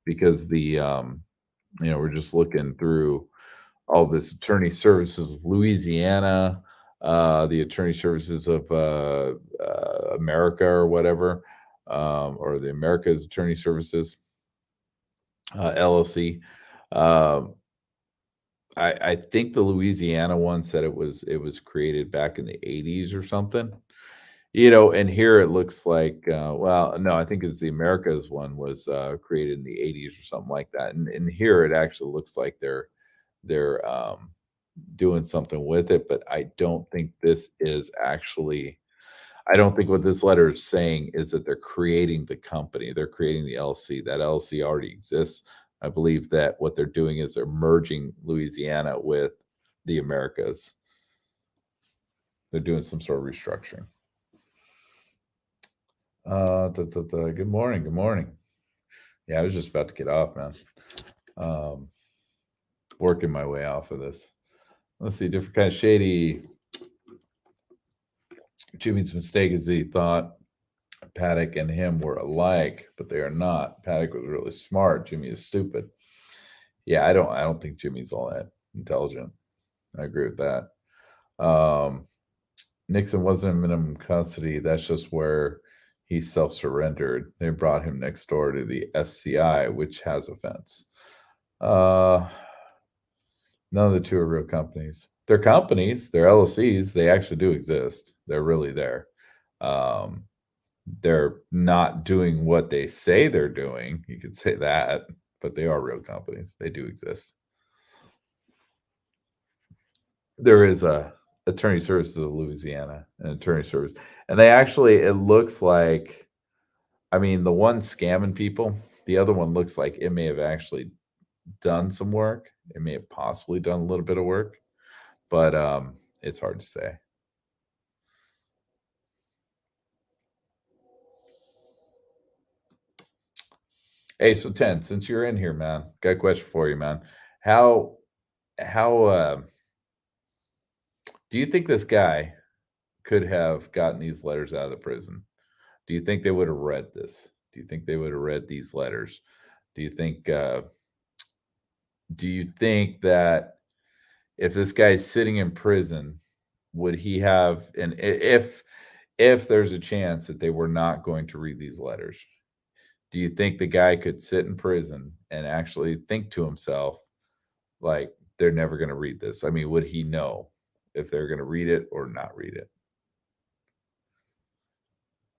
because we're just looking through all this attorney services of Louisiana, the attorney services of America or whatever, or the America's Attorney Services, LLC. I think the Louisiana one said it was created back in the 80s or something. And here it looks like well, no, I think it's the Americas one was created in the 80s or something like that. And here it actually looks like they're doing something with it, but I don't think this is actually I don't think what this letter is saying is that they're creating the company. They're creating the LC. That LC already exists. I believe that what they're doing is they're merging Louisiana with the Americas. They're doing some sort of restructuring. Good morning. Good morning. Yeah, I was just about to get off, man. Working my way off of this. Let's see, different kind of shady. Jimmy's mistake is that he thought Paddock and him were alike, but they are not. Paddock was really smart. Jimmy is stupid. Yeah, I don't think Jimmy's all that intelligent. I agree with that. Nixon wasn't in minimum custody. That's just where he self-surrendered. They brought him next door to the FCI, which has a fence. None of the two are real companies. They're companies. They're LLCs. They actually do exist. They're really there. They're not doing what they say they're doing. You could say that, but they are real companies. They do exist. There is a Attorney Services of Louisiana, an attorney service, and they actually, it looks like, I mean, the one scamming people, the other one looks like it may have actually done some work. It may have possibly done a little bit of work, but it's hard to say. Hey, so 10, since you're in here, man, got a question for you, man. How do you think this guy could have gotten these letters out of the prison? Do you think they would have read this? Do you think they would have read these letters? Do you think that if this guy's sitting in prison, would he have, and if there's a chance that they were not going to read these letters, do you think the guy could sit in prison and actually think to himself, like, they're never going to read this? I mean, would he know if they're going to read it or not read it?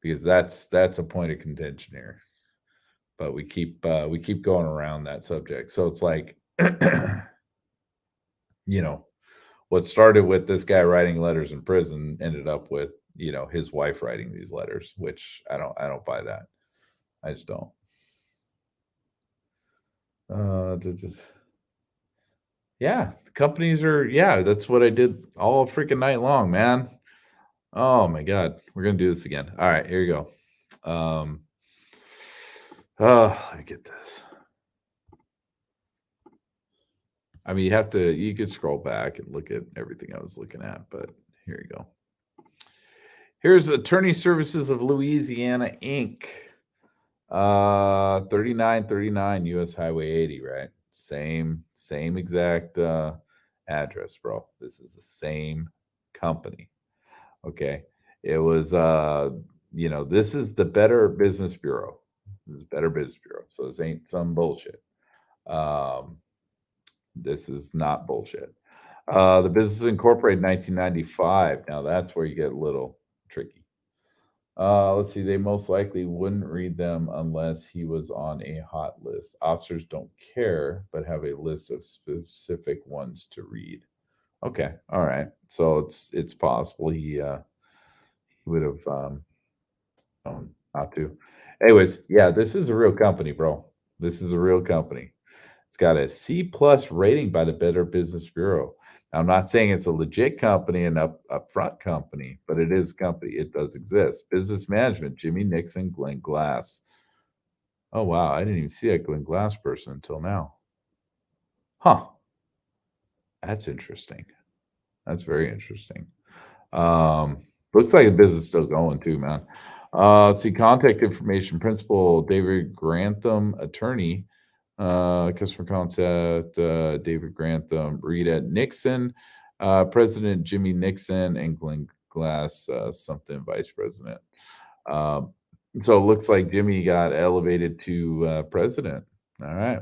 Because that's a point of contention here. But we keep going around that subject. So it's like, what started with this guy writing letters in prison ended up with, his wife writing these letters, which I don't buy that. I just don't. Yeah, companies are, that's what I did all freaking night long, man. Oh my God, we're gonna do this again. All right, here you go. Let me get this. I mean, you could scroll back and look at everything I was looking at, but here you go. Here's Attorney Services of Louisiana, Inc. 3939 US Highway 80, right? Same exact address, bro. This is the same company. Okay. It was this is the Better Business Bureau. This is Better Business Bureau. So this ain't some bullshit. This is not bullshit. The business incorporated 1995. Now that's where you get a little tricky. Let's see. They most likely wouldn't read them unless he was on a hot list. Officers don't care, but have a list of specific ones to read. Okay. All right. So it's possible he would have known not to. Anyways, yeah, this is a real company, bro. This is a real company. It's got a C+ rating by the Better Business Bureau. Now, I'm not saying it's a legit company and upfront company, but it is a company. It does exist. Business management, Jimmy Nixon, Glenn Glass. Oh, wow. I didn't even see a Glenn Glass person until now. Huh. That's interesting. That's very interesting. Looks like the business is still going too, man. Let's see. Contact information. Principal David Grantham, attorney. Customer contact David Grantham, Rita Nixon, President Jimmy Nixon, and Glenn Glass, something vice president. So it looks like Jimmy got elevated to president. All right.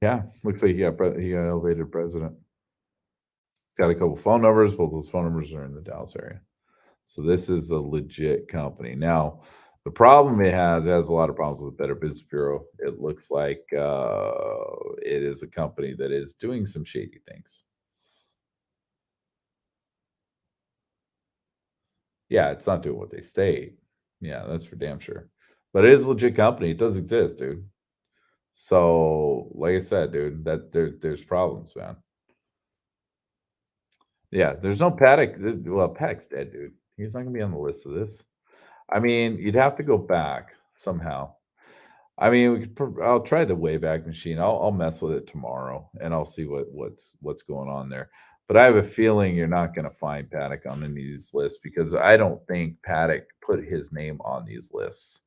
Yeah, looks like he got elevated president. Got a couple phone numbers. Both those phone numbers are in the Dallas area. So this is a legit company. Now, the problem it has a lot of problems with the Better Business Bureau. It looks like it is a company that is doing some shady things. Yeah, it's not doing what they state. Yeah, that's for damn sure. But it is a legit company. It does exist, dude. So, like I said, dude, that there's problems, man. Yeah, there's no Paddock. Well, Paddock's dead, dude. He's not gonna be on the list of this. I mean, you'd have to go back somehow. I mean, I'll try the Wayback Machine. I'll mess with it tomorrow, and I'll see what's going on there. But I have a feeling you're not going to find Paddock on any of these lists because I don't think Paddock put his name on these lists.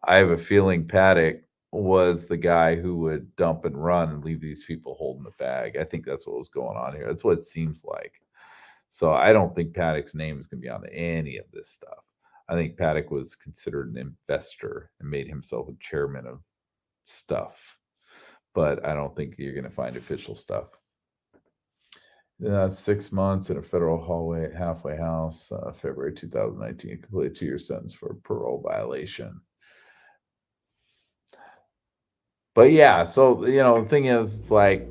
I have a feeling Paddock was the guy who would dump and run and leave these people holding the bag. I think that's what was going on here. That's what it seems like. So I don't think Paddock's name is going to be on any of this stuff. I think Paddock was considered an investor and made himself a chairman of stuff, but I don't think you're going to find official stuff. 6 months in a federal halfway house, February 2019, completed 2-year sentence for parole violation. But yeah, so the thing is, it's like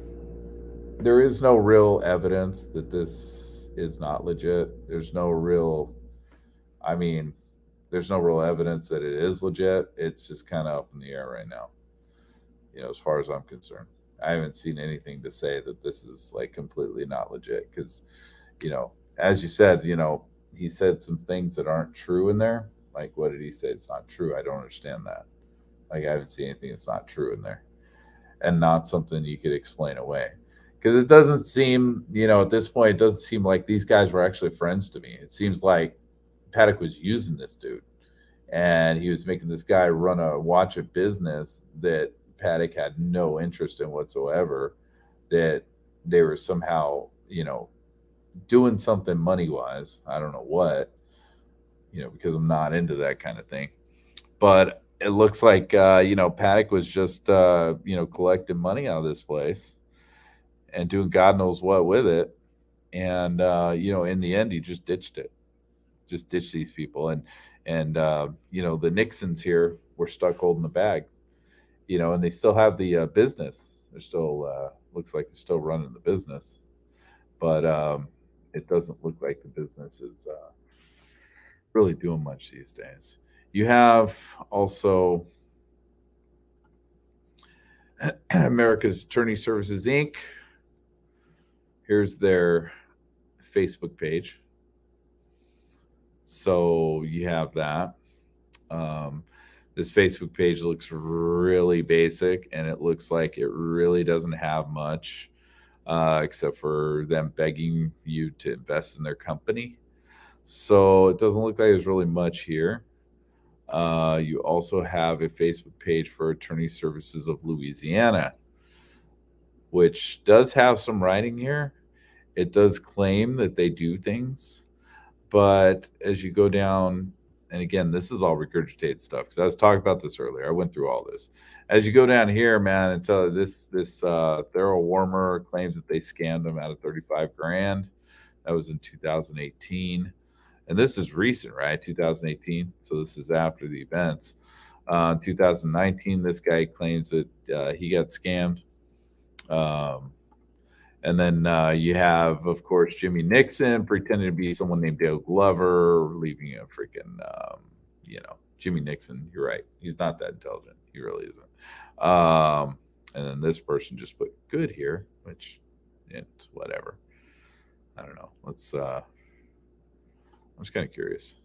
there is no real evidence that this is not legit. There's no real evidence that it is legit. It's just kind of up in the air right now. As far as I'm concerned, I haven't seen anything to say that this is like completely not legit because, as you said, he said some things that aren't true in there. Like, what did he say? It's not true. I don't understand that. Like, I haven't seen anything that's not true in there and not something you could explain away. Because it doesn't seem, at this point, it doesn't seem like these guys were actually friends to me. It seems like Paddock was using this dude and he was making this guy watch a business that Paddock had no interest in whatsoever, that they were somehow, doing something money-wise. I don't know what, because I'm not into that kind of thing. But it looks like, Paddock was just, collecting money out of this place and doing God knows what with it. And, in the end, he just ditched it. Just ditched these people. And the Nixons here were stuck holding the bag. And they still have the business. They're still looks like they're still running the business, but it doesn't look like the business is really doing much these days. You have also America's Attorney Services Inc. Here's their Facebook page. So you have that. This Facebook page looks really basic, and it looks like it really doesn't have much except for them begging you to invest in their company. So it doesn't look like there's really much here. You also have a Facebook page for Attorney Services of Louisiana, which does have some writing here. It does claim that they do things, but as you go down, and again, this is all regurgitated stuff because I was talking about this earlier. I went through all this. As you go down here, man, and tell this Thorough Warmer claims that they scammed them out of 35 grand. That was in 2018. And this is recent, right? 2018. So this is after the events. 2019, this guy claims that he got scammed. And then you have, of course, Jimmy Nixon pretending to be someone named Dale Glover, leaving a freaking, Jimmy Nixon. You're right. He's not that intelligent. He really isn't. And then this person just put good here, which it's whatever. I don't know. I'm just kind of curious.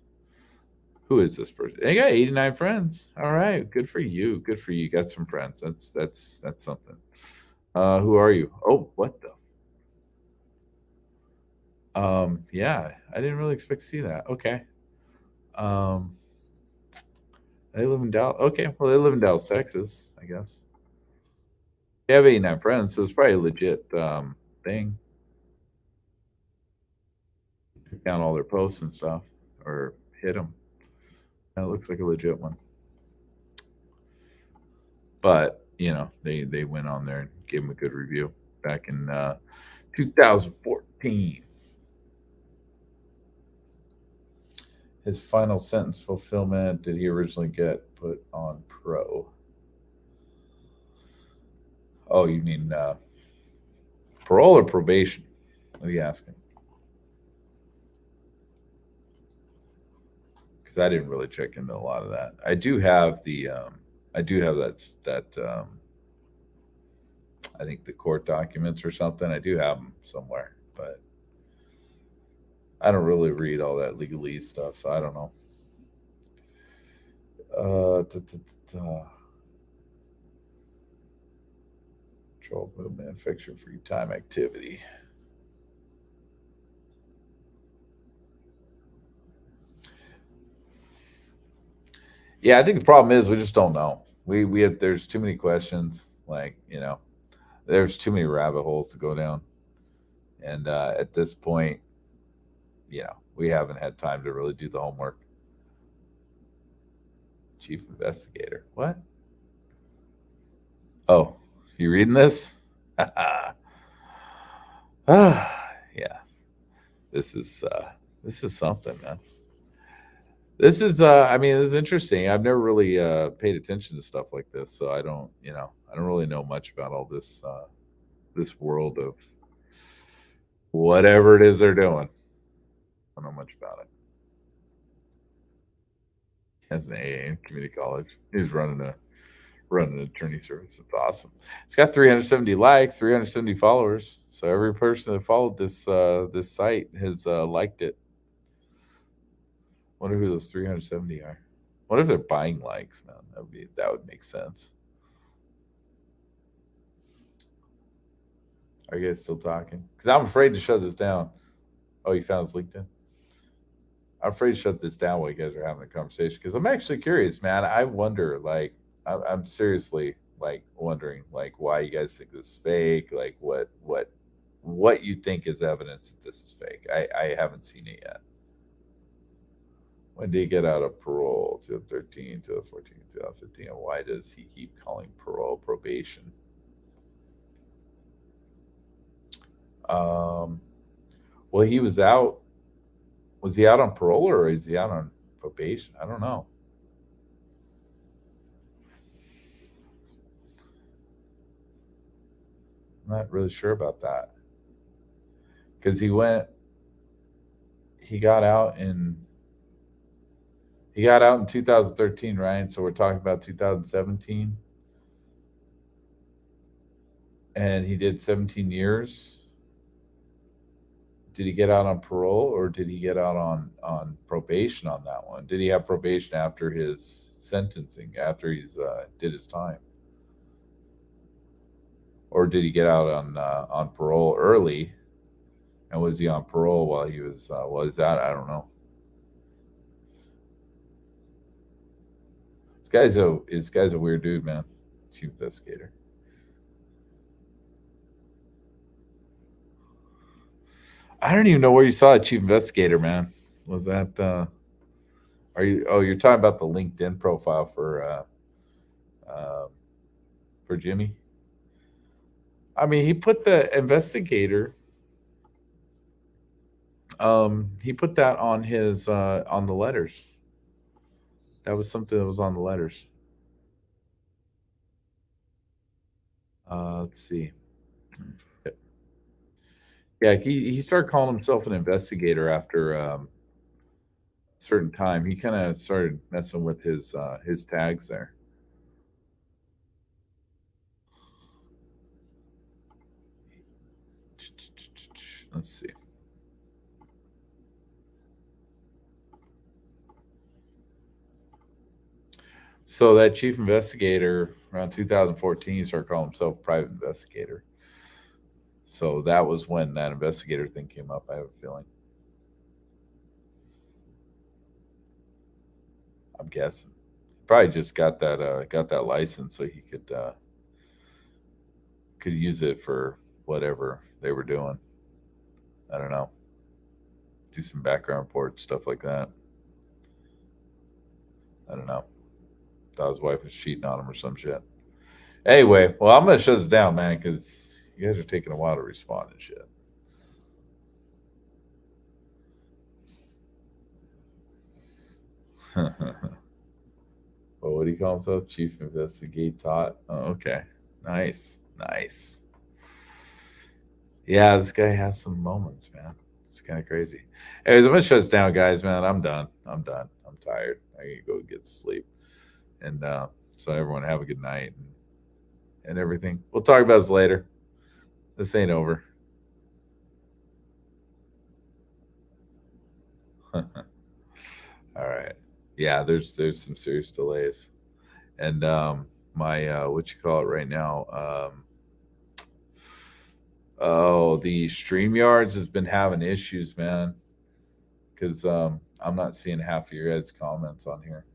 Who is this person? They got 89 friends. All right. Good for you. Good for you. You got some friends. That's something. Who are you? Oh, what the? Yeah, I didn't really expect to see that. Okay. They live in Dallas. Okay, well, they live in Dallas, Texas, I guess. They have 89 friends, so it's probably a legit thing. Pick down all their posts and stuff, or hit them. That looks like a legit one. But they went on there and gave him a good review back in 2014. His final sentence fulfillment, did he originally get put on pro? Oh, you mean parole or probation? What are you asking? Because I didn't really check into a lot of that. I do have that I think the court documents or something. I do have them somewhere, but I don't really read all that legalese stuff, so I don't know. Control movement, fixture, free time, activity. Yeah, I think the problem is we just don't know. We have there's too many questions. Like, there's too many rabbit holes to go down, and at this point, we haven't had time to really do the homework. Chief investigator, what? Oh, you reading this? Yeah, this is something, man. This is this is interesting. I've never really paid attention to stuff like this, so I don't really know much about all this this world of whatever it is they're doing. I don't know much about it. He has an AA in community college. He's running an attorney service. It's awesome. It's got 370 likes, 370 followers. So every person that followed this this site has liked it. Wonder who those 370 are. What if they're buying likes, man? That would make sense. Are you guys still talking? Because I'm afraid to shut this down. Oh, you found his LinkedIn? I'm afraid to shut this down while you guys are having a conversation. Because I'm actually curious, man. I wonder, like, I'm seriously like wondering, like, why you guys think this is fake? Like, what you think is evidence that this is fake? I haven't seen it yet. When did he get out of parole? 2013, 2014, 2015. And why does he keep calling parole probation? Well, he was out. Was he out on parole or is he out on probation? I don't know. I'm not really sure about that. Because he got out in 2013, right? So we're talking about 2017. And he did 17 years. Did he get out on parole or did he get out on probation on that one? Did he have probation after his sentencing, after he's did his time? Or did he get out on parole early? And was he on parole while he was out? I don't know. This guy's a weird dude, man. Chief investigator. I don't even know where you saw a chief investigator, man. Was that you're talking about the LinkedIn profile for Jimmy? I mean, he put the investigator he put that on his on the letters. That was something that was on the letters. Let's see. Yeah, he started calling himself an investigator after a certain time. He kind of started messing with his tags there. Let's see. So that chief investigator around 2014, he started calling himself private investigator. So that was when that investigator thing came up, I have a feeling. I'm guessing. Probably just got that license so he could use it for whatever they were doing. I don't know. Do some background reports, stuff like that. I don't know. Thought his wife was cheating on him or some shit. Anyway, well, I'm gonna shut this down, man, because you guys are taking a while to respond and shit. Well, what do you call himself? Chief Investigate Tot. Oh, okay. Nice. Nice. Yeah, this guy has some moments, man. It's kind of crazy. Anyways, I'm gonna shut this down, guys, man. I'm done. I'm done. I'm tired. I need to go get to sleep. And so everyone have a good night and everything. We'll talk about this later. This ain't over. All right. Yeah, there's some serious delays. And my what you call it right now? Oh, the StreamYards has been having issues, man. Because I'm not seeing half of your guys' comments on here.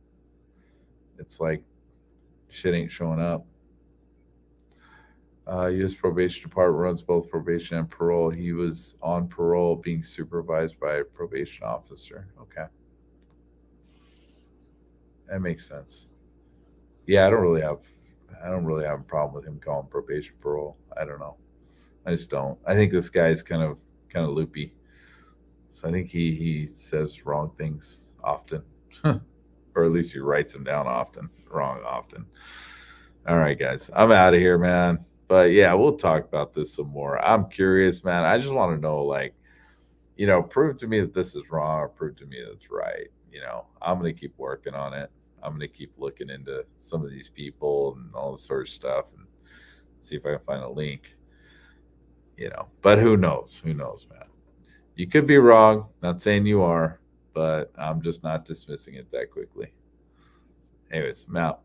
It's like shit ain't showing up. U.S. Probation Department runs both probation and parole. He was on parole being supervised by a probation officer. Okay. That makes sense. Yeah, I don't really have a problem with him calling probation parole. I don't know. I just don't. I think this guy's kind of loopy. So I think he says wrong things often. Or at least he writes them down often. Wrong often. All right, guys. I'm out of here, man. But yeah, we'll talk about this some more. I'm curious, man. I just want to know, like, prove to me that this is wrong or prove to me that it's right. I'm going to keep working on it. I'm going to keep looking into some of these people and all this sort of stuff and see if I can find a link. But who knows? Who knows, man? You could be wrong. Not saying you are, but I'm just not dismissing it that quickly. Anyways, I'm out.